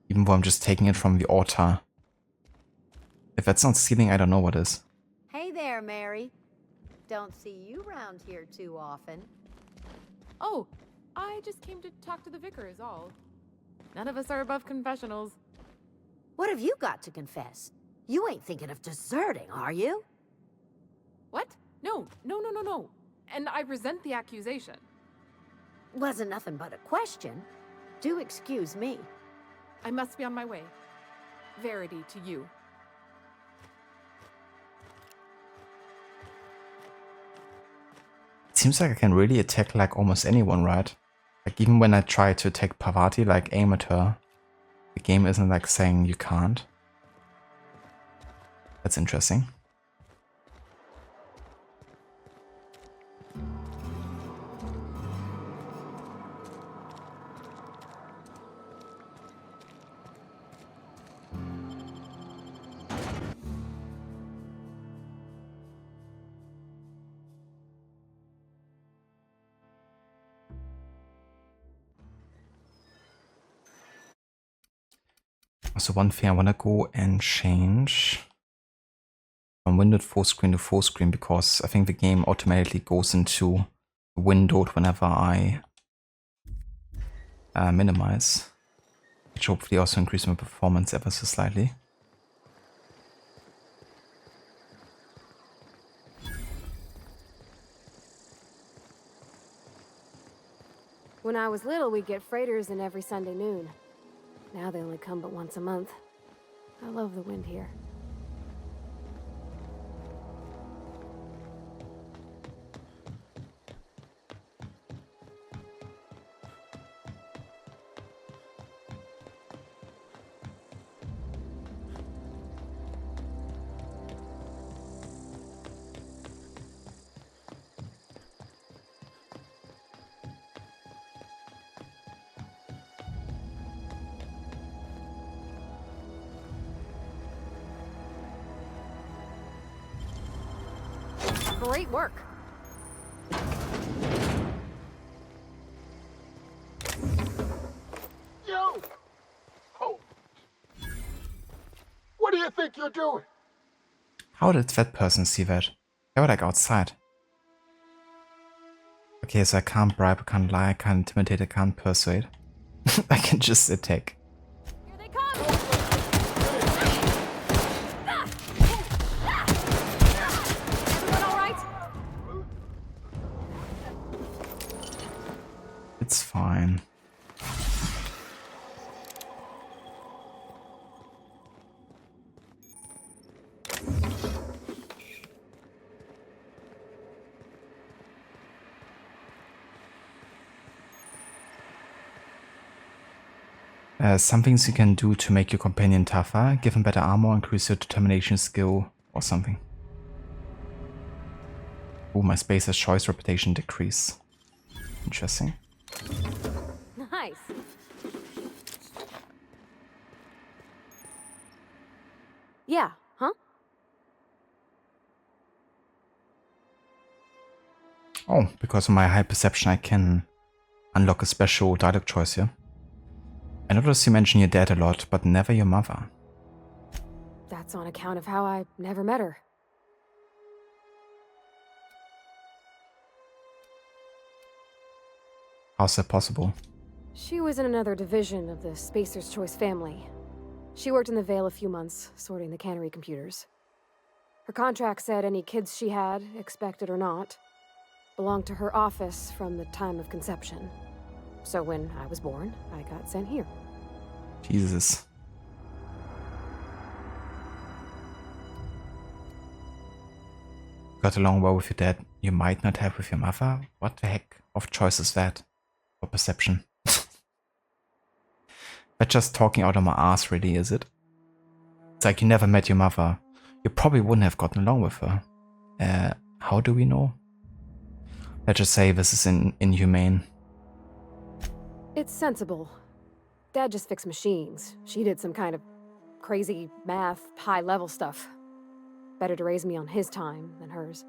Even though I'm just taking it from the altar. If that's not stealing, I don't know what is. Hey there, Mary. Don't see you around here too often. Oh, I just came to talk to the vicar is all. None of us are above confessionals. What have you got to confess? You ain't thinking of deserting, are you? What? No. And I resent the accusation. Wasn't nothing but a question. Do excuse me. I must be on my way. Verity to you. It seems like I can really attack like almost anyone, right? Like even when I try to attack Parvati, like aim at her, the game isn't like saying you can't. That's interesting. So one thing I want to go and change from windowed full screen to full screen because I think the game automatically goes into windowed whenever I minimize, which hopefully also increases my performance ever so slightly. When I was little, we'd get freighters in every Sunday noon. Now they only come but once a month. I love the wind here. Great work. You! Oh. What do you think you're doing? How did that person see that? They were like outside. Okay, so I can't bribe, I can't lie, I can't intimidate, I can't persuade. I can just attack. Here they come! Everyone all right? It's fine. Some things you can do to make your companion tougher. Give him better armor, increase your determination skill, or something. Oh, my spacer's choice reputation decrease. Interesting. Nice. Yeah, huh? Oh, because of my high perception I can unlock a special dialogue choice here. I noticed you mention your dad a lot, but never your mother. That's on account of how I never met her. How's that possible? She was in another division of the Spacer's Choice family. She worked in the Vale a few months, sorting the cannery computers. Her contract said any kids she had, expected or not, belonged to her office from the time of conception. So when I was born, I got sent here. Jesus. Got along well with your dad, you might not have with your mother? What the heck of choice is that? For perception. That's just talking out of my ass, really, is it? It's like you never met your mother. You probably wouldn't have gotten along with her. How do we know? Let's just say this is inhumane. It's sensible. Dad just fixed machines. She did some kind of crazy math, high-level stuff. Better to raise me on his time than hers.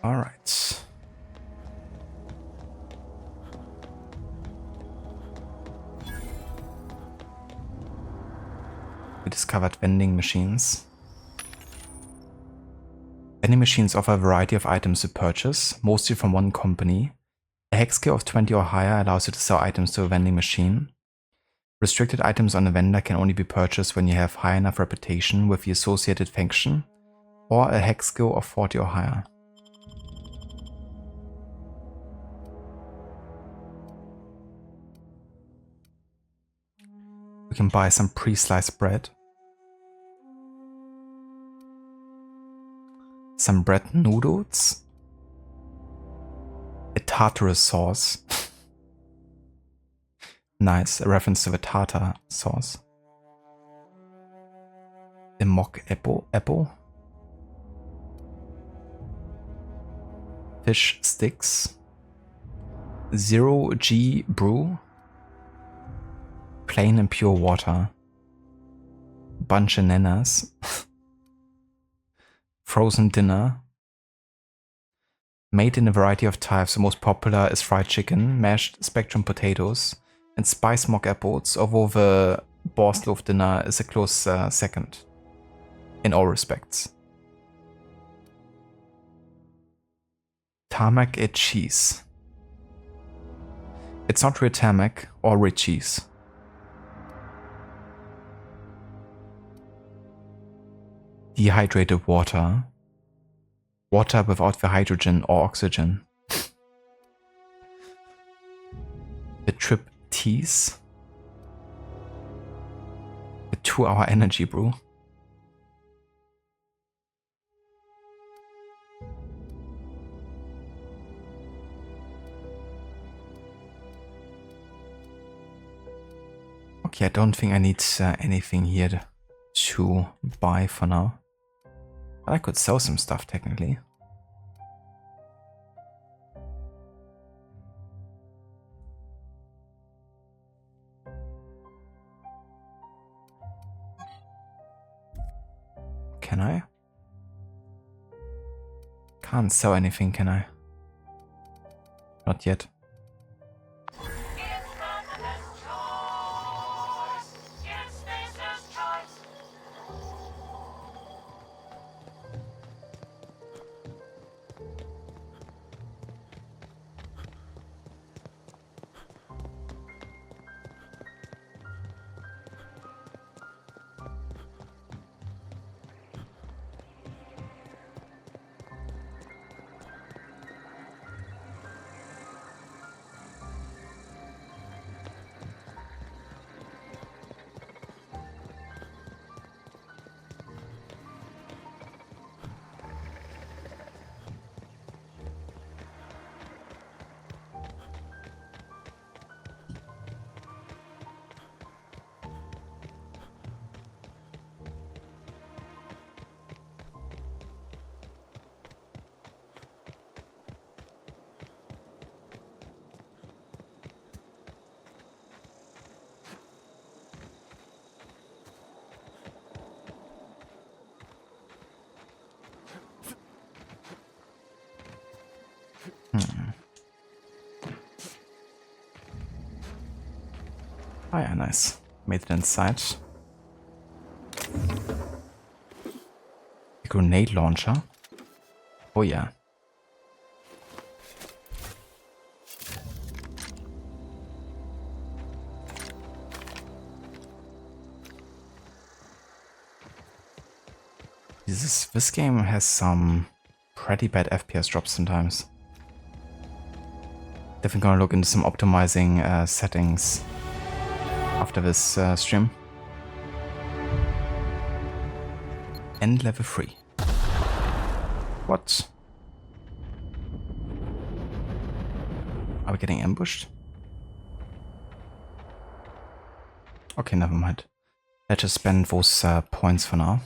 All right. We discovered vending machines. Vending machines offer a variety of items to purchase, mostly from one company. A hex skill of 20 or higher allows you to sell items to a vending machine. Restricted items on a vendor can only be purchased when you have high enough reputation with the associated faction, or a hex skill of 40 or higher. We can buy some pre-sliced bread. Some bread noodles. A tartar sauce. Nice, a reference to the tartar sauce. A mock apple. Fish sticks. 0G brew. Plain and pure water. Bunch of nanas. Frozen dinner. Made in a variety of types, the most popular is fried chicken, mashed spectrum potatoes, and spiced mock apples, although the Borsloaf dinner is a close second. In all respects. Tarmac and cheese. It's not real tarmac or real cheese. Dehydrated water. Water without the hydrogen or oxygen. The trip teas. The 2-hour energy brew. Okay, I don't think I need anything here to buy for now. I could sell some stuff technically. Can I? Can't sell anything, can I? Not yet. Oh yeah, nice. Made it inside. A grenade launcher. Oh yeah. This game has some pretty bad FPS drops sometimes. Definitely gonna look into some optimizing settings after this stream. End level 3. What? Are we getting ambushed? Okay, never mind. Let's just spend those points for now.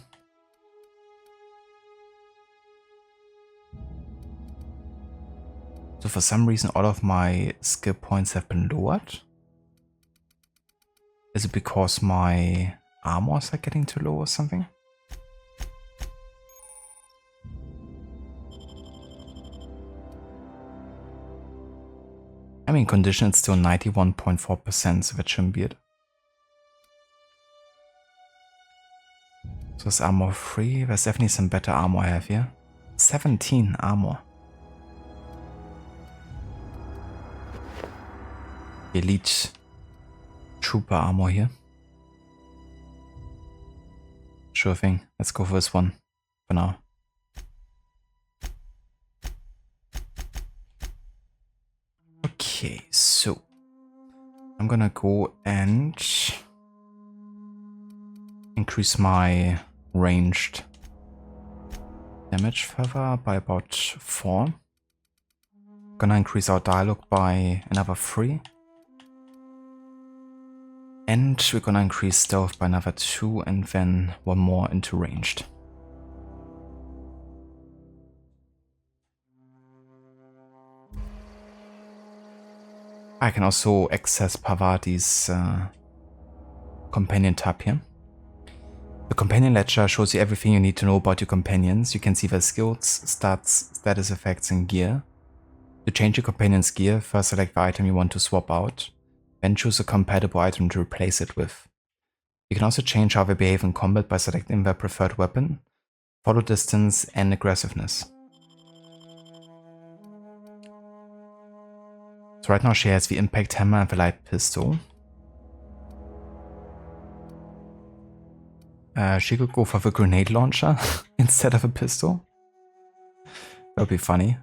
So for some reason all of my skill points have been lowered. Is it because my armors are getting too low or something? I mean, condition is still 91.4%, so that shouldn't be it. So it's armor 3. There's definitely some better armor I have here. 17 armor. Elite Trooper armor here. Sure thing. Let's go for this one for now. Okay, so I'm gonna go and increase my ranged damage further by about 4. Gonna increase our dialogue by another 3. And we're gonna increase stealth by another 2 and then 1 more into ranged. I can also access Parvati's companion tab here. The companion ledger shows you everything you need to know about your companions. You can see their skills, stats, status effects, and gear. To change your companion's gear, first select the item you want to swap out, then choose a compatible item to replace it with. You can also change how they behave in combat by selecting their preferred weapon, follow distance, and aggressiveness. So right now she has the impact hammer and the light pistol. She could go for the grenade launcher instead of a pistol. That would be funny.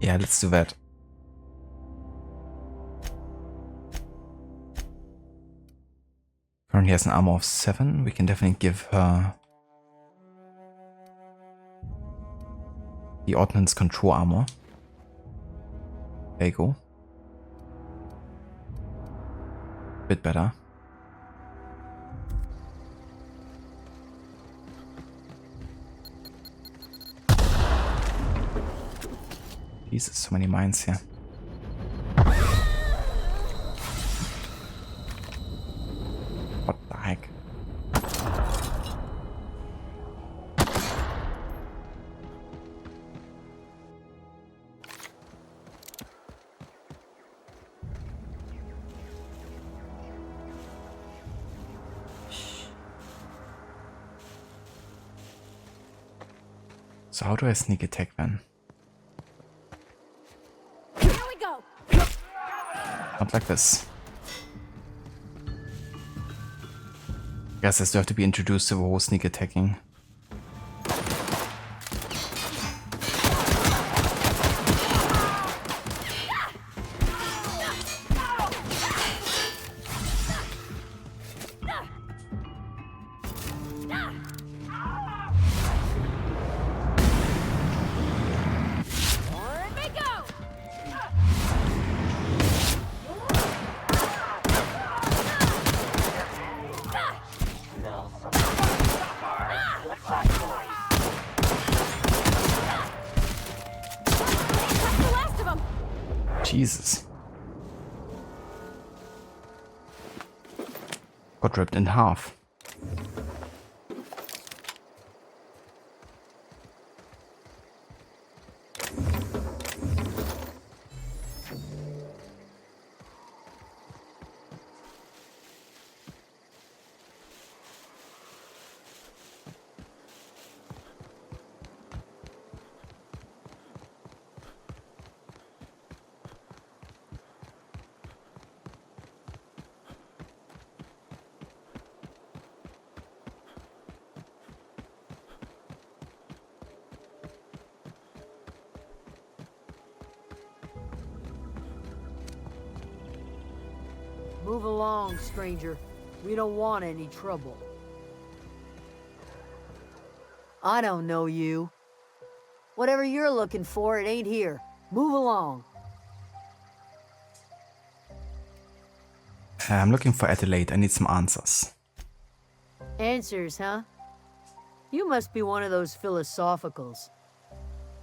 Yeah, let's do that. Currently has an armor of 7. We can definitely give her the ordnance control armor. There you go. Bit better. Jesus, so many mines here. What the heck? So how do I sneak attack then? Here we go. Not like this. Guess I still have to be introduced to the whole sneak attacking. Jesus. Got ripped in half. Move along, stranger. We don't want any trouble. I don't know you. Whatever you're looking for, it ain't here. Move along. I'm looking for Adelaide. I need some answers. Answers, huh? You must be one of those philosophicals.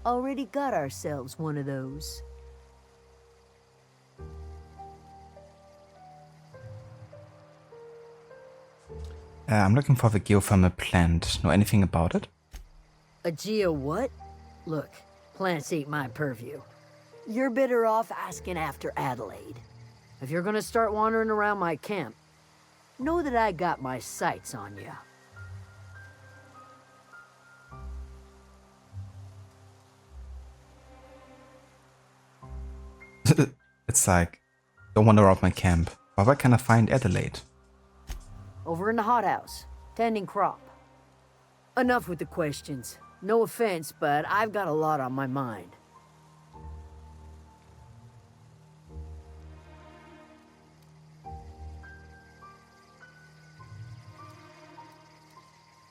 Already got ourselves one of those. I'm looking for the geothermal plant. Know anything about it? A geo what? Look, plants ain't my purview. You're better off asking after Adelaide. If you're gonna start wandering around my camp, know that I got my sights on you. It's like, don't wander around my camp. But where can I find Adelaide? Over in the hothouse, tending crop. Enough with the questions. No offense, but I've got a lot on my mind.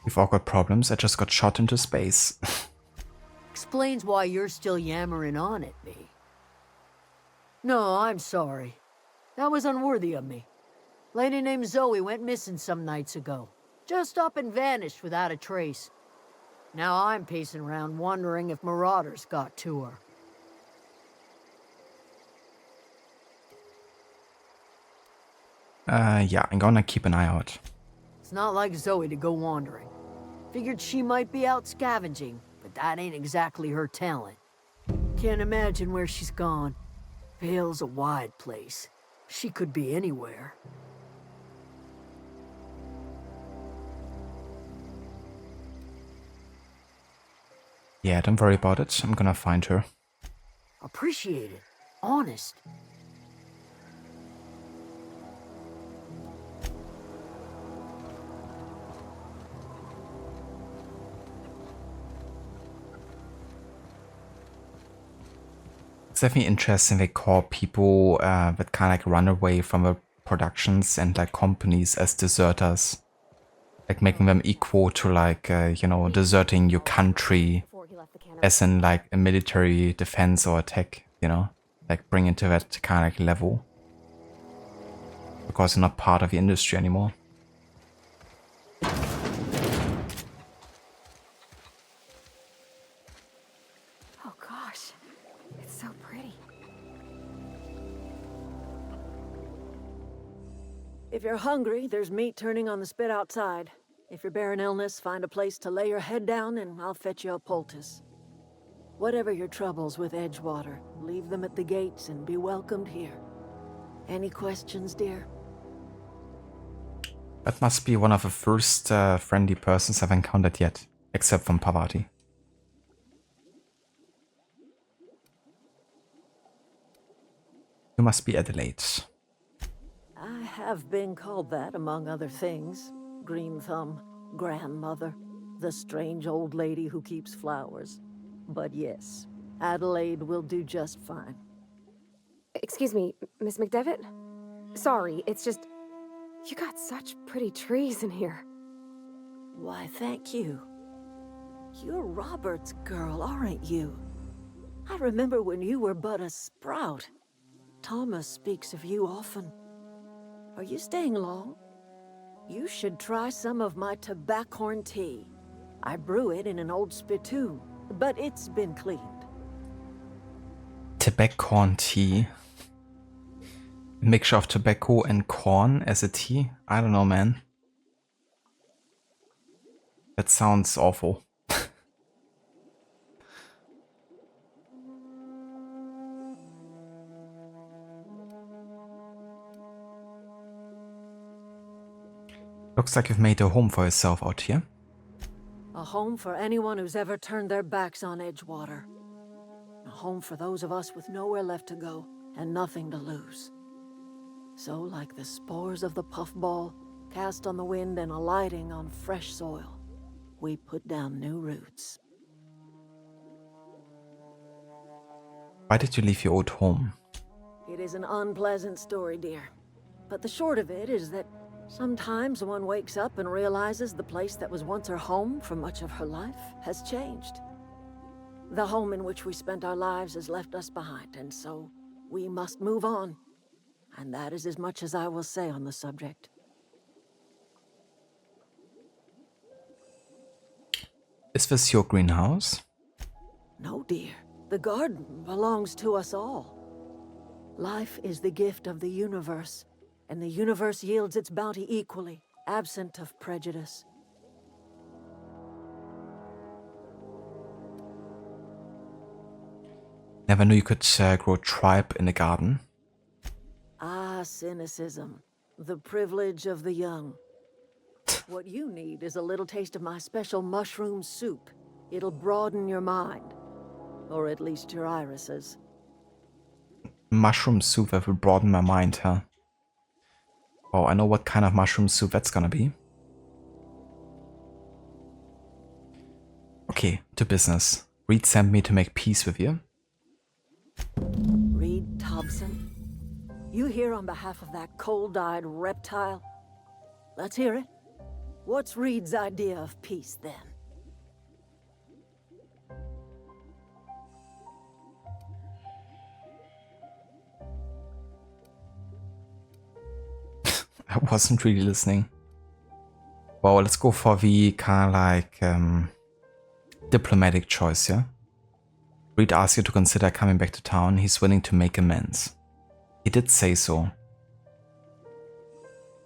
We've all got problems. I just got shot into space. Explains why you're still yammering on at me. No, I'm sorry. That was unworthy of me. Lady named Zoe went missing some nights ago. Just up and vanished without a trace. Now I'm pacing around wondering if marauders got to her. Yeah, I'm gonna keep an eye out. It's not like Zoe to go wandering. Figured she might be out scavenging, but that ain't exactly her talent. Can't imagine where she's gone. Vale's a wide place. She could be anywhere. Yeah, don't worry about it. I'm gonna find her. Appreciate it. Honest. It's definitely interesting they call people that kind of like run away from the productions and like companies as deserters. Like making them equal to like, you know, deserting your country as in like a military defense or attack, you know? Like bring it to that kind of like level. Because you're not part of the industry anymore. Oh gosh, it's so pretty. If you're hungry, there's meat turning on the spit outside. If you're bearing illness, find a place to lay your head down and I'll fetch you a poultice. Whatever your troubles with Edgewater, leave them at the gates and be welcomed here. Any questions, dear? That must be one of the first friendly persons I've encountered yet, except from Parvati. You must be Adelaide. I have been called that, among other things. Green Thumb, grandmother, the strange old lady who keeps flowers. But yes, Adelaide will do just fine. Excuse me, Miss McDevitt? Sorry, it's just... You got such pretty trees in here. Why, thank you. You're Robert's girl, aren't you? I remember when you were but a sprout. Thomas speaks of you often. Are you staying long? You should try some of my tobaccorn tea. I brew it in an old spittoon, but it's been cleaned. Tobaccorn tea? A mixture of tobacco and corn as a tea? I don't know, man. That sounds awful. Looks like you've made a home for yourself out here. A home for anyone who's ever turned their backs on Edgewater. A home for those of us with nowhere left to go and nothing to lose. So, like the spores of the puffball, cast on the wind and alighting on fresh soil, we put down new roots. Why did you leave your old home? It is an unpleasant story, dear. But the short of it is that sometimes one wakes up and realizes the place that was once her home for much of her life has changed. The home in which we spent our lives has left us behind, and so we must move on. And that is as much as I will say on the subject. Is this your greenhouse? No, dear. The garden belongs to us all. Life is the gift of the universe, and the universe yields its bounty equally, absent of prejudice. Never knew you could grow tripe in a garden. Ah, cynicism. The privilege of the young. What you need is a little taste of my special mushroom soup. It'll broaden your mind. Or at least your irises. Mushroom soup that will broaden my mind, huh? Oh, I know what kind of mushroom soup that's gonna be. Okay, to business. Reed sent me to make peace with you. Reed Thompson? You here on behalf of that cold-eyed reptile? Let's hear it. What's Reed's idea of peace, then? I wasn't really listening. Well, let's go for the kind of like diplomatic choice, yeah? Reed asked you to consider coming back to town. He's willing to make amends. He did say so.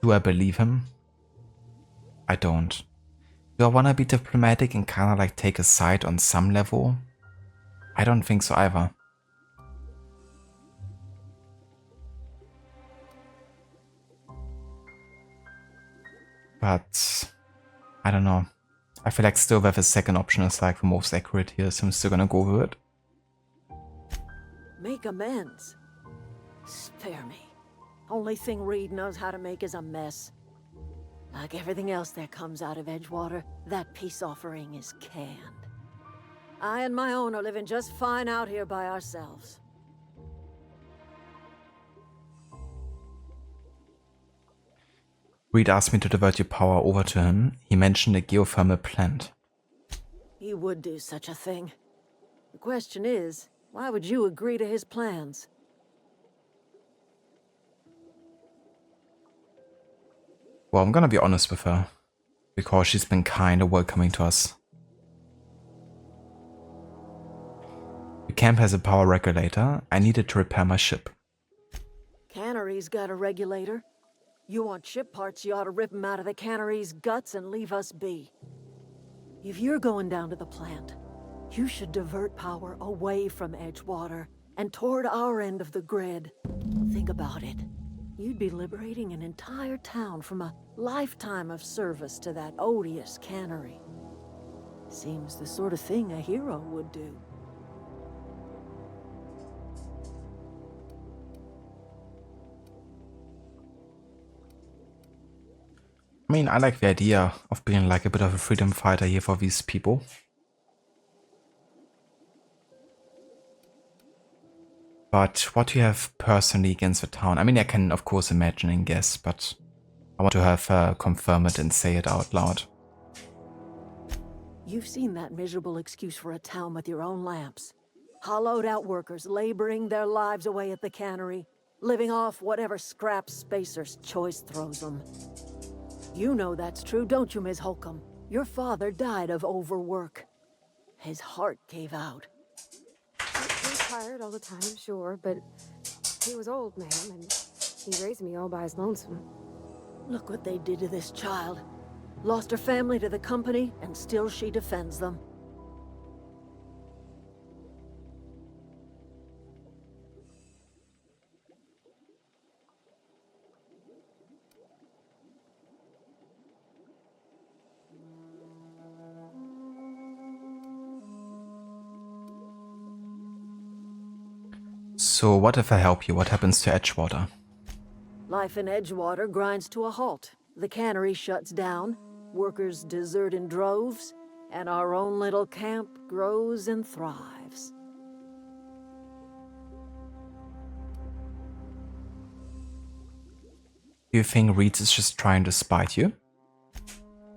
Do I believe him? I don't. Do I want to be diplomatic and kind of like take a side on some level? I don't think so either. But I don't know. I feel like still that the second option is like the most accurate here, so I'm still gonna go with it. Make amends? Spare me. Only thing Reed knows how to make is a mess. Like everything else that comes out of Edgewater, that peace offering is canned. I and my own are living just fine out here by ourselves. Reed asked me to divert your power over to him. He mentioned a geothermal plant. He would do such a thing. The question is, why would you agree to his plans? Well, I'm gonna be honest with her, because she's been kind of welcoming to us. The camp has a power regulator. I needed to repair my ship. Cannery's got a regulator. You want ship parts, you ought to rip them out of the cannery's guts and leave us be. If you're going down to the plant, you should divert power away from Edgewater and toward our end of the grid. Think about it. You'd be liberating an entire town from a lifetime of service to that odious cannery. Seems the sort of thing a hero would do. I mean, I like the idea of being like a bit of a freedom fighter here for these people. But what do you have personally against the town? I mean, I can of course imagine and guess, but I want to have her confirm it and say it out loud. You've seen that miserable excuse for a town with your own lamps. Hollowed out workers laboring their lives away at the cannery, living off whatever scraps Spacer's choice throws them. You know that's true, don't you, Ms. Holcomb? Your father died of overwork. His heart gave out. He was tired all the time, sure, but he was old, ma'am, and he raised me all by his lonesome. Look what they did to this child. Lost her family to the company, and still she defends them. So what if I help you? What happens to Edgewater? Life in Edgewater grinds to a halt. The cannery shuts down, workers desert in droves, and our own little camp grows and thrives. Do you think Reed is just trying to spite you?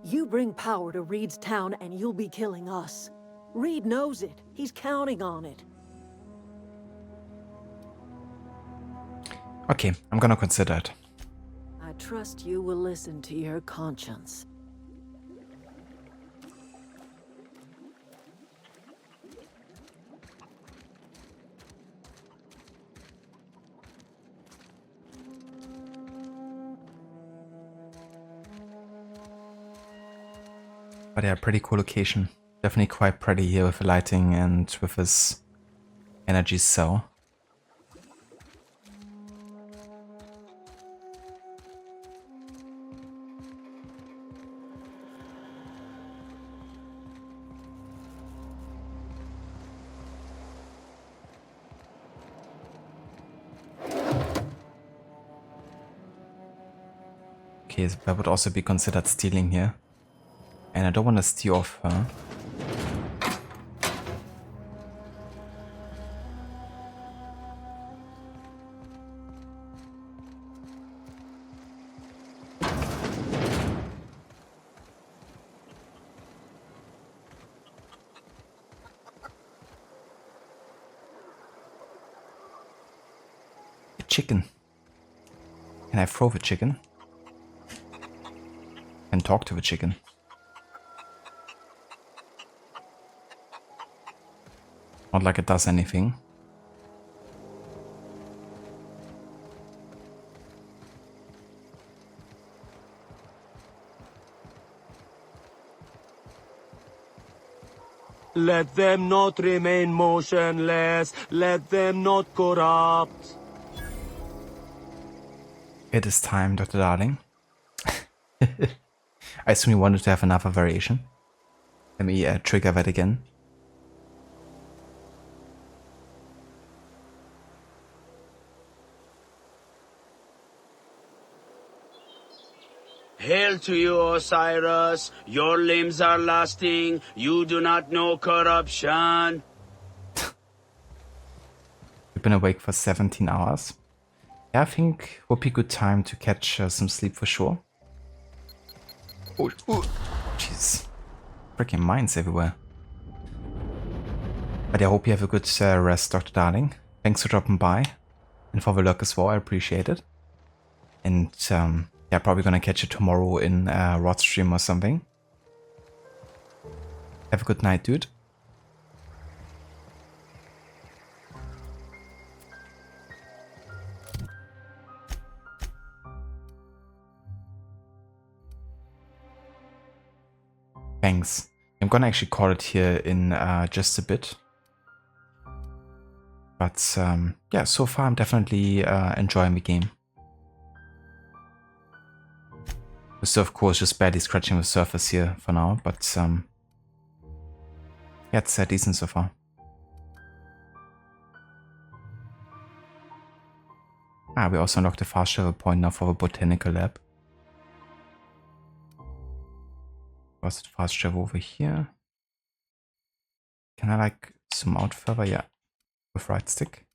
You bring power to Reed's town and you'll be killing us. Reed knows it. He's counting on it. Okay, I'm gonna consider it. I trust you will listen to your conscience. But yeah, pretty cool location. Definitely quite pretty here with the lighting and with this energy cell. Okay, so that would also be considered stealing here. And I don't want to steal off her. A chicken. Can I throw the chicken? And talk to the chicken. Not like it does anything. Let them not remain motionless. Let them not corrupt. It is time, Dr. Darling. I assume you wanted to have another variation. Let me trigger that again. Hail to you, Osiris. Your limbs are lasting. You do not know corruption. We've been awake for 17 hours. Yeah, I think would be a good time to catch some sleep for sure. Oh, jeez. Freaking mines everywhere. But I hope you have a good rest, Dr. Darling. Thanks for dropping by. And for the lurk as well, I appreciate it. And yeah, probably gonna catch you tomorrow in Rod stream or something. Have a good night, dude. Thanks. I'm gonna actually call it here in just a bit. But yeah, so far I'm definitely enjoying the game. We're still, of course, just barely scratching the surface here for now, but yeah, it's decent so far. Ah, we also unlocked the fast travel point now for the botanical lab. Was it fast travel over here? Can I like zoom out further? Yeah, with right stick.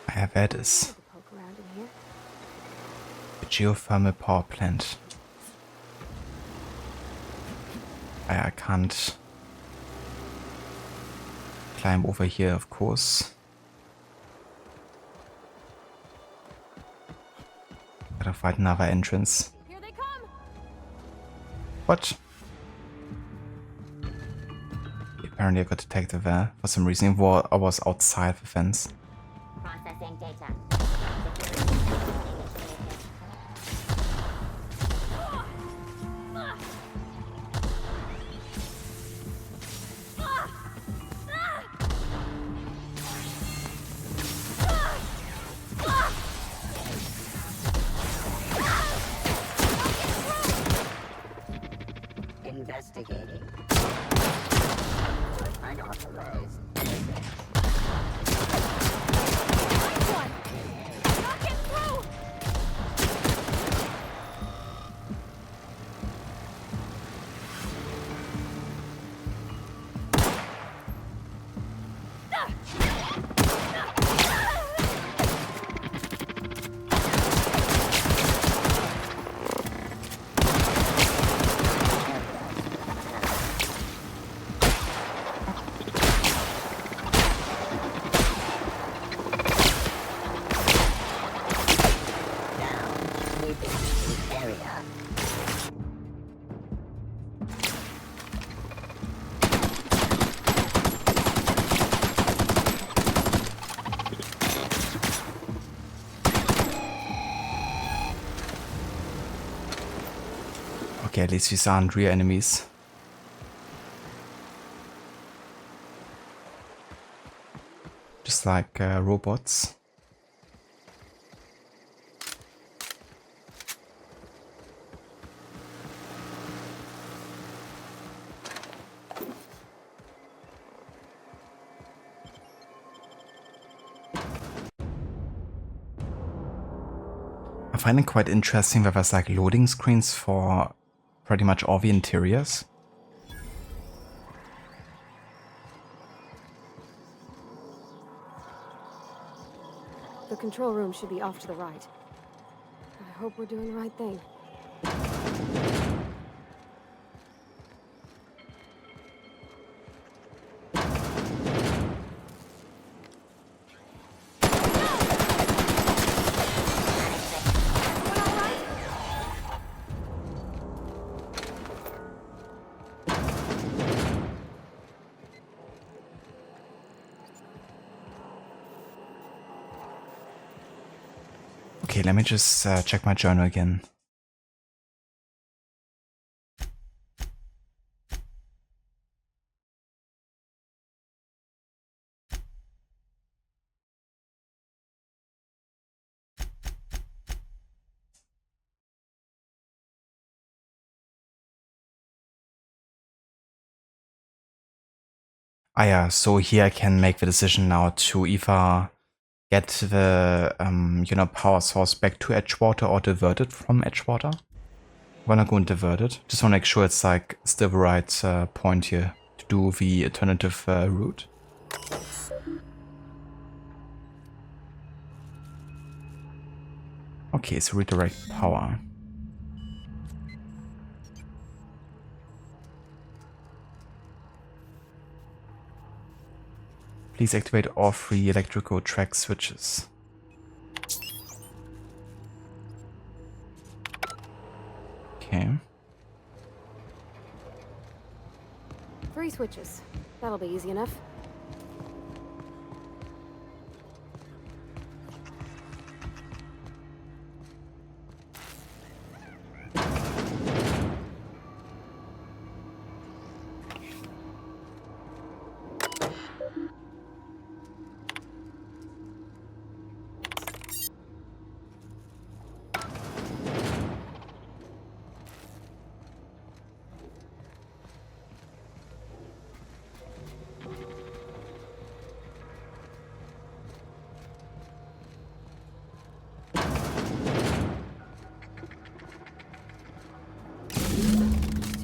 I have Edis. Poke around in here. geothermal power plant. I can't climb over here, of course. Gotta find another entrance. Here they come. What? Apparently I got detected there for some reason. I was outside the fence. Processing data. Investigating. Unauthorized. Okay, at least these aren't real enemies. Just like robots. I find it quite interesting that there's like loading screens for pretty much all the interiors. The control room should be off to the right. I hope we're doing the right thing. Okay, let me just check my journal again. Ah yeah, so here I can make the decision now to either get the power source back to Edgewater or divert it from Edgewater. I'm gonna go and divert it. Just wanna make sure it's like still the right point here to do the alternative route. Okay, so redirect power. Please activate all 3 electrical track switches. Okay. 3 switches. That'll be easy enough.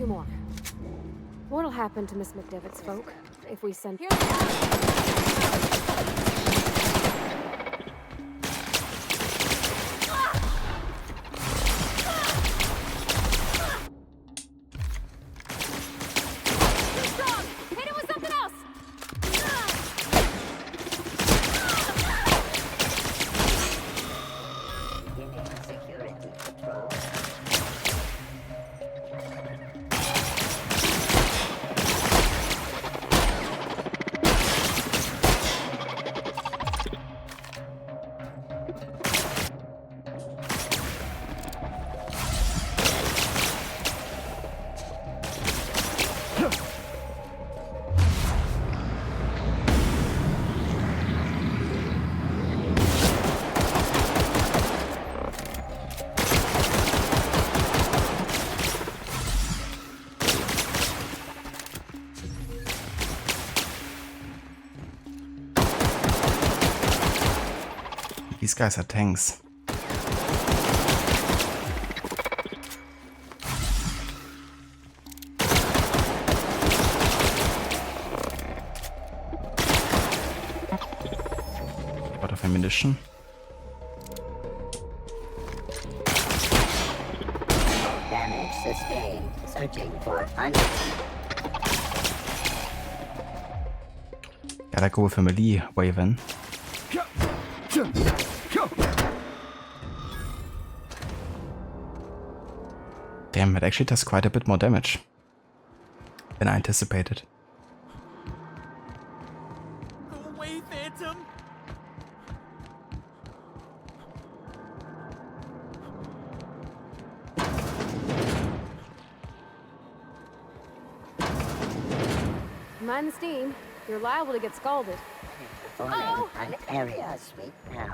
More. What'll happen to Miss McDevitt's folk if we send... Here they are! These guys are tanks. Lot of ammunition. Damage sustained. Searching for onion. Gotta go with a melee weapon. Damn, it actually does quite a bit more damage than I anticipated. Go away, Phantom! Mind the steam. You're liable to get scalded. Forming an area sweep now.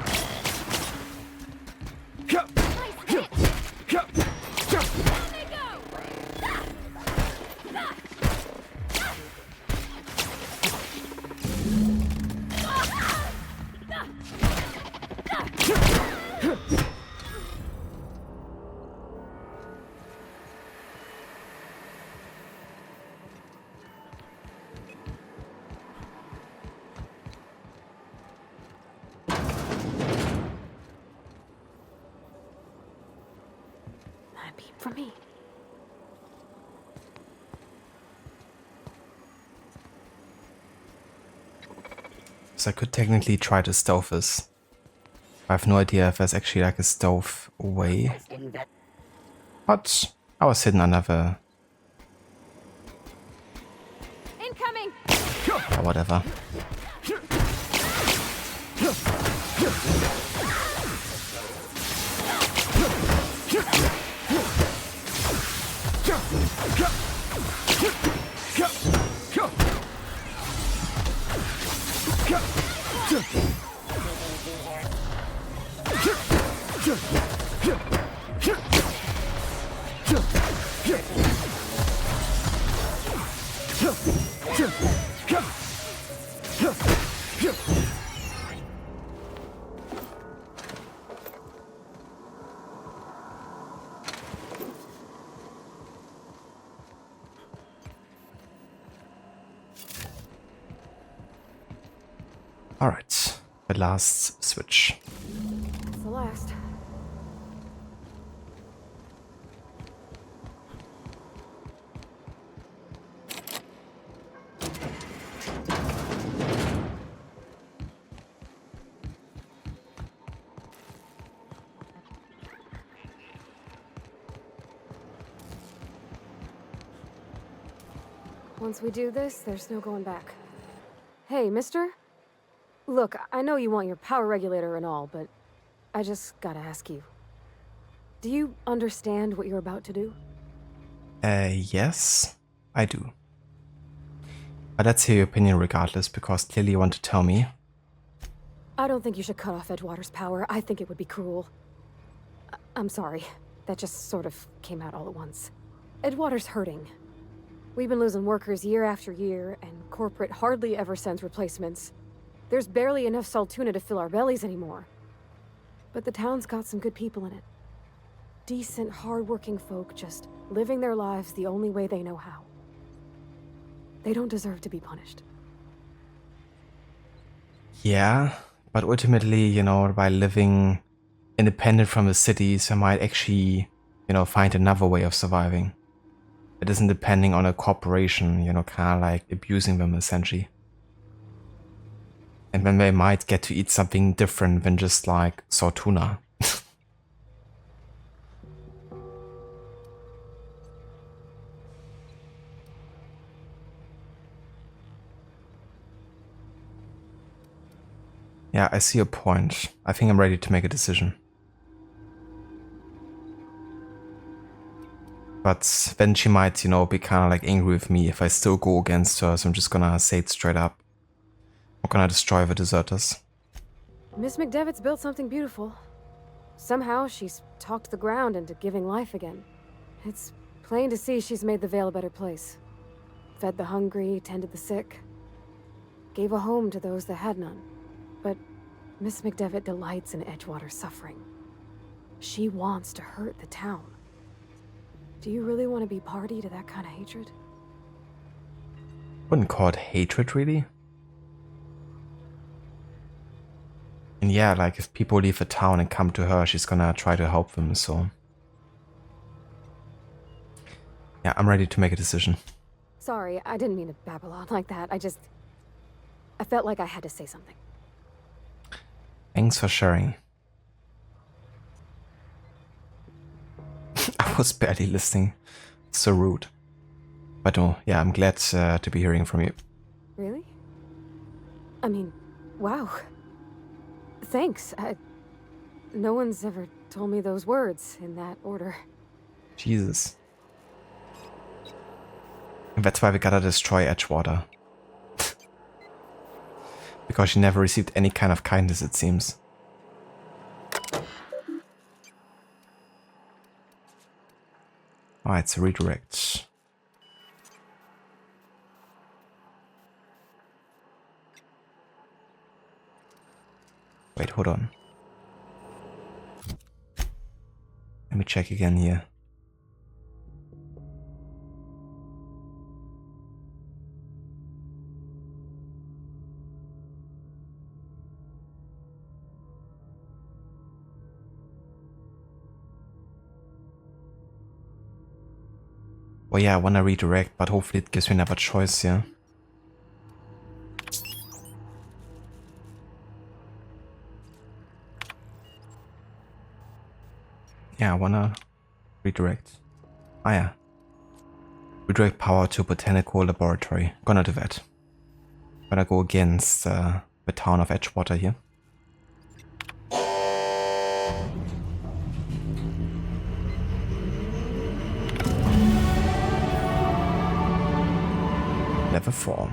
That beat for me. So I could technically try to stealth this. I have no idea if there's actually like a stealth way. But I was sitting under the... Incoming! or whatever. Alright, the last switch. It's the last. Once we do this, there's no going back. Hey, mister? Look, I know you want your power regulator and all, but I just gotta ask you. Do you understand what you're about to do? Yes, I do. But let's hear your opinion regardless, because clearly you want to tell me. I don't think you should cut off Edgewater's power. I think it would be cruel. I'm sorry. That just sort of came out all at once. Edgewater's hurting. We've been losing workers year after year, and corporate hardly ever sends replacements. There's barely enough Saltuna to fill our bellies anymore. But the town's got some good people in it. Decent, hard-working folk just living their lives the only way they know how. They don't deserve to be punished. Yeah, but ultimately, you know, by living independent from the cities, I might actually, you know, find another way of surviving. It isn't depending on a corporation, you know, kind of like abusing them essentially. And then they might get to eat something different than just like Saltuna. Yeah, I see your point. I think I'm ready to make a decision. But then she might, you know, be kind of like angry with me if I still go against her, so I'm just gonna say it straight up. I'm gonna destroy the deserters. Miss McDevitt's built something beautiful. Somehow she's talked the ground into giving life again. It's plain to see she's made the Vale a better place. Fed the hungry, tended the sick. Gave a home to those that had none. But Miss McDevitt delights in Edgewater's suffering. She wants to hurt the town. Do you really want to be party to that kind of hatred? Wouldn't call it hatred, really. And yeah, like if people leave the town and come to her, she's gonna try to help them, so... Yeah, I'm ready to make a decision. Sorry, I didn't mean to babble on like that. I felt like I had to say something. Thanks for sharing. I was barely listening. So rude. But oh, yeah, I'm glad to be hearing from you. Really? I mean, wow. Thanks. No one's ever told me those words in that order. Jesus. And that's why we gotta destroy Edgewater. Because she never received any kind of kindness, it seems. Alright, so redirect. Wait, hold on. Let me check again here. Well, yeah, I want to redirect, but hopefully it gives me another choice here. Yeah, I want to redirect. Ah, yeah. Redirect power to Botanical Laboratory. Gonna do that. Gonna go against the town of Edgewater here. Level 4.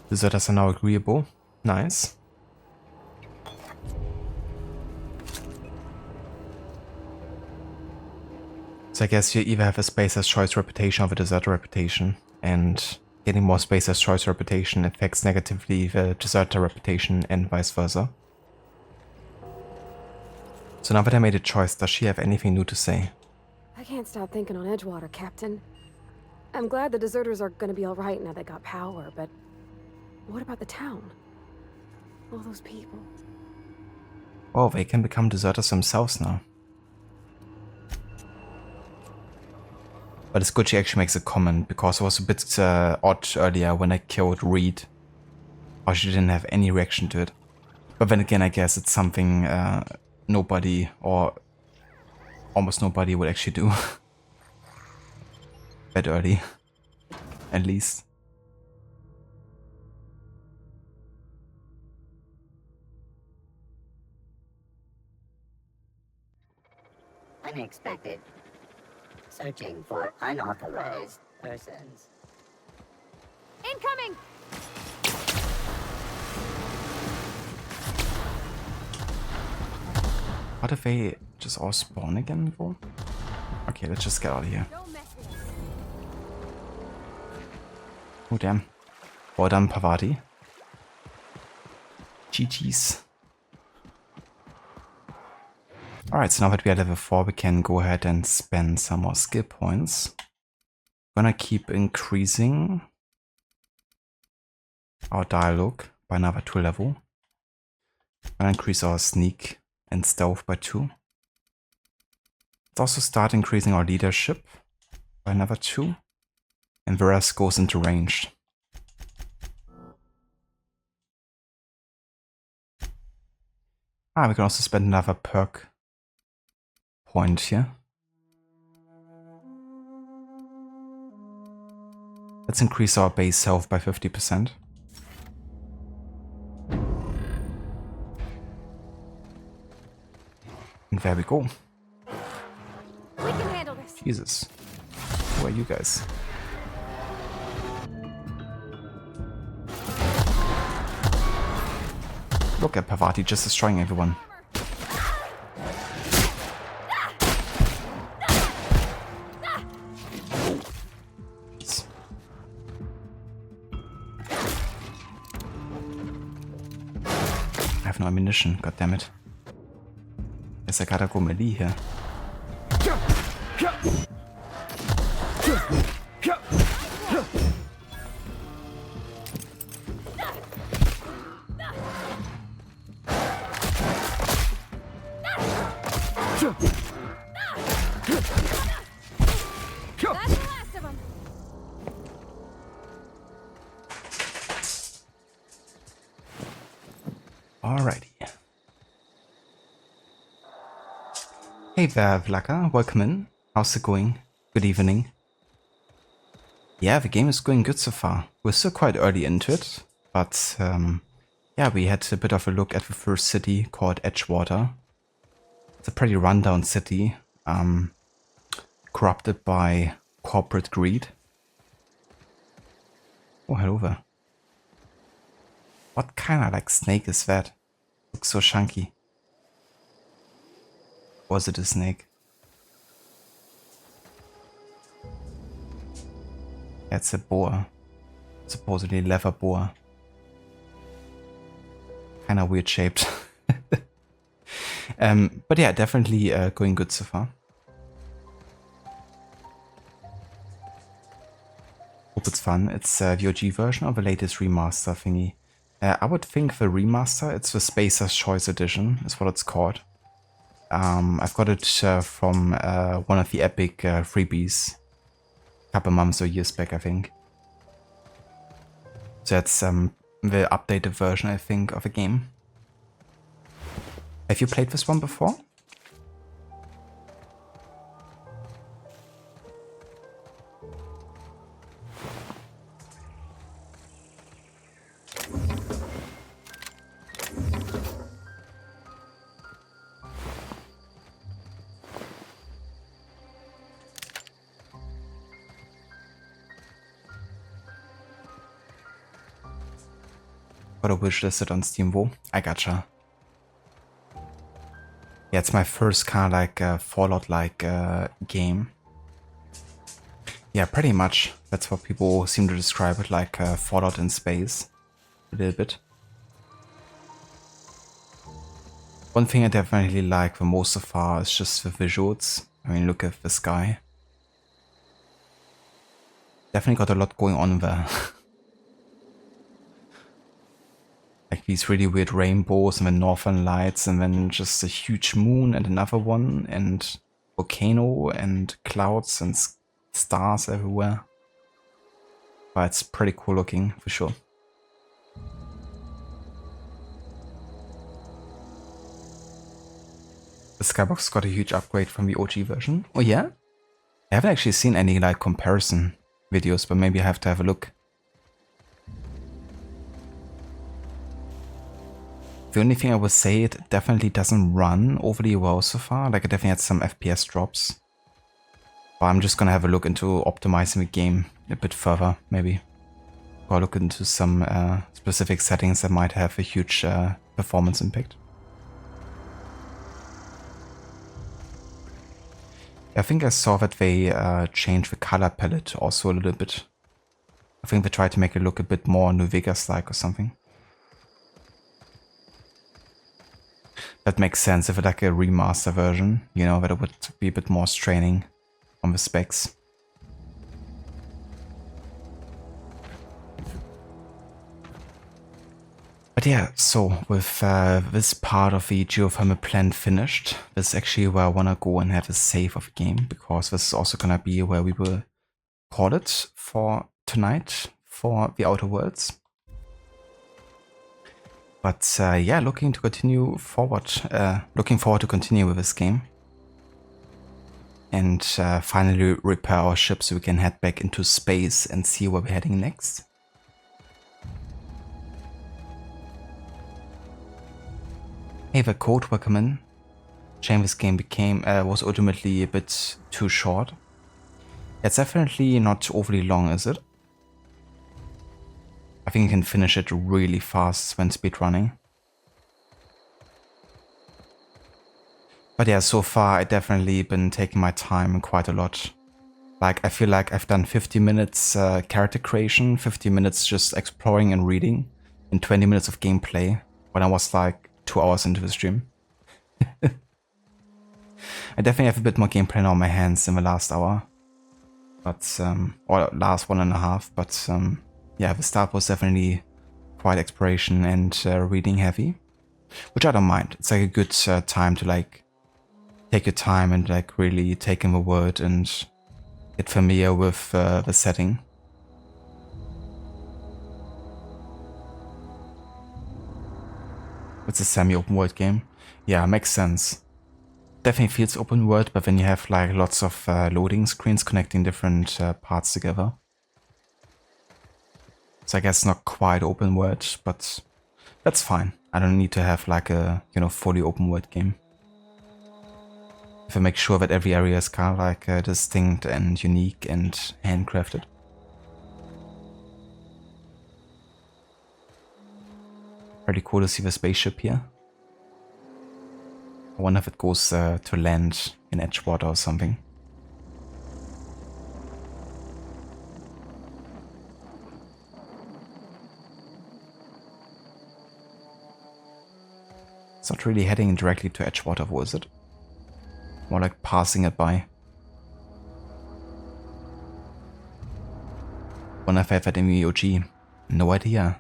Deserters are now agreeable. Nice. So I guess you either have a Spacer's Choice reputation or a Deserter reputation, and getting more Spacer's Choice reputation affects negatively the Deserter reputation and vice versa. So now that I made a choice, does she have anything new to say? I can't stop thinking on Edgewater, Captain. I'm glad the deserters are gonna be alright now they got power, but what about the town? All those people. Oh, they can become deserters themselves now. But it's good she actually makes a comment, because it was a bit odd earlier when I killed Reed. Or she didn't have any reaction to it. But then again, I guess it's something nobody, or almost nobody, would actually do. That early, at least. Unexpected. Searching for unauthorized persons. Incoming! What if they just all spawn again, though? Okay, let's just get out of here. Oh, damn. Well done, Pavati. GG's. Alright, so now that we are level 4, we can go ahead and spend some more skill points. Gonna keep increasing our dialogue by another 2 level. Gonna increase our sneak and stealth by 2. Let's also start increasing our leadership by another 2. And the rest goes into ranged. We can also spend another perk point here. Let's increase our base health by 50%. And there we go. We can handle this. Jesus. Who are you guys? Look at Parvati just destroying everyone. I have no ammunition, god damn it. Guess I gotta go melee here. Alrighty. Hey there, Vlaka. Welcome in. How's it going? Good evening. Yeah, the game is going good so far. We're still quite early into it, but yeah, we had a bit of a look at the first city called Edgewater. It's a pretty rundown city, corrupted by corporate greed. Oh, hello there. What kind of like snake is that? Looks so chunky. Was it a snake? It's a boa. Supposedly leather boa. Kinda weird shaped. But yeah, definitely going good so far. Hope it's fun. It's the OG version or the latest remaster thingy. I would think the remaster, it's the Spacer's Choice Edition, is what it's called. I've got it from one of the Epic freebies. A couple months or years back, I think. So that's the updated version, I think, of the game. Have you played this one before? Got a wishlisted on Steam. Whoa, I gotcha. Yeah, it's my first kind of like Fallout-like game. Yeah, pretty much. That's what people seem to describe it, like Fallout in space. A little bit. One thing I definitely like the most so far is just the visuals. I mean, look at the sky. Definitely got a lot going on there. Like these really weird rainbows and then northern lights and then just a huge moon and another one and volcano and clouds and stars everywhere. But it's pretty cool looking for sure. The skybox got a huge upgrade from the OG version. Oh yeah? I haven't actually seen any like comparison videos, but maybe I have to have a look. The only thing I would say, it definitely doesn't run overly well so far. Like, I definitely had some FPS drops. But I'm just gonna have a look into optimizing the game a bit further, maybe. Or look into some specific settings that might have a huge performance impact. I think I saw that they changed the color palette also a little bit. I think they tried to make it look a bit more New Vegas-like or something. That makes sense if it's like a remaster version, you know, that it would be a bit more straining on the specs. But yeah, so with this part of the geothermal plant finished, this is actually where I want to go and have a save of the game, because this is also going to be where we will call it for tonight for the Outer Worlds. But yeah, looking forward to continue with this game. And finally repair our ship so we can head back into space and see where we're heading next. Hey there, Code, welcome in. Shame this game was ultimately a bit too short. It's definitely not overly long, is it? I think you can finish it really fast when speedrunning. But yeah, so far I definitely been taking my time quite a lot. Like, I feel like I've done 50 minutes character creation, 50 minutes just exploring and reading, and 20 minutes of gameplay when I was like 2 hours into the stream. I definitely have a bit more gameplay now on my hands in the last hour. But, or last 1.5, but yeah, the start was definitely quite exploration and reading heavy. Which I don't mind. It's like a good time to like take your time and like really take in the world and get familiar with the setting. It's a semi-open world game. Yeah, makes sense. Definitely feels open world, but then you have like lots of loading screens connecting different parts together. So I guess not quite open world, but that's fine. I don't need to have like a, you know, fully open world game. If I make sure that every area is kind of like distinct and unique and handcrafted. Pretty cool to see the spaceship here. I wonder if it goes to land in Edgewater or something. It's not really heading directly to Edgewater, was it? More like passing it by. Wonder if I have that in the OG. No idea.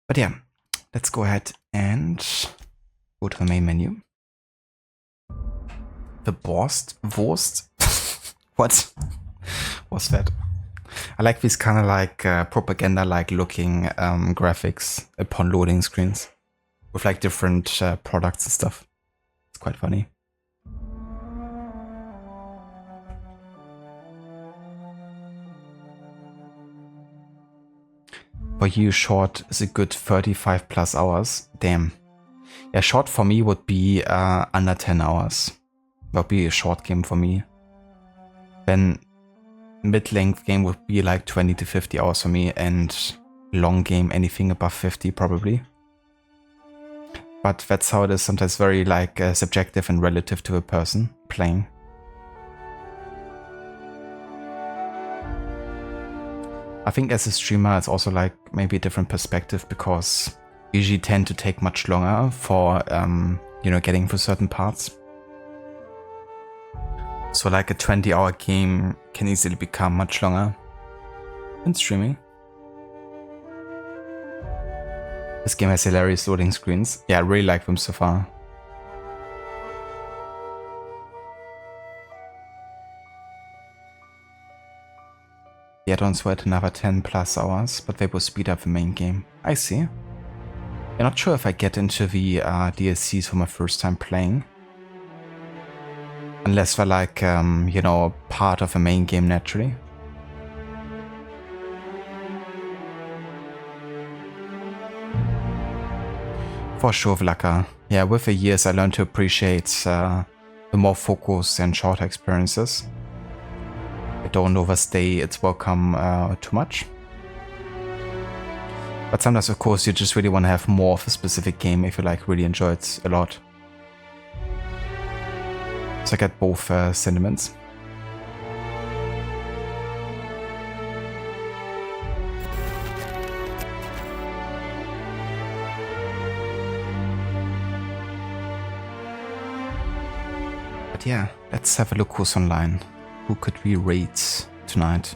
But yeah, let's go ahead and go to the main menu. The Wurst? What was that? I like these kind of like propaganda-like looking graphics upon loading screens with like different products and stuff. It's quite funny. For you, short is a good 35 plus hours. Damn. Yeah, short for me would be under 10 hours. That would be a short game for me. Then mid-length game would be like 20 to 50 hours for me, and long game anything above 50 probably. But that's how it is, sometimes very like subjective and relative to a person playing. I think as a streamer it's also like maybe a different perspective, because you usually tend to take much longer for you know, getting through certain parts. So like a 20-hour game can easily become much longer than streaming. This game has hilarious loading screens. Yeah, I really like them so far. The add-ons were at another 10 plus hours, but they will speed up the main game. I see. I'm not sure if I get into the DLCs for my first time playing. Unless they're like, you know, part of the main game naturally. For sure, Vlaka. Yeah, with the years I learned to appreciate the more focused and shorter experiences. I don't overstay its welcome too much. But sometimes, of course, you just really want to have more of a specific game if you like really enjoy it a lot. So I get both sentiments. But yeah, let's have a look who's online. Who could we raid tonight?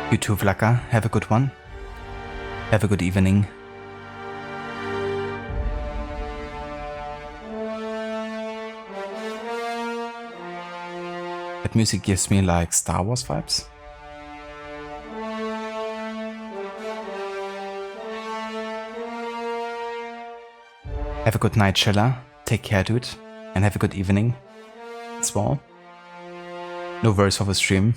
You too, Vlaka. Have a good one. Have a good evening. That music gives me like Star Wars vibes. Have a good night, Chilla. Take care, dude. And have a good evening as well. No worries for the stream.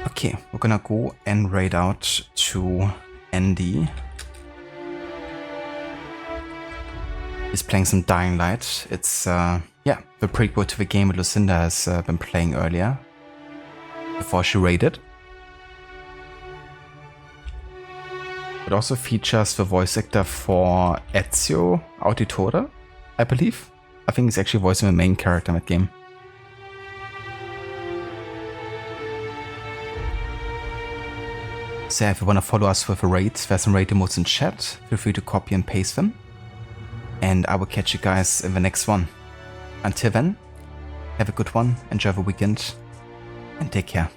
Okay, we're gonna go and raid out to Andy. He's playing some Dying Light. It's, yeah, the prequel to the game that Lucinda has been playing earlier, before she raided. It also features the voice actor for Ezio Auditore, I believe. I think he's actually voicing the main character in that game. So if you want to follow us with a raid, there's some raid emotes in chat. Feel free to copy and paste them. And I will catch you guys in the next one. Until then, have a good one, enjoy the weekend, and take care.